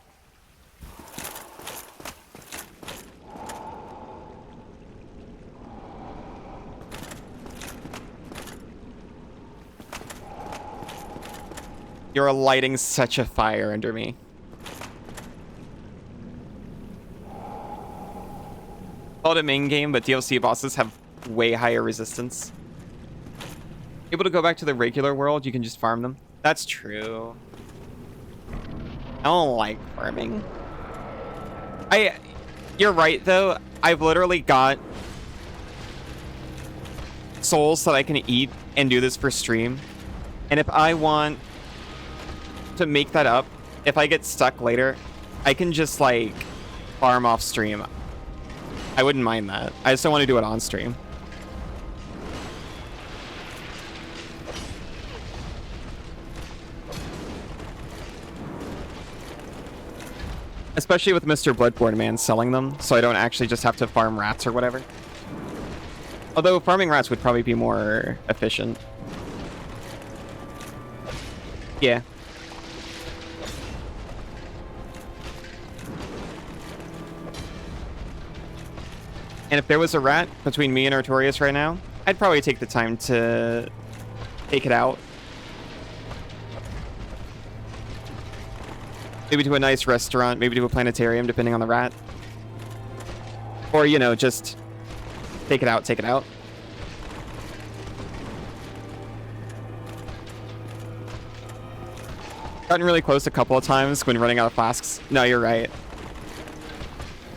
You're lighting such a fire under me. Called a main game, but DLC bosses have way higher resistance. Able to go back to the regular world, you can just farm them. That's true. I don't like farming. You're right though. I've literally got souls that I can eat and do this for stream. And if I want to make that up, if I get stuck later, I can just like farm off stream. I wouldn't mind that. I just don't want to do it on stream. Especially with Mr. Bloodborne Man selling them, so I don't actually just have to farm rats or whatever. Although farming rats would probably be more efficient. Yeah. And if there was a rat between me and Artorias right now, I'd probably take the time to take it out. Maybe to a nice restaurant, maybe to a planetarium, depending on the rat. Or, you know, just take it out, take it out. Gotten really close a couple of times when running out of flasks. No, you're right.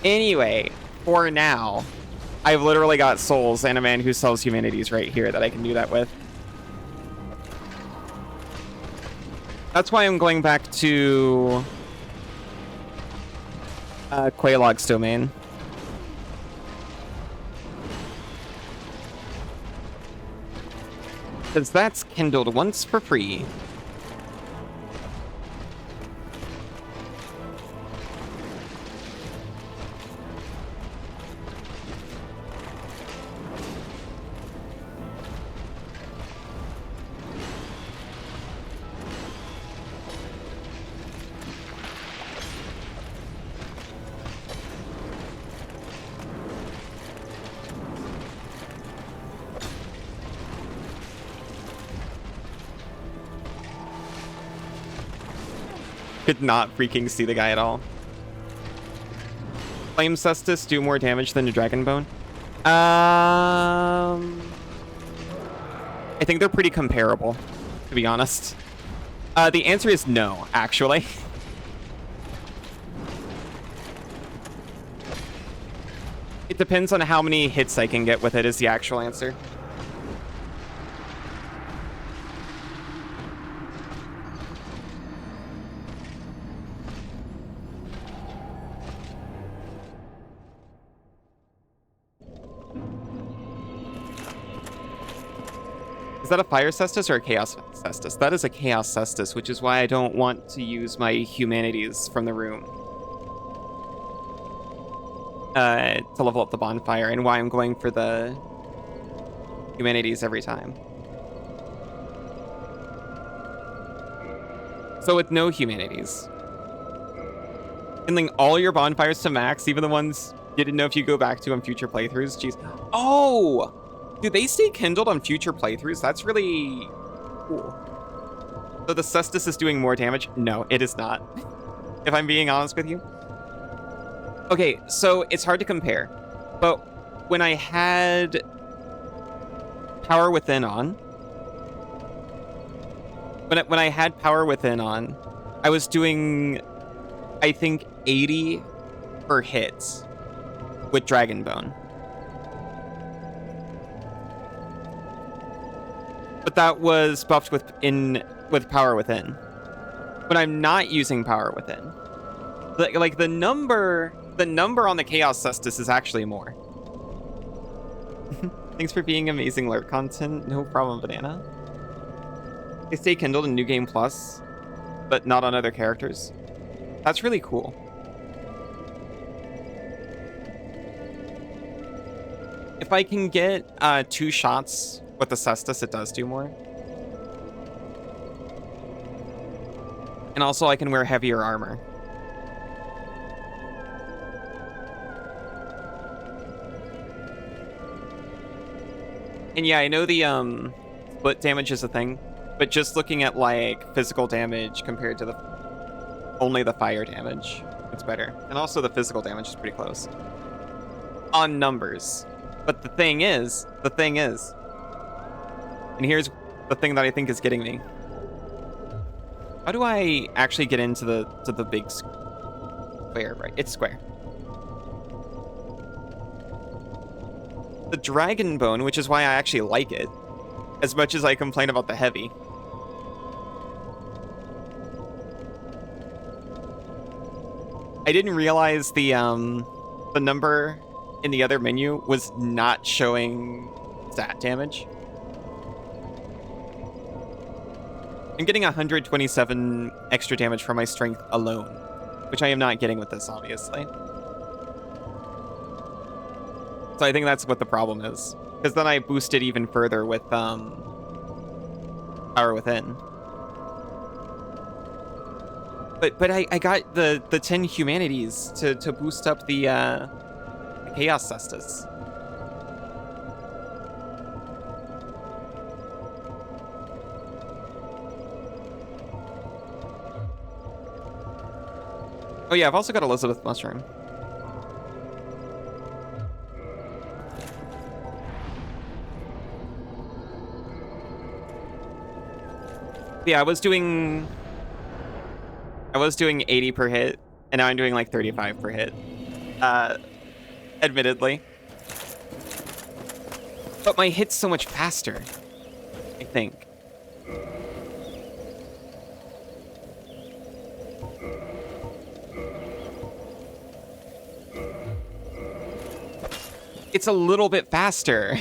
Anyway, for now, I've literally got souls and a man who sells humanities right here that I can do that with. That's why I'm going back to Quaylog's domain. Because that's kindled once for free. Could not freaking see the guy at all. Flame Cestus do more damage than a Dragon Bone? I think they're pretty comparable, to be honest. The answer is no, actually. It depends on how many hits I can get with it is the actual answer. Is that a Fire Cestus or a Chaos Cestus? That is a Chaos Cestus, which is why I don't want to use my humanities from the room to level up the bonfire, and why I'm going for the humanities every time. So with no humanities, kindling all your bonfires to max, even the ones you didn't know if you go back to on future playthroughs. Jeez. Oh! Do they stay kindled on future playthroughs? That's really cool. So the Cestus is doing more damage? No, it is not. If I'm being honest with you. Okay, so it's hard to compare. But when I had Power Within on, when I had Power Within on, I was doing, I think, 80 per hit with Dragonbone. But that was buffed with Power Within. When I'm not using Power Within, Like the number on the Chaos Cestus is actually more. Thanks for being amazing lurk content. No problem, Banana. They stay kindled in New Game Plus, but not on other characters. That's really cool. If I can get 2 shots with the Cestus, it does do more. And also I can wear heavier armor. And yeah, I know the split damage is a thing, but just looking at like physical damage compared to only the fire damage, it's better. And also the physical damage is pretty close on numbers. But the thing is, and here's the thing that I think is getting me. How do I actually get into the big square? Right, it's square. The dragon bone, which is why I actually like it, as much as I complain about the heavy. I didn't realize the number in the other menu was not showing stat damage. I'm getting 127 extra damage from my strength alone, which I am not getting with this, obviously. So I think that's what the problem is. Because then I boosted even further with Power Within. But I got the 10 humanities to boost up the Chaos Cestus. Oh yeah, I've also got Elizabeth Mushroom. Yeah, I was doing 80 per hit, and now I'm doing like 35 per hit. Admittedly. But my hit's so much faster, I think. It's a little bit faster.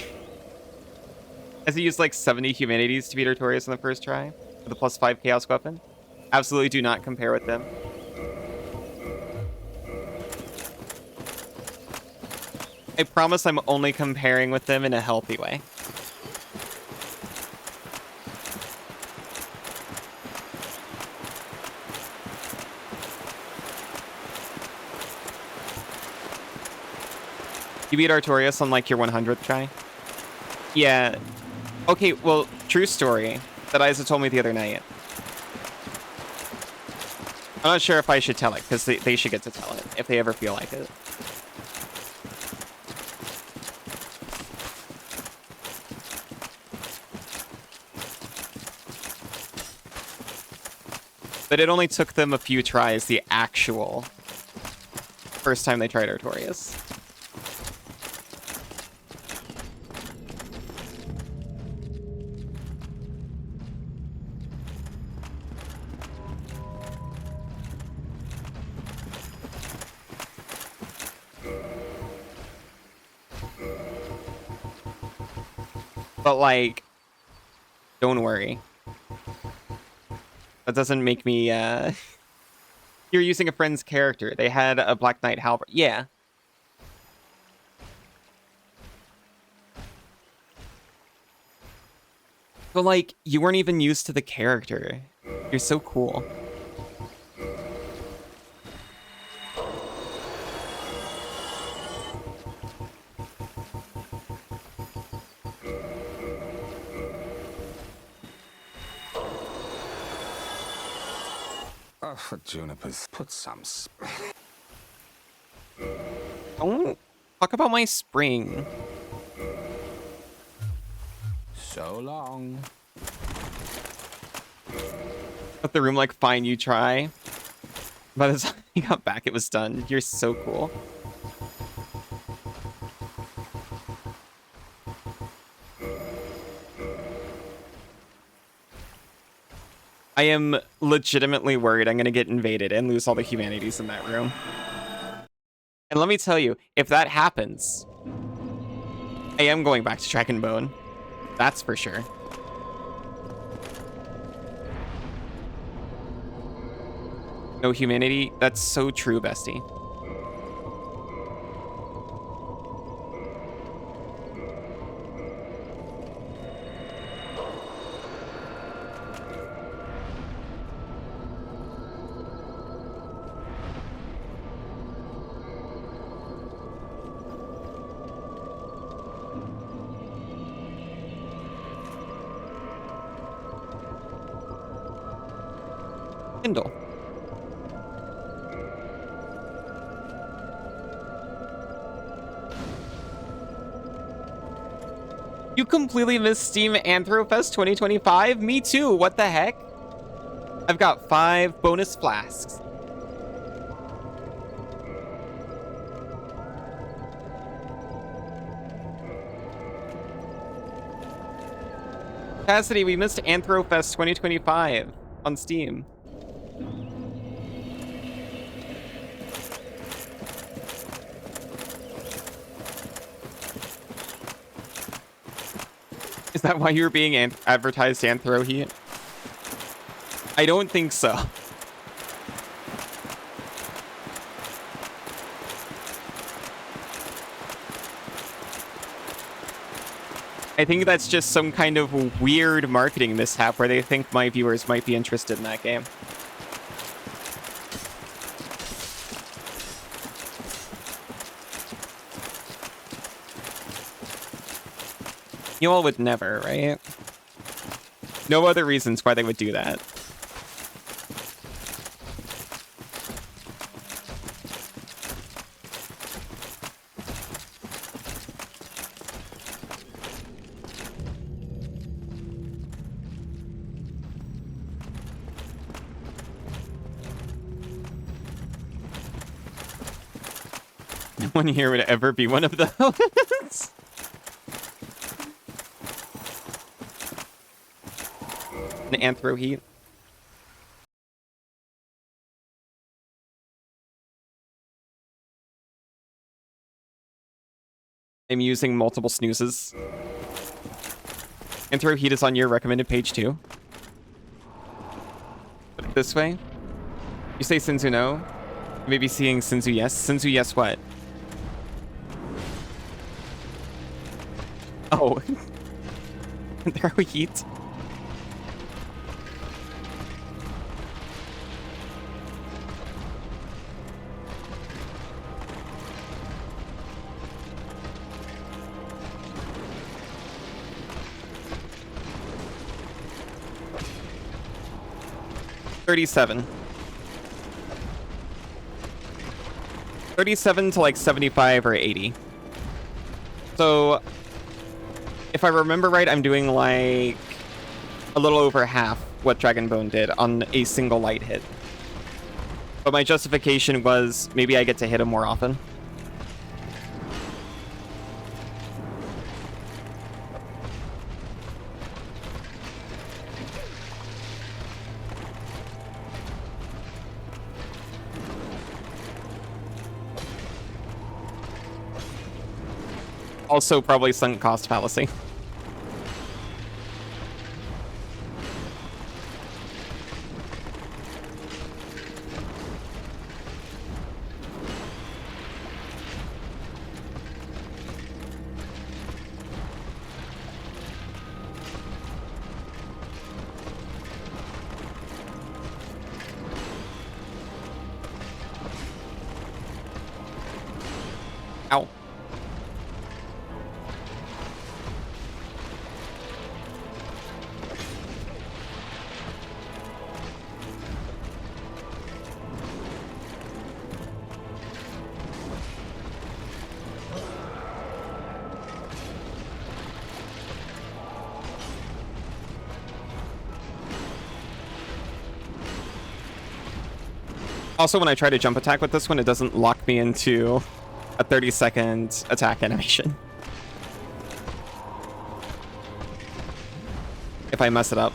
As he used like 70 humanities to beat Artorias in the first try with a +5 chaos weapon. Absolutely do not compare with them. I promise I'm only comparing with them in a healthy way. You beat Artorias on like your 100th try? Yeah. Okay, well, true story that Isa told me the other night. I'm not sure if I should tell it, because they should get to tell it if they ever feel like it. But it only took them a few tries, the actual first time they tried Artorias. But, like, don't worry. That doesn't make me, You're using a friend's character. They had a Black Knight halberd. Yeah. But, like, you weren't even used to the character. You're so cool. Oh, for junipers, put some. Don't talk about my spring. So long. Let the room like, fine, you try. By the time you got back, it was done. You're so cool. I am legitimately worried I'm gonna get invaded and lose all the humanities in that room. And let me tell you, if that happens, I am going back to Dragon Bone. That's for sure. No humanity? That's so true, bestie. Kindle. You completely missed Steam Anthrofest 2025? Me too, what the heck? I've got 5 bonus flasks. Cassidy, we missed Anthrofest 2025 on Steam. Is that why you were being advertised Anthro Heat? I don't think so. I think that's just some kind of weird marketing mishap where they think my viewers might be interested in that game. You all would never, right? No other reasons why they would do that. No one here would ever be one of those. An Anthro Heat. I'm using multiple snoozes. Anthro Heat is on your recommended page too. Put it this way. You say Sinzu no? You may be seeing Sinzu yes. Sinzu yes what? Oh. Anthro Heat. $37. 37 to like 75 or 80. So if I remember right, I'm doing like a little over half what Dragonbone did on a single light hit. But my justification was maybe I get to hit him more often. Also, probably sunk cost fallacy. Ow. Also, when I try to jump attack with this one, it doesn't lock me into a 30-second attack animation. If I mess it up.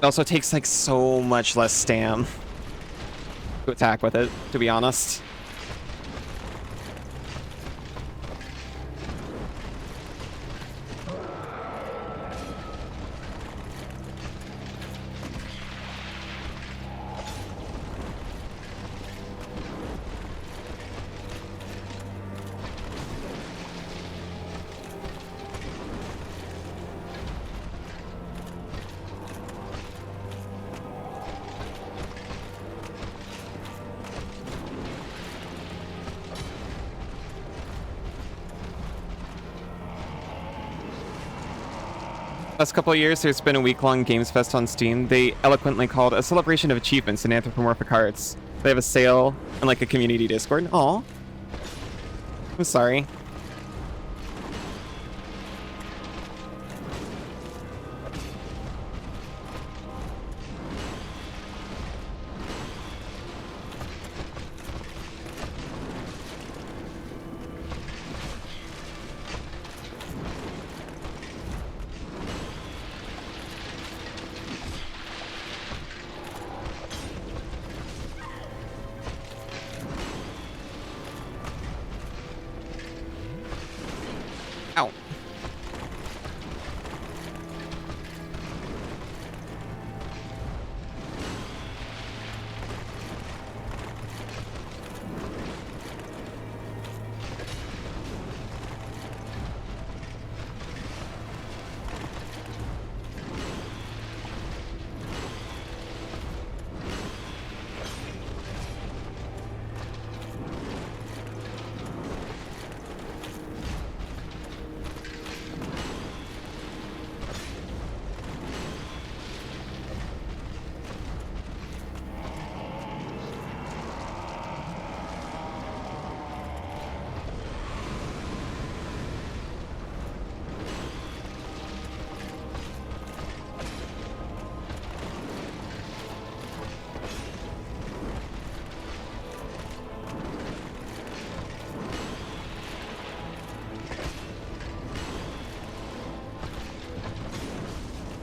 It also takes like so much less stam to attack with it, to be honest. Last couple of years, there's been a week-long Games Fest on Steam. They eloquently called a celebration of achievements in anthropomorphic arts. They have a sale and like a community Discord. Aw. I'm sorry. Ow.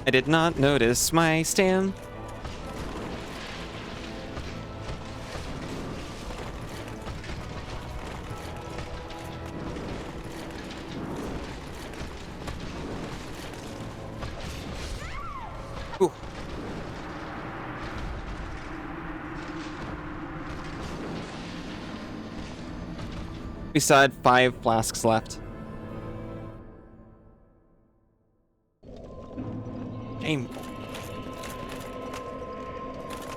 I did not notice my stam. Ooh. We still had 5 flasks left. Shameful.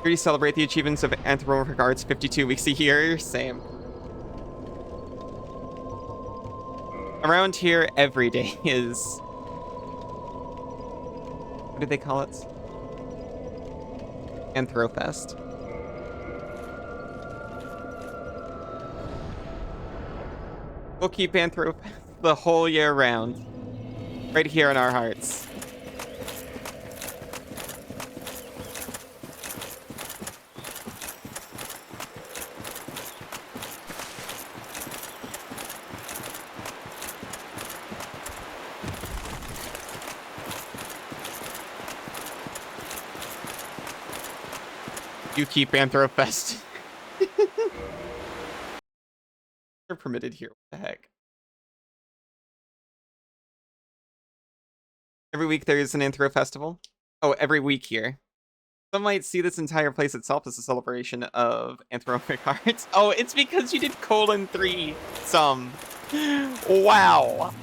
Here you celebrate the achievements of anthropomorphic arts 52 weeks a year. Same. Around here, every day is... What did they call it? Anthrofest. We'll keep Anthrofest the whole year round. Right here in our hearts. You keep Anthrofest. They're permitted here. What the heck? Every week there is an Anthro Festival. Oh, every week here. Some might see this entire place itself as a celebration of anthropomorphic arts. Oh, it's because you did :3 some. Wow.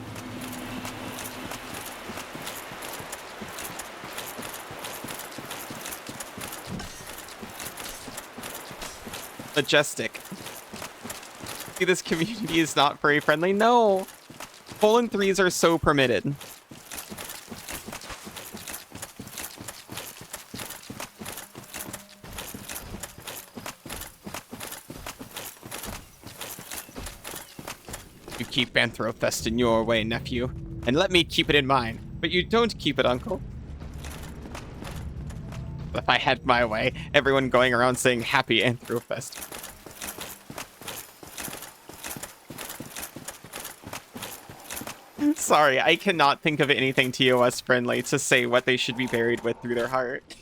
Majestic. See, this community is not furry friendly. No. :3s are so permitted. You keep Anthrofest in your way, nephew, and let me keep it in mine. But you don't keep it, uncle. If I had my way, everyone going around saying happy Anthrofest. Sorry, I cannot think of anything TOS friendly to say what they should be buried with through their heart.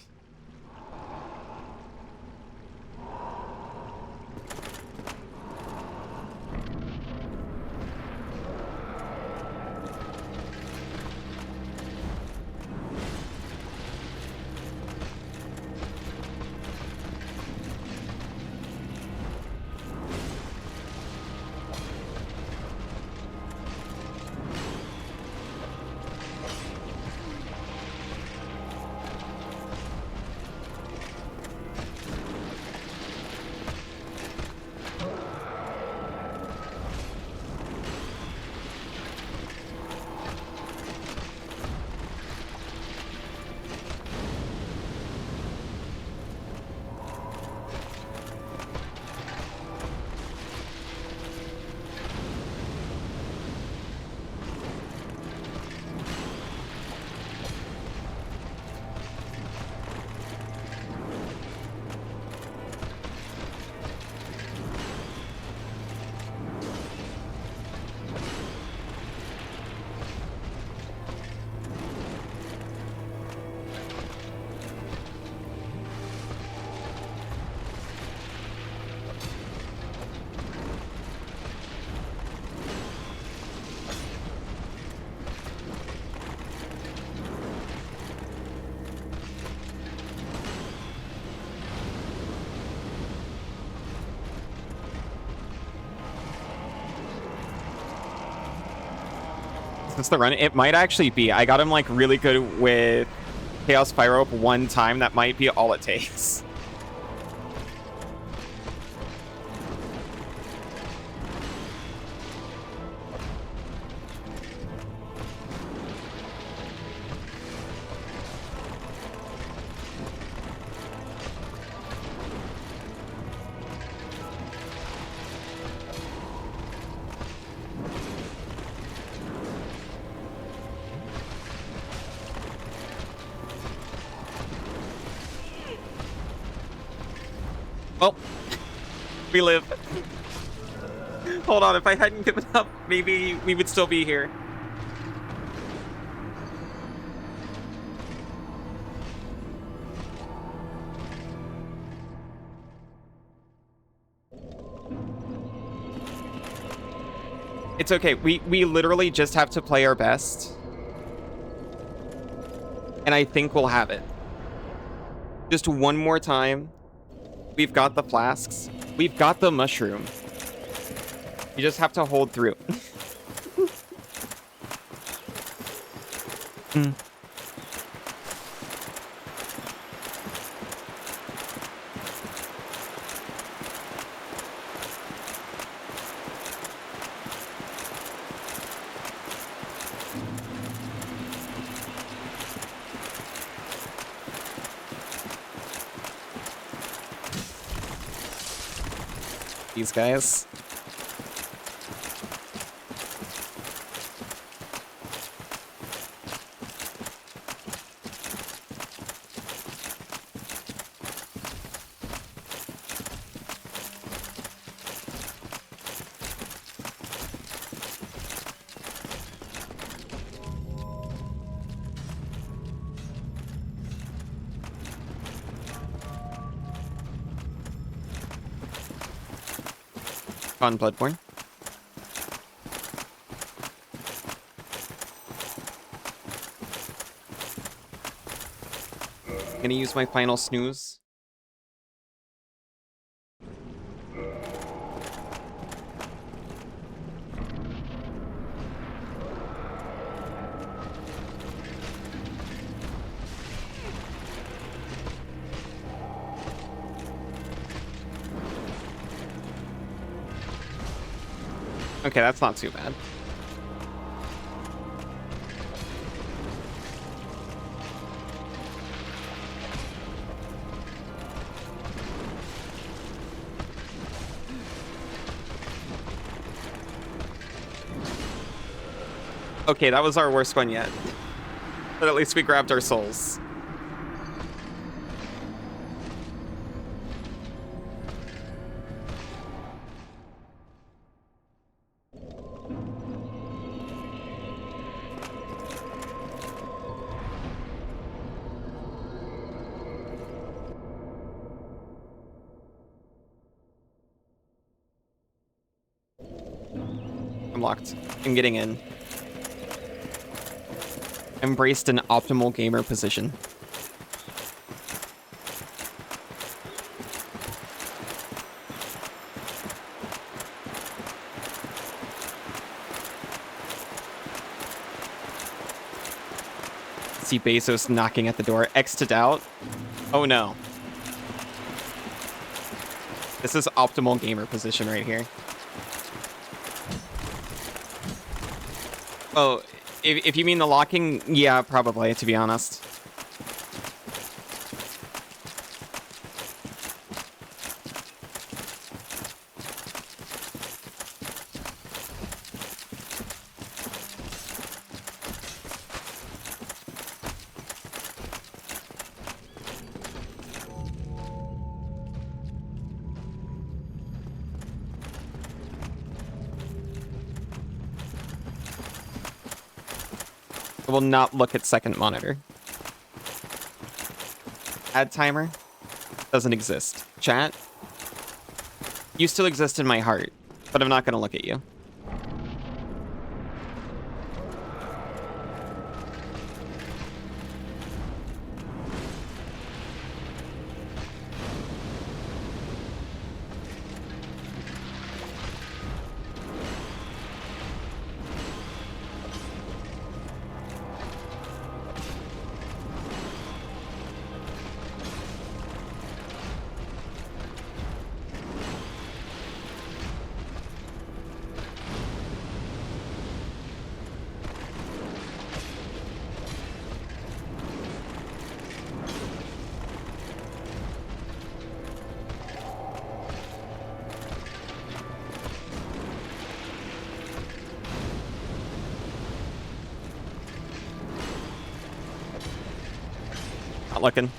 this the run? It might actually be. I got him like really good with Chaos Pyro up one time. That might be all it takes. Well, we live. Hold on, if I hadn't given up, maybe we would still be here. It's okay. We literally just have to play our best. And I think we'll have it. Just one more time. We've got the flasks. We've got the mushroom. You just have to hold through. These guys. On Bloodborne. Gonna use my final snooze. Okay, that's not too bad. Okay, that was our worst one yet. But at least we grabbed our souls. I'm locked. I'm getting in. Embraced an optimal gamer position. See Bezos knocking at the door. X to doubt. Oh no. This is optimal gamer position right here. Oh, if you mean the locking, yeah, probably, to be honest. I will not look at second monitor. Add timer doesn't exist. Chat, you still exist in my heart, but I'm not going to look at you. Not looking.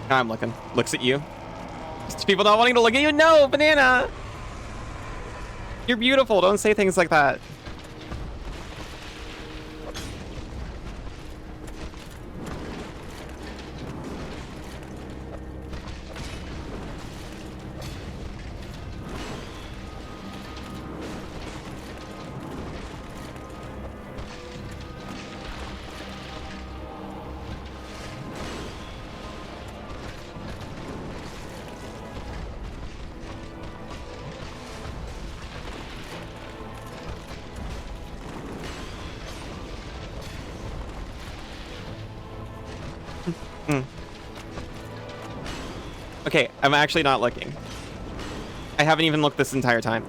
Now I'm looking. Looks at you. Just people not wanting to look at you. No, banana. You're beautiful. Don't say things like that. Okay, I'm actually not looking. I haven't even looked this entire time.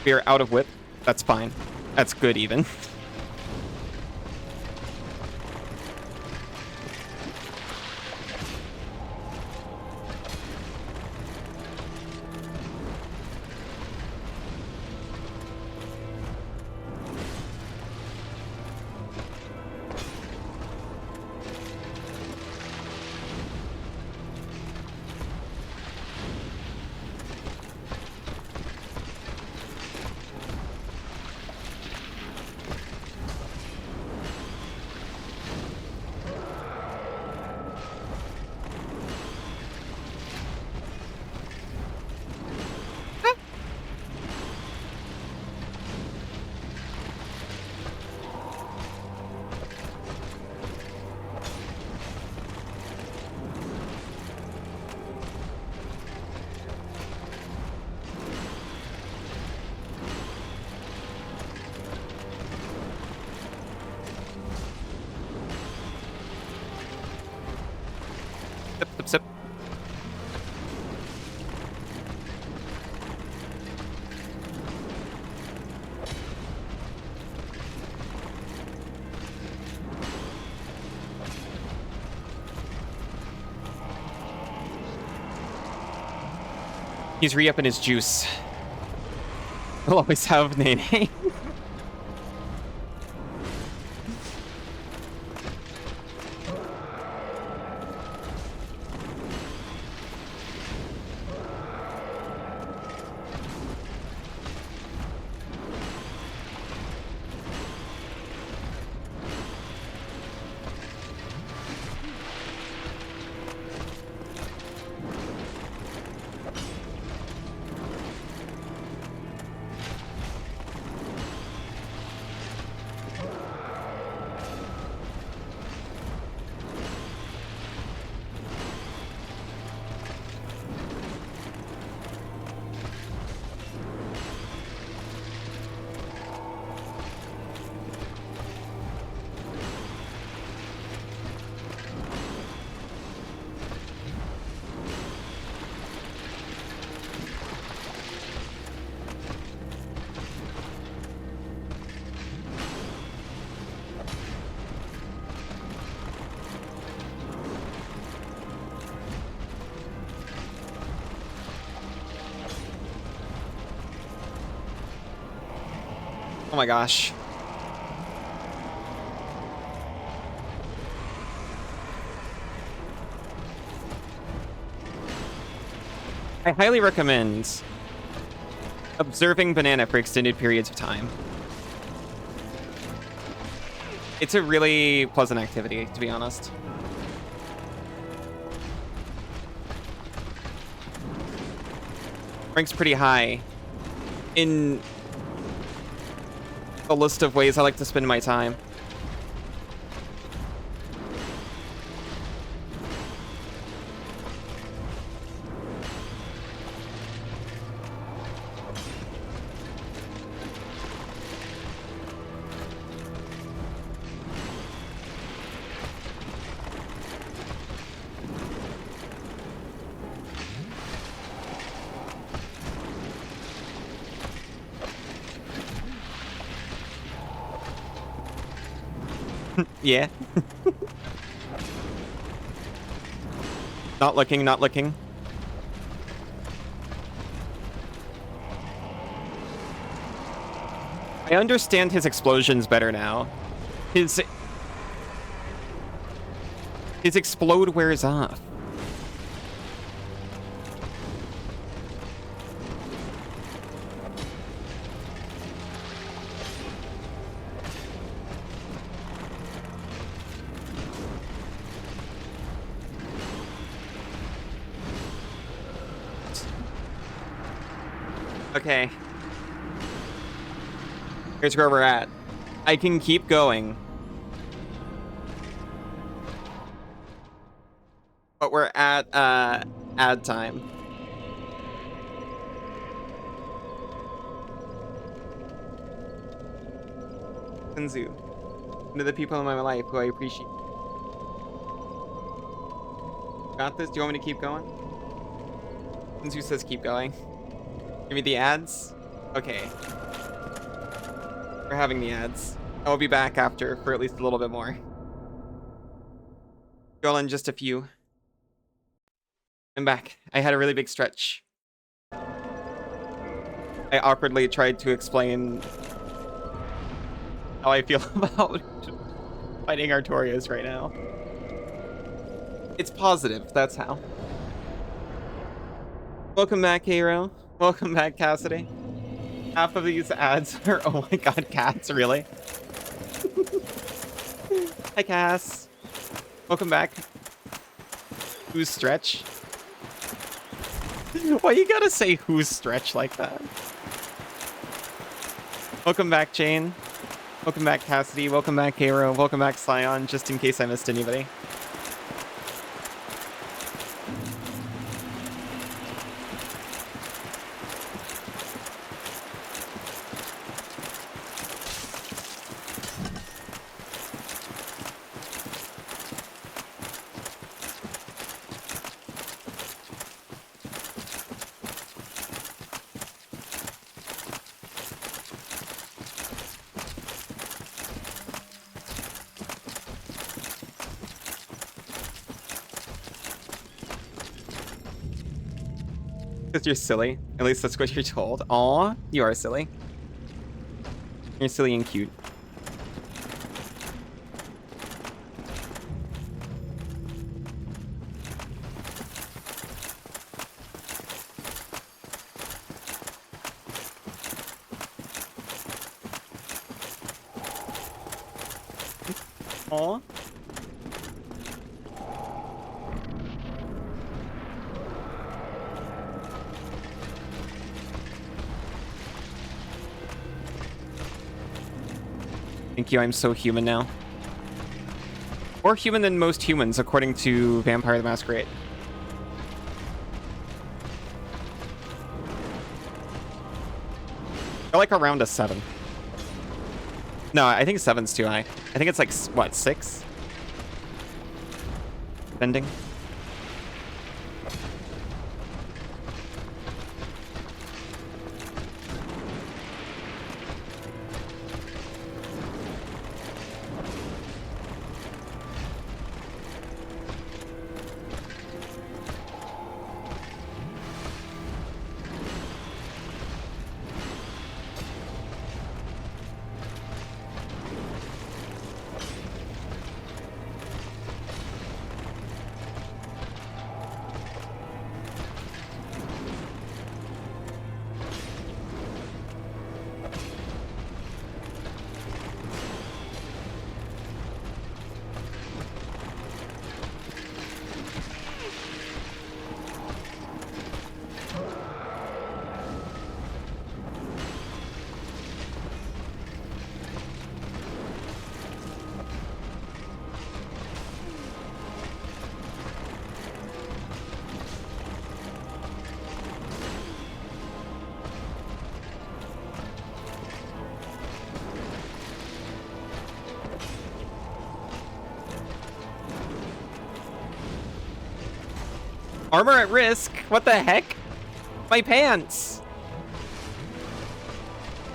We are out of whip. That's fine. That's good even. Sip, sip, sip. He's re-upping his juice. He'll always have Nene. Oh my gosh. I highly recommend observing banana for extended periods of time. It's a really pleasant activity, to be honest. Ranks pretty high in the list of ways I like to spend my time. Yeah. Not looking, not looking. I understand his explosions better now. His explode wears off. Okay. Here's where we're at. I can keep going. But we're at ad time. Senzu. One of the people in my life who I appreciate. Got this? Do you want me to keep going? Senzu says keep going. Give me the ads? Okay. We're having the ads. I'll be back after for at least a little bit more. Go on just a few. I'm back. I had a really big stretch. I awkwardly tried to explain how I feel about fighting Artorias right now. It's positive, that's how. Welcome back, Hero. Welcome back, Cassidy. Half of these ads are, oh my god, cats, really? Hi, Cass. Welcome back. Who's Stretch? Why you gotta say who's Stretch like that? Welcome back, Jane. Welcome back, Cassidy. Welcome back, Hero. Welcome back, Scion, just in case I missed anybody. Because you're silly. At least that's what you're told. Aw, you are silly. You're silly and cute. Aw. Thank you, I'm so human now. More human than most humans, according to Vampire the Masquerade. They're like around a 7. No, I think 7's too high. I think it's like, what, 6? Bending. Armor at risk? What the heck? My pants!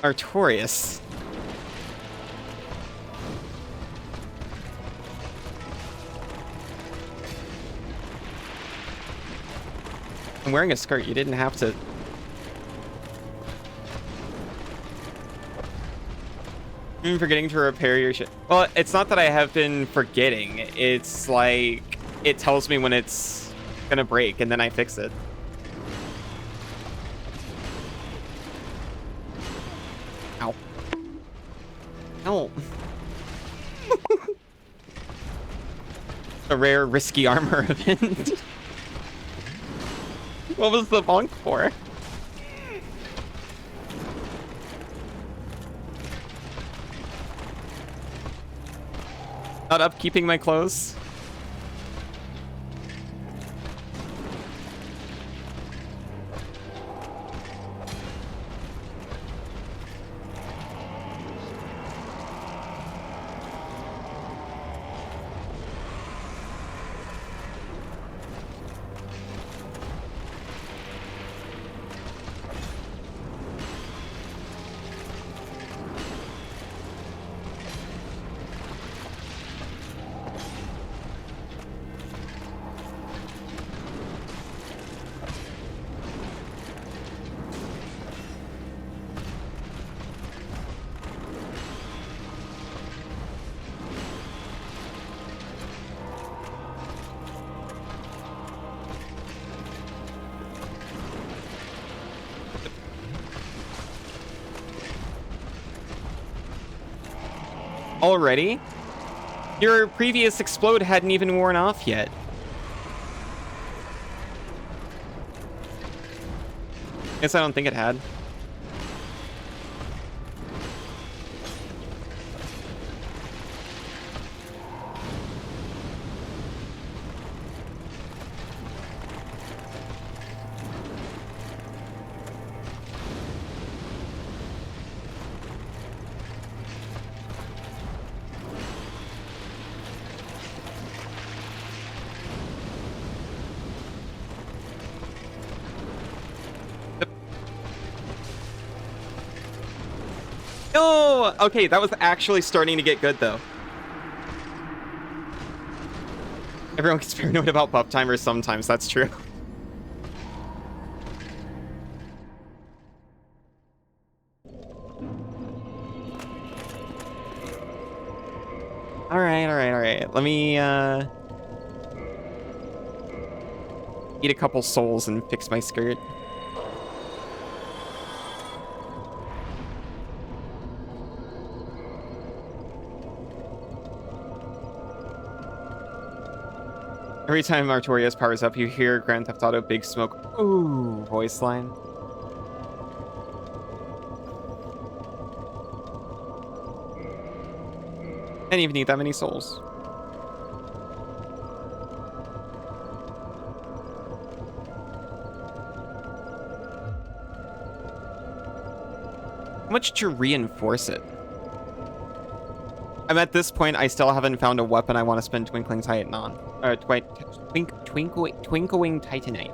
Artorias. I'm wearing a skirt. You didn't have to. I'm forgetting to repair your shit. Well, it's not that I have been forgetting. It's like it tells me when it's gonna break, and then I fix it. Ow. Ow. A rare, risky armor event. What was the bonk for? Not upkeeping my clothes. Already? Your previous explode hadn't even worn off yet. Guess I don't think it had. No! Okay, that was actually starting to get good, though. Everyone gets paranoid about buff timers sometimes, that's true. Alright. Let me, eat a couple souls and fix my skirt. Every time Artorias powers up, you hear Grand Theft Auto Big Smoke. Ooh, voice line. Didn't even need that many souls. How much to reinforce it? I'm at this point, I still haven't found a weapon I want to spend Twinkling Titan on. Twinkling Titanite.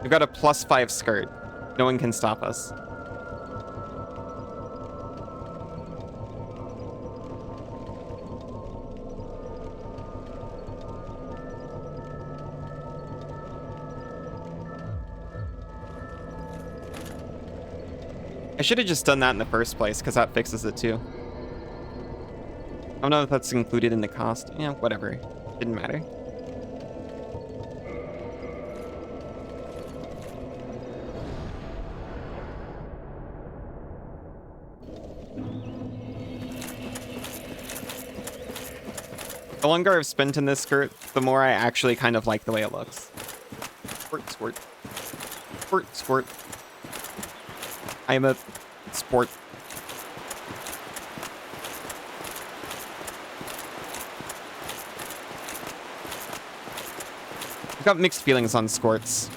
We've got a +5 skirt. No one can stop us. I should have just done that in the first place, because that fixes it too. I don't know if that's included in the cost. Yeah, whatever. Didn't matter. The longer I've spent in this skirt, the more I actually kind of like the way it looks. Squirt, squirt. Squirt, squirt. I'm a sport. I've got mixed feelings on squirts.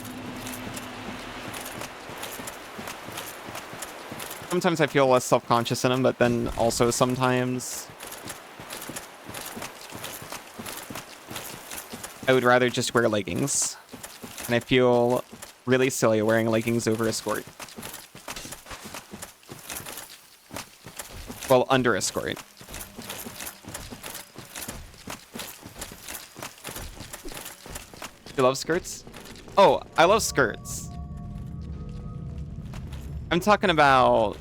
Sometimes I feel less self-conscious in them, but then also sometimes I would rather just wear leggings. And I feel really silly wearing leggings over a skirt. Well, under a skirt. You love skirts? Oh, I love skirts. I'm talking about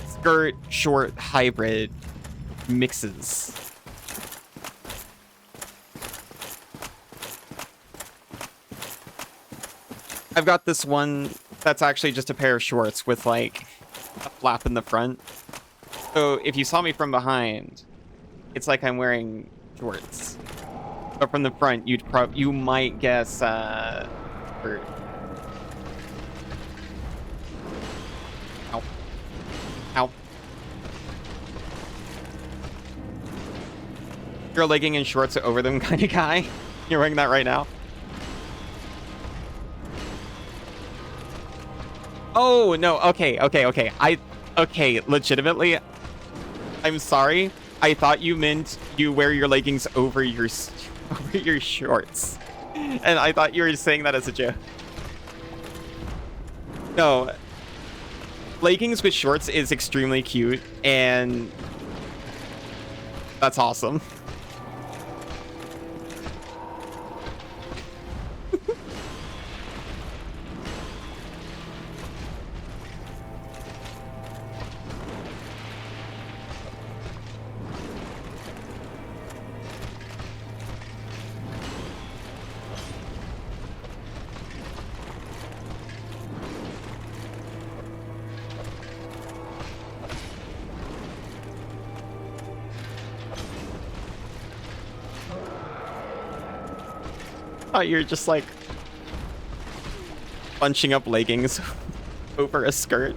skirt, short, hybrid mixes. I've got this one that's actually just a pair of shorts with like a flap in the front. So if you saw me from behind, it's like I'm wearing shorts. But from the front, you might guess skirt. Ow. Ow. You're a legging and shorts over them kind of guy. You're wearing that right now. Oh, no. Okay. Okay, legitimately, I'm sorry. I thought you meant you wear your leggings over your shorts. And I thought you were saying that as a joke. No. Leggings with shorts is extremely cute, and that's awesome. Oh, you're just like bunching up leggings over a skirt.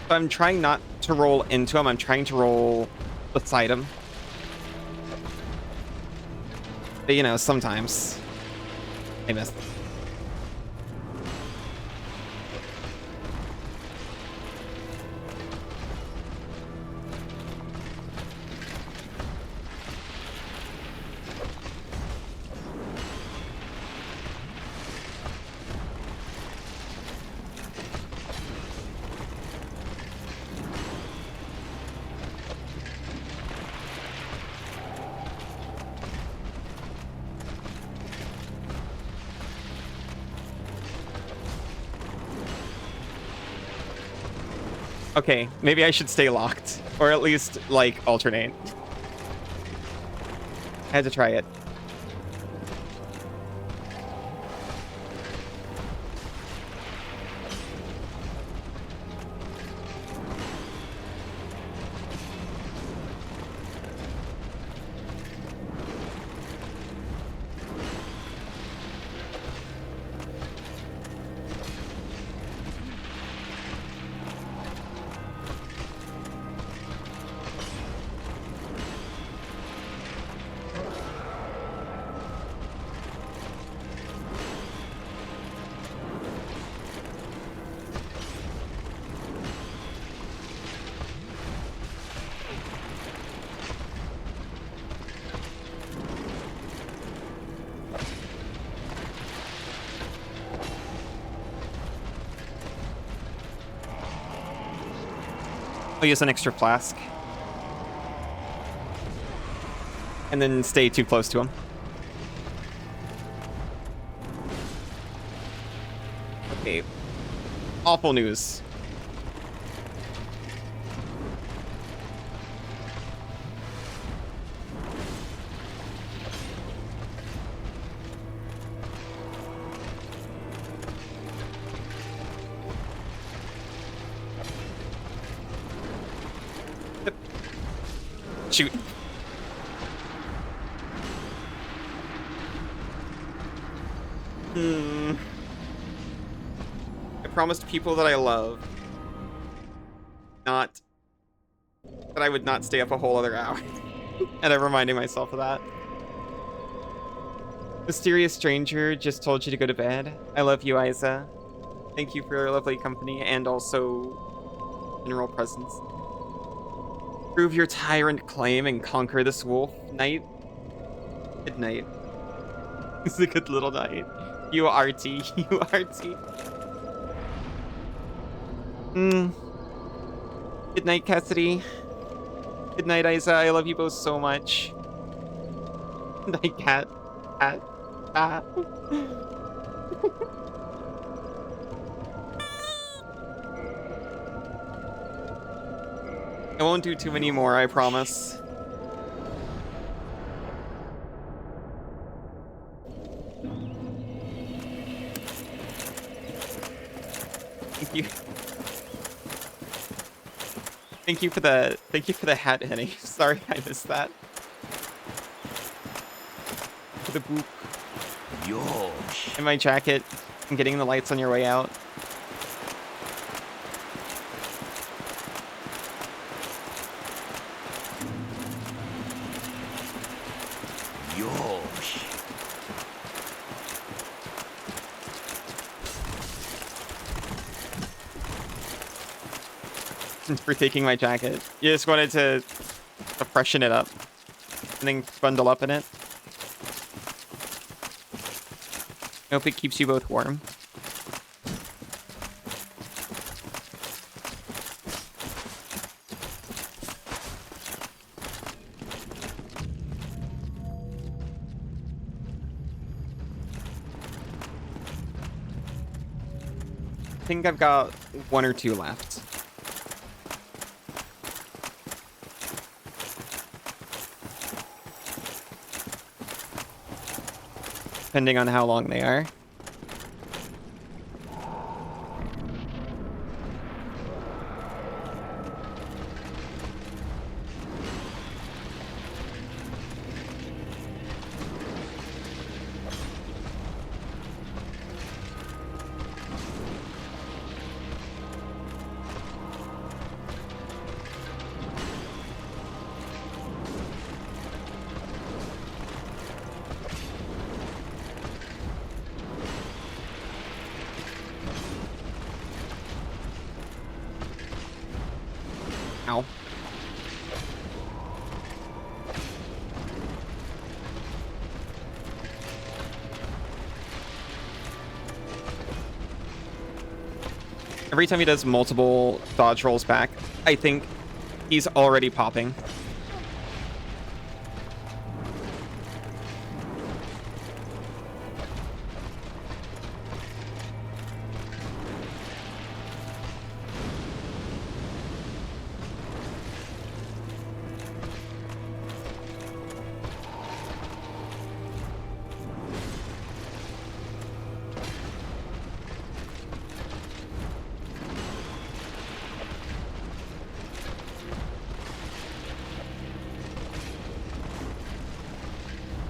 I'm trying not to roll into him. I'm trying to roll beside him. But, you know, sometimes I miss. Okay, maybe I should stay locked. Or at least, like, alternate. I had to try it. I'll use an extra flask. And then stay too close to him. Okay. Awful news. Shoot. I promised people that I love not that I would not stay up a whole other hour. And I'm reminding myself of that. Mysterious stranger just told you to go to bed. I love you, Isa. Thank you for your lovely company and also general presence. Prove your tyrant claim and conquer this wolf, knight. Good night. It's a good little night. You RT. You RT. Good night, Cassidy. Good night, Isa. I love you both so much. Good night, Cat. Cat. Ah. I won't do too many more, I promise. Thank you. Thank you for the hat, Henny. Sorry I missed that. For the boop. Yosh. In my jacket. I'm getting the lights on your way out. Yosh. For taking my jacket. You just wanted to freshen it up. And then bundle up in it. I hope it keeps you both warm. I think I've got 1 or 2 left. Depending on how long they are. Ow. Every time he does multiple dodge rolls back, I think he's already popping.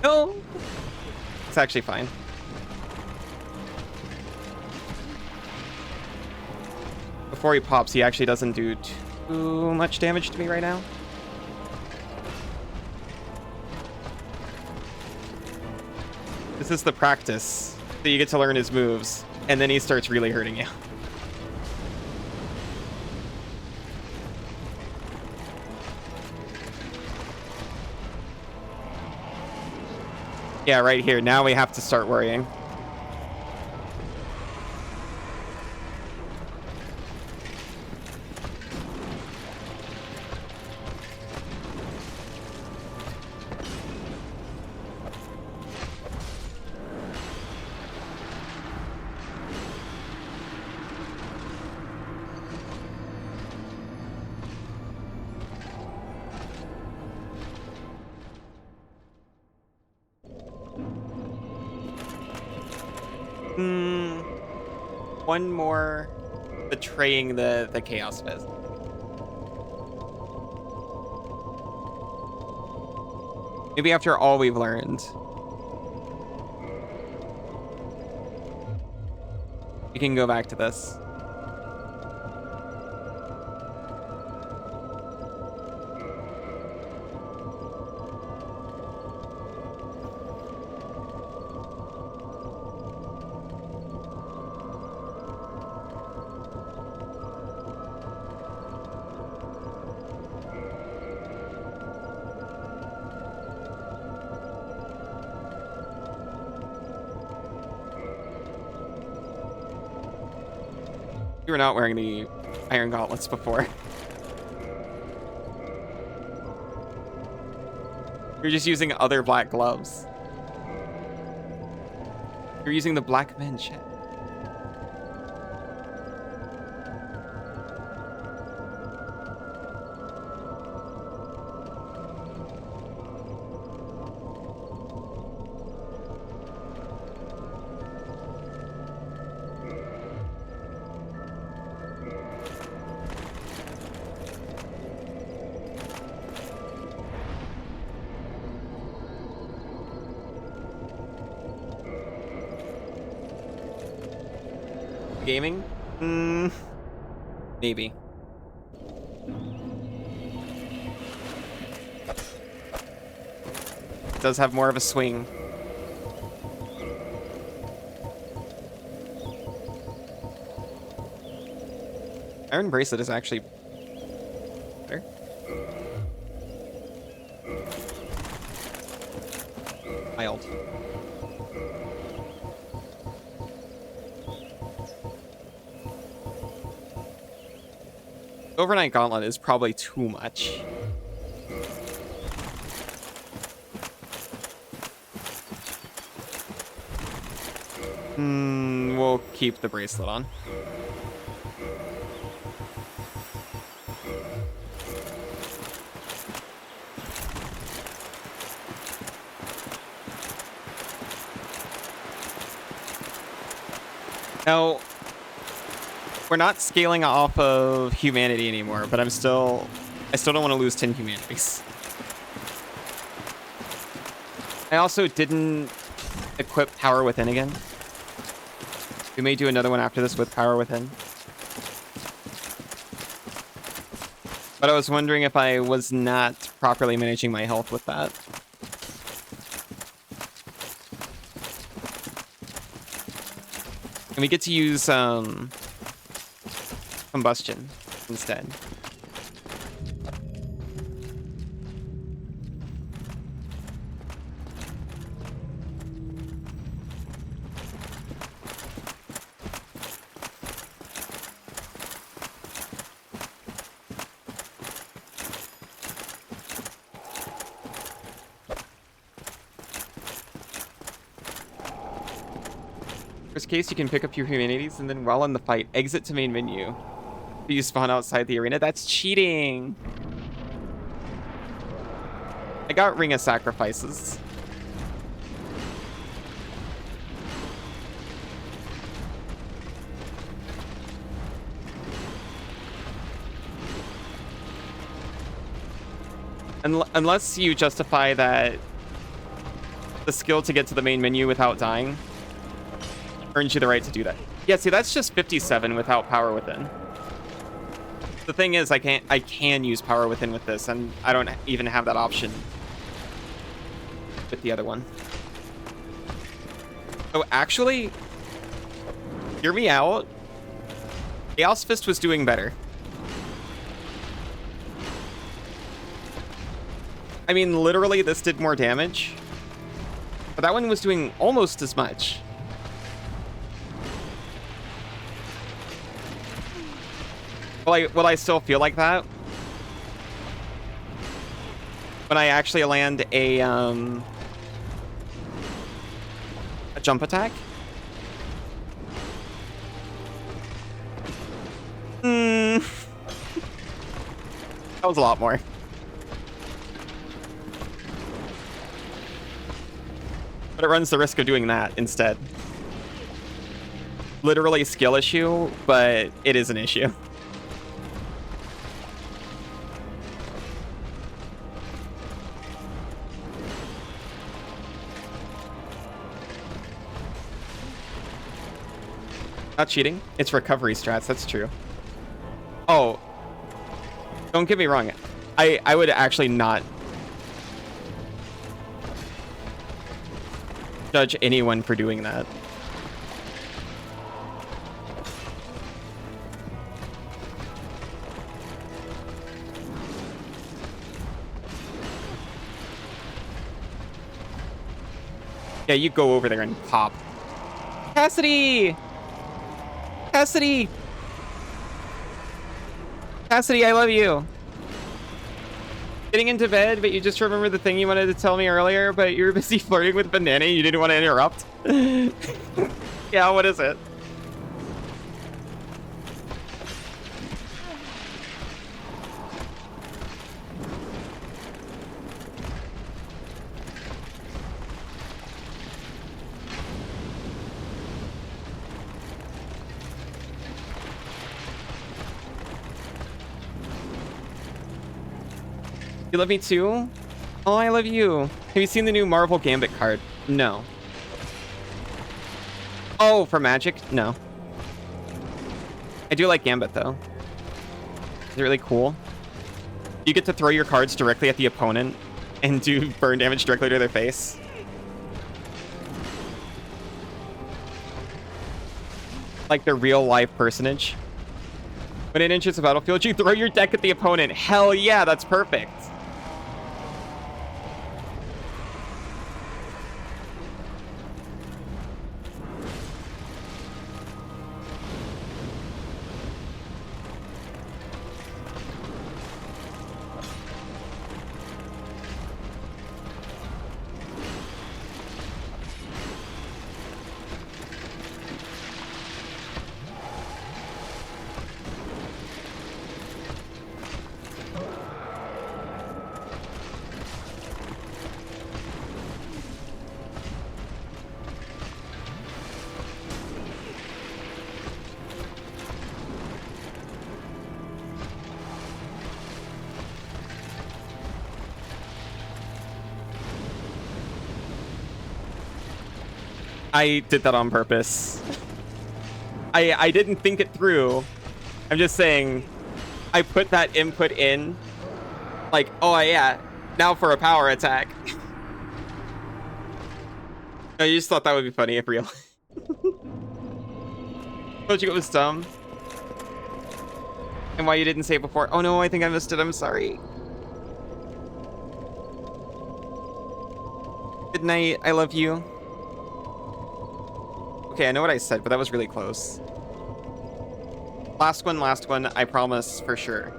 No! It's actually fine. Before he pops, he actually doesn't do too much damage to me right now. This is the practice. So you get to learn his moves, and then he starts really hurting you. Yeah, right here. Now we have to start worrying. One more betraying the Chaos Fist. Maybe after all we've learned, we can go back to this. You were not wearing the iron gauntlets before. You're just using other black gloves. You're using the black men shit. Gaming? Maybe. It does have more of a swing. Iron Bracelet is actually better. Wild. Overnight Gauntlet is probably too much. We'll keep the bracelet on. Now, we're not scaling off of humanity anymore, but I still don't want to lose 10 humanities. I also didn't equip Power Within again. We may do another one after this with Power Within. But I was wondering if I was not properly managing my health with that. And we get to use combustion instead. Worst case, you can pick up your humanities and then while in the fight, exit to main menu. You spawn outside the arena. That's cheating. I got Ring of Sacrifices. Unless you justify that the skill to get to the main menu without dying earns you the right to do that. Yeah, see, that's just 57 without Power Within. The thing is, I can use Power Within with this, and I don't even have that option with the other one. So actually, hear me out. Chaos Fist was doing better. I mean, literally, this did more damage. But that one was doing almost as much. Will I still feel like that when I actually land a jump attack? That was a lot more. But it runs the risk of doing that instead. Literally a skill issue, but it is an issue. Not cheating. It's recovery strats. That's true. Oh, don't get me wrong. I would actually not judge anyone for doing that. Yeah, you go over there and pop. Cassidy! Cassidy! Cassidy, I love you. Getting into bed, but you just remember the thing you wanted to tell me earlier, but you were busy flirting with Banana. You didn't want to interrupt. Yeah, what is it? You love me too? Oh, I love you. Have you seen the new Marvel Gambit card? No. Oh, for Magic? No. I do like Gambit, though. Is it really cool? You get to throw your cards directly at the opponent and do burn damage directly to their face. Like the real-life personage. When it enters the battlefield, you throw your deck at the opponent. Hell yeah, that's perfect. I did that on purpose. I didn't think it through. I'm just saying, I put that input in. Like, oh yeah, now for a power attack. No, you just thought that would be funny if real. Told you it was dumb. And why you didn't say it before. Oh no, I think I missed it. I'm sorry. Good night. I love you. Okay, I know what I said, but that was really close. Last one, I promise for sure.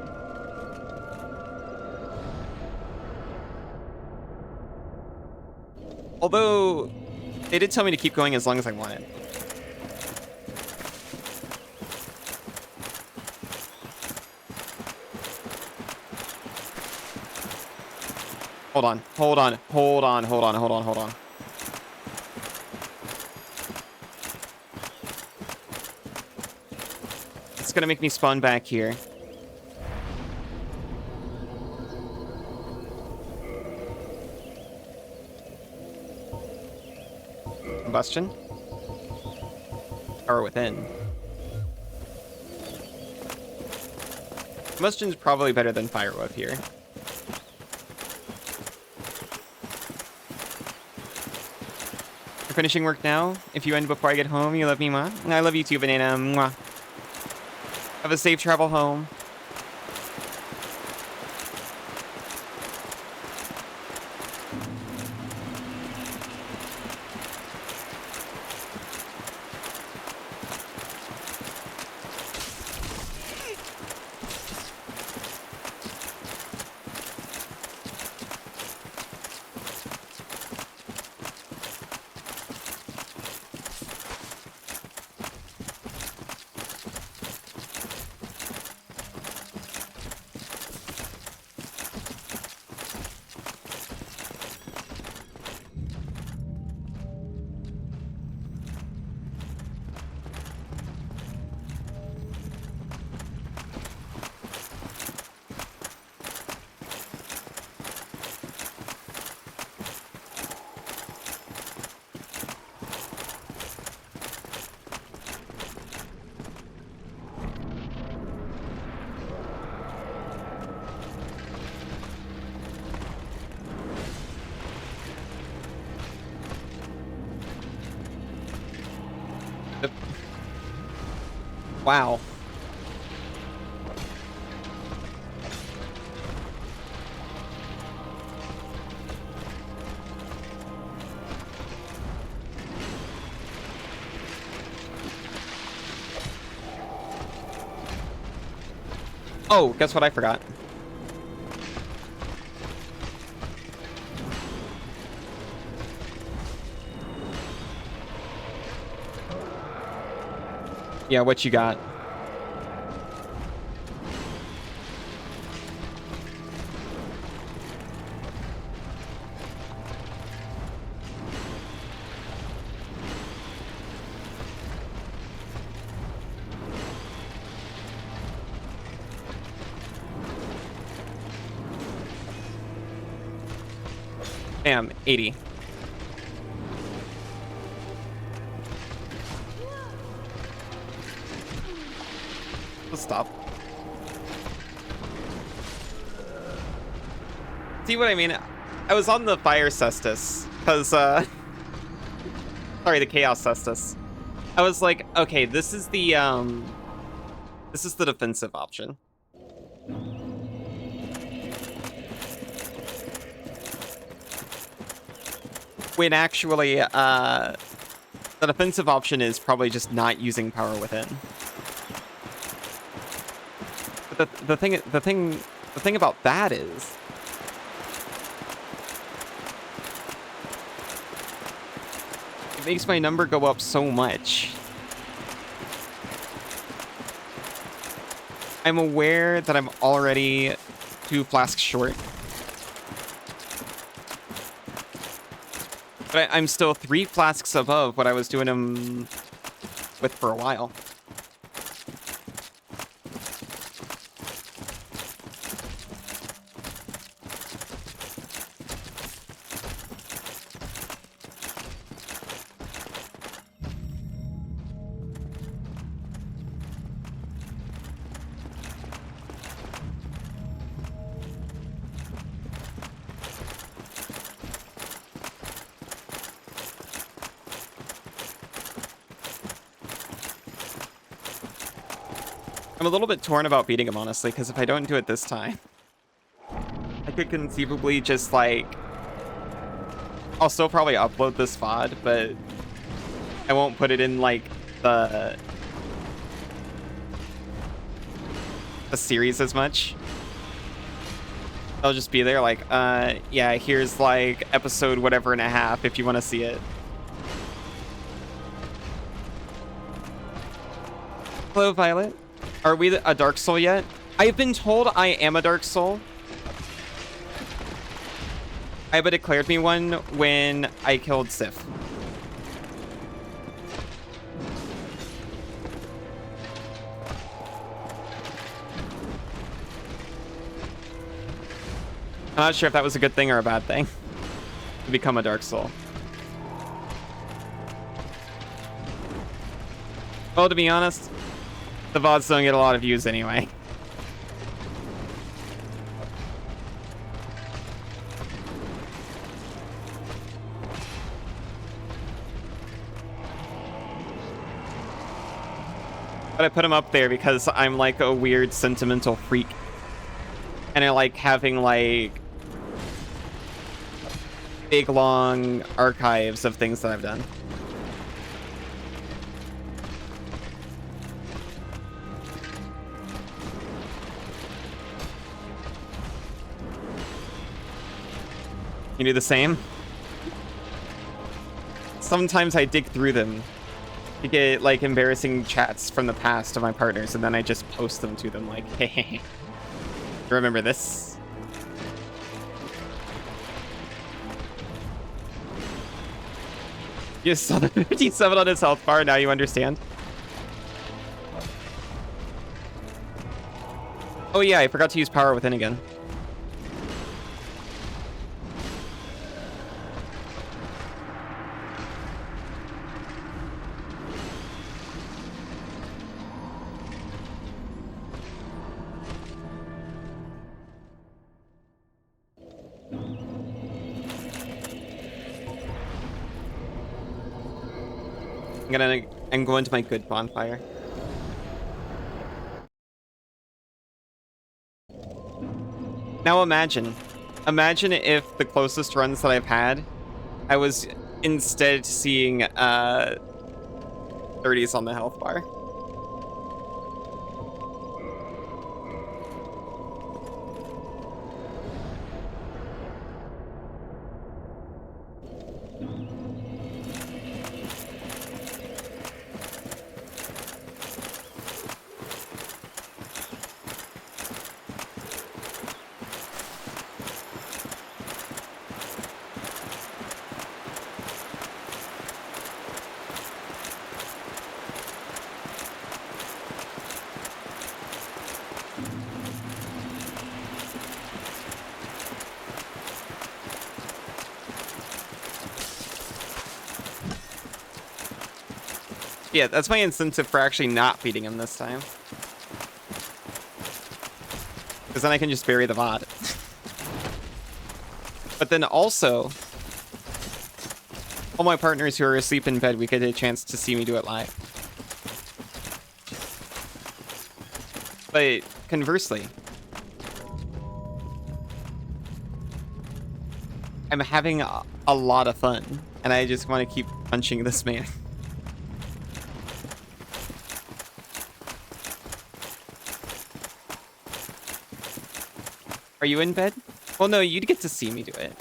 Although, they did tell me to keep going as long as I wanted. Hold on. It's gonna make me spawn back here. Combustion? Power within. Combustion's probably better than fire whip here. You're finishing work now? If you end before I get home, you love me, ma? I love you too, Banana. Mwah. Have a safe travel home. Wow. Oh, guess what I forgot? Yeah, what you got? Damn, 80. Let's stop. See what I mean? I was on the fire cestus, because, sorry, the chaos cestus. I was like, okay, this is the defensive option. When actually, the defensive option is probably just not using power within. But the thing about that is, it makes my number go up so much. I'm aware that I'm already 2 flasks short. But I'm still 3 flasks above what I was doing them with for a while. I'm a little bit torn about beating him, honestly, because if I don't do it this time, I could conceivably just, like... I'll still probably upload this VOD, but I won't put it in, like, the series as much. I'll just be there, like, yeah, here's, like, episode whatever and a half if you want to see it. Hello, Violet. Are we a Dark Soul yet? I've been told I am a Dark Soul. Iba declared me one when I killed Sif. I'm not sure if that was a good thing or a bad thing. To become a Dark Soul. Well, to be honest, the VODs don't get a lot of views anyway. But I put them up there because I'm like a weird sentimental freak. And I like having like big long archives of things that I've done. You do the same? Sometimes I dig through them to get like embarrassing chats from the past of my partners, and then I just post them to them like, hey, remember this? You saw the 57 on his health bar, now you understand? Oh yeah, I forgot to use power within again. I'm going to my good bonfire. Now imagine. Imagine if the closest runs that I've had, I was instead seeing 30s on the health bar. Yeah, that's my incentive for actually not feeding him this time. Because then I can just bury the VOD. But then also, all my partners who are asleep in bed, we get a chance to see me do it live. But conversely, I'm having a lot of fun, and I just want to keep punching this man. Are you in bed? Well, no, you'd get to see me do it.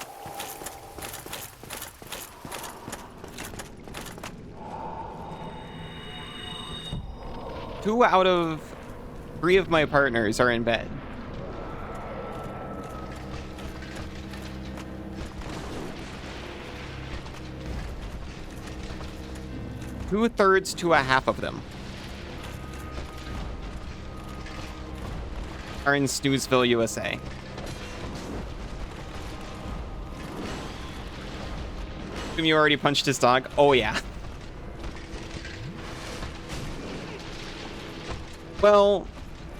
Two out of 3 of my partners are in bed. Two-thirds to a half of them are in Snoozeville, USA. Assume you already punched his dog? Oh, yeah. Well,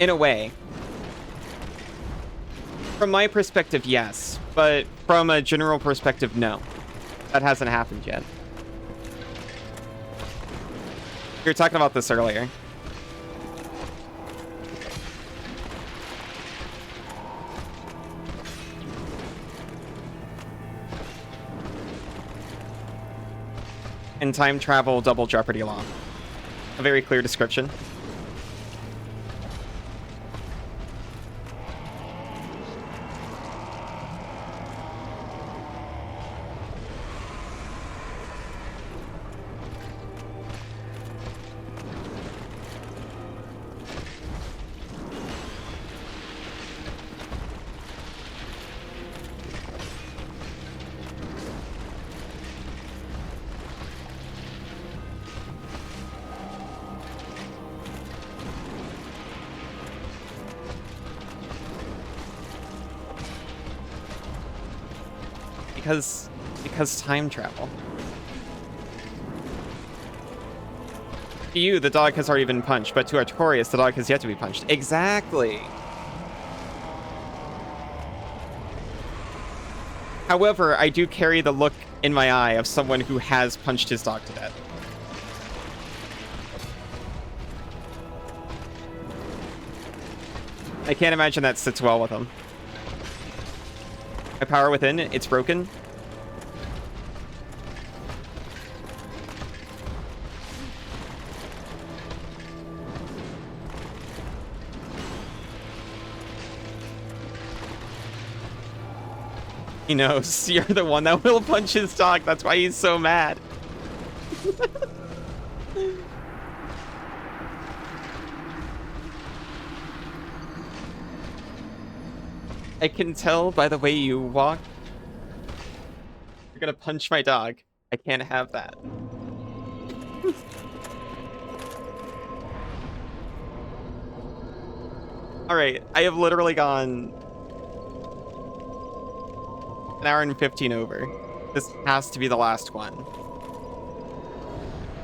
in a way. From my perspective, yes. But from a general perspective, no. That hasn't happened yet. We were talking about this earlier. And time travel double jeopardy law. A very clear description. Because time travel. To you, the dog has already been punched, but to Artorias, the dog has yet to be punched. Exactly. However, I do carry the look in my eye of someone who has punched his dog to death. I can't imagine that sits well with him. My power within, it's broken. He knows you're the one that will punch his dog. That's why he's so mad. I can tell by the way you walk. You're gonna punch my dog. I can't have that. Alright, I have literally gone an hour and 15 over. This has to be the last one.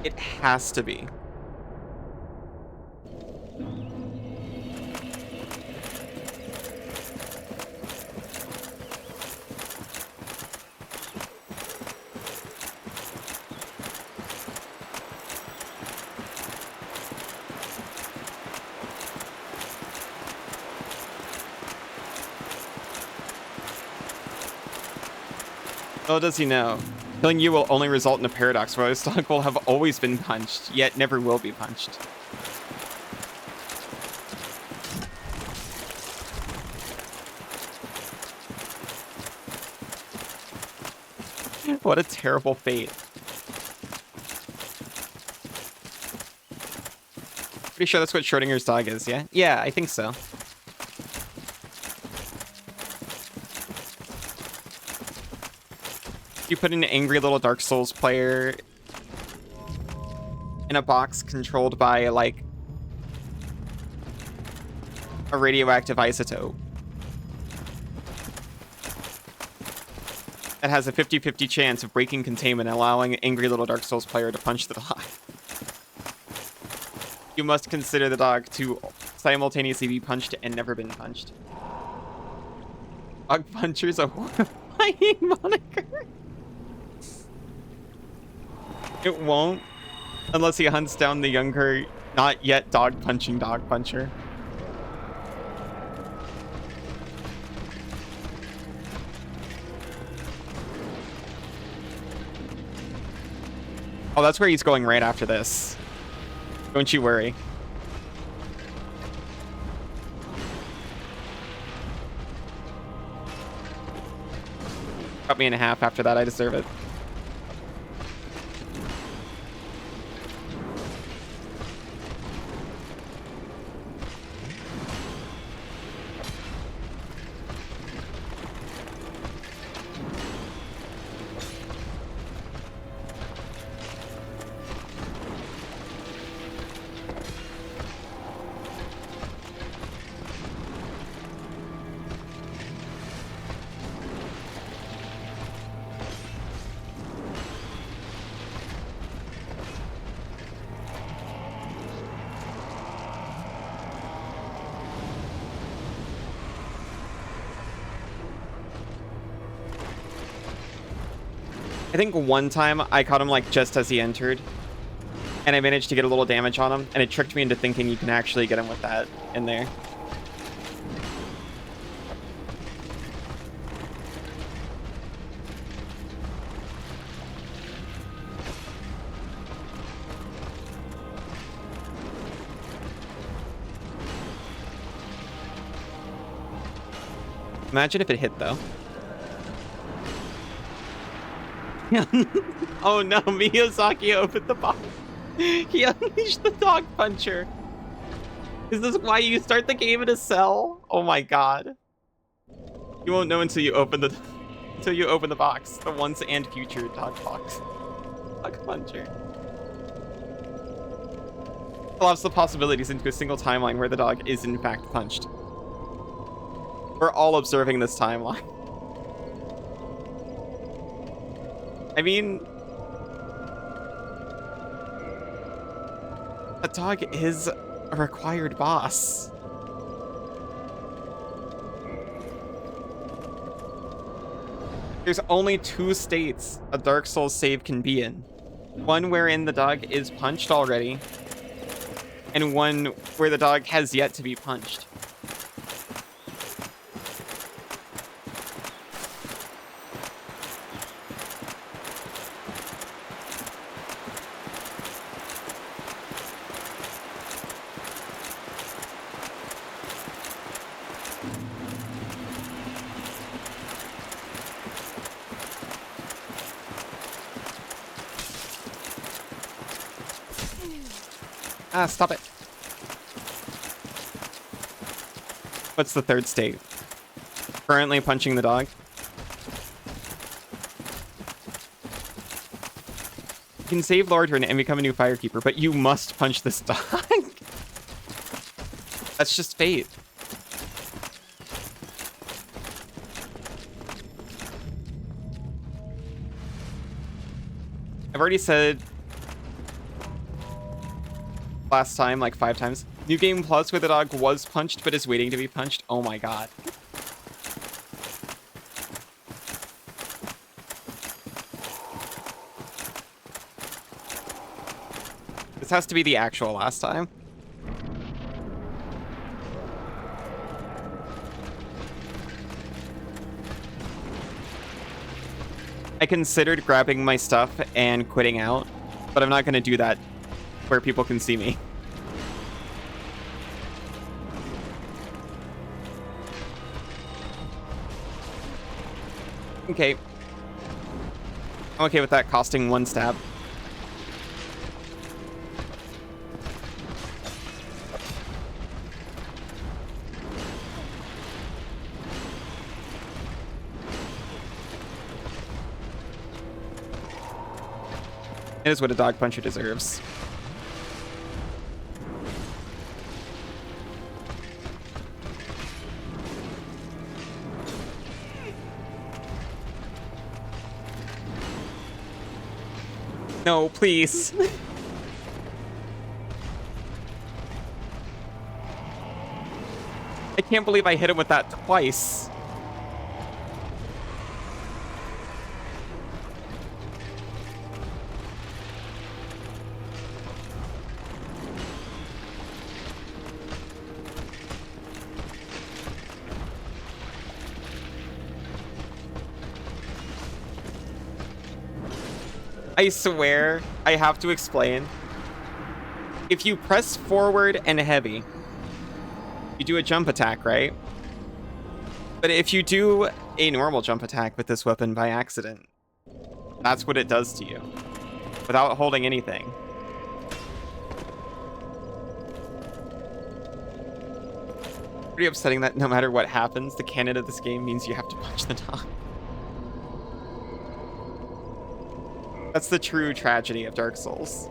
It has to be. Little does he know. Killing you will only result in a paradox where this dog will have always been punched, yet never will be punched. What a terrible fate. Pretty sure that's what Schrodinger's dog is, yeah? Yeah, I think so. You put an angry little Dark Souls player in a box controlled by, like, a radioactive isotope that has a 50-50 chance of breaking containment and allowing an angry little Dark Souls player to punch the dog. You must consider the dog to simultaneously be punched and never been punched. Dog Puncher's a horrifying moniker. It won't, unless he hunts down the younger, not yet dog-punching Dog Puncher. Oh, that's where he's going right after this. Don't you worry. Cut me in half after that, I deserve it. I think one time I caught him like just as he entered, and I managed to get a little damage on him, and it tricked me into thinking you can actually get him with that in there. Imagine if it hit though. Oh no, Miyazaki opened the box. He unleashed the Dog Puncher. Is this why you start the game in a cell? Oh my god. You won't know until you open the box. The once and future Dog Box. Dog Puncher. Collapse the possibilities into a single timeline where the dog is in fact punched. We're all observing this timeline. I mean, a dog is a required boss. There's only 2 states a Dark Souls save can be in. One wherein the dog is punched already, and one where the dog has yet to be punched. Ah, stop it. What's the 3rd state? Currently punching the dog. You can save Lordran and become a new Firekeeper, but you must punch this dog. That's just fate. I've already said last time, like 5 times. New Game Plus where the dog was punched but is waiting to be punched. Oh my god. This has to be the actual last time. I considered grabbing my stuff and quitting out, but I'm not going to do that where people can see me. Okay. I'm okay with that costing 1 stab. It is what a dog puncher deserves. No, please. I can't believe I hit him with that twice. I swear, I have to explain. If you press forward and heavy, you do a jump attack, right? But if you do a normal jump attack with this weapon by accident, that's what it does to you, without holding anything. Pretty upsetting that no matter what happens, the canon of this game means you have to punch the dog. That's the true tragedy of Dark Souls.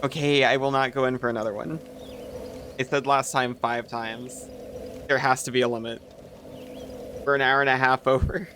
Okay, I will not go in for another one. I said last time 5 times. There has to be a limit. We're an hour and a half over.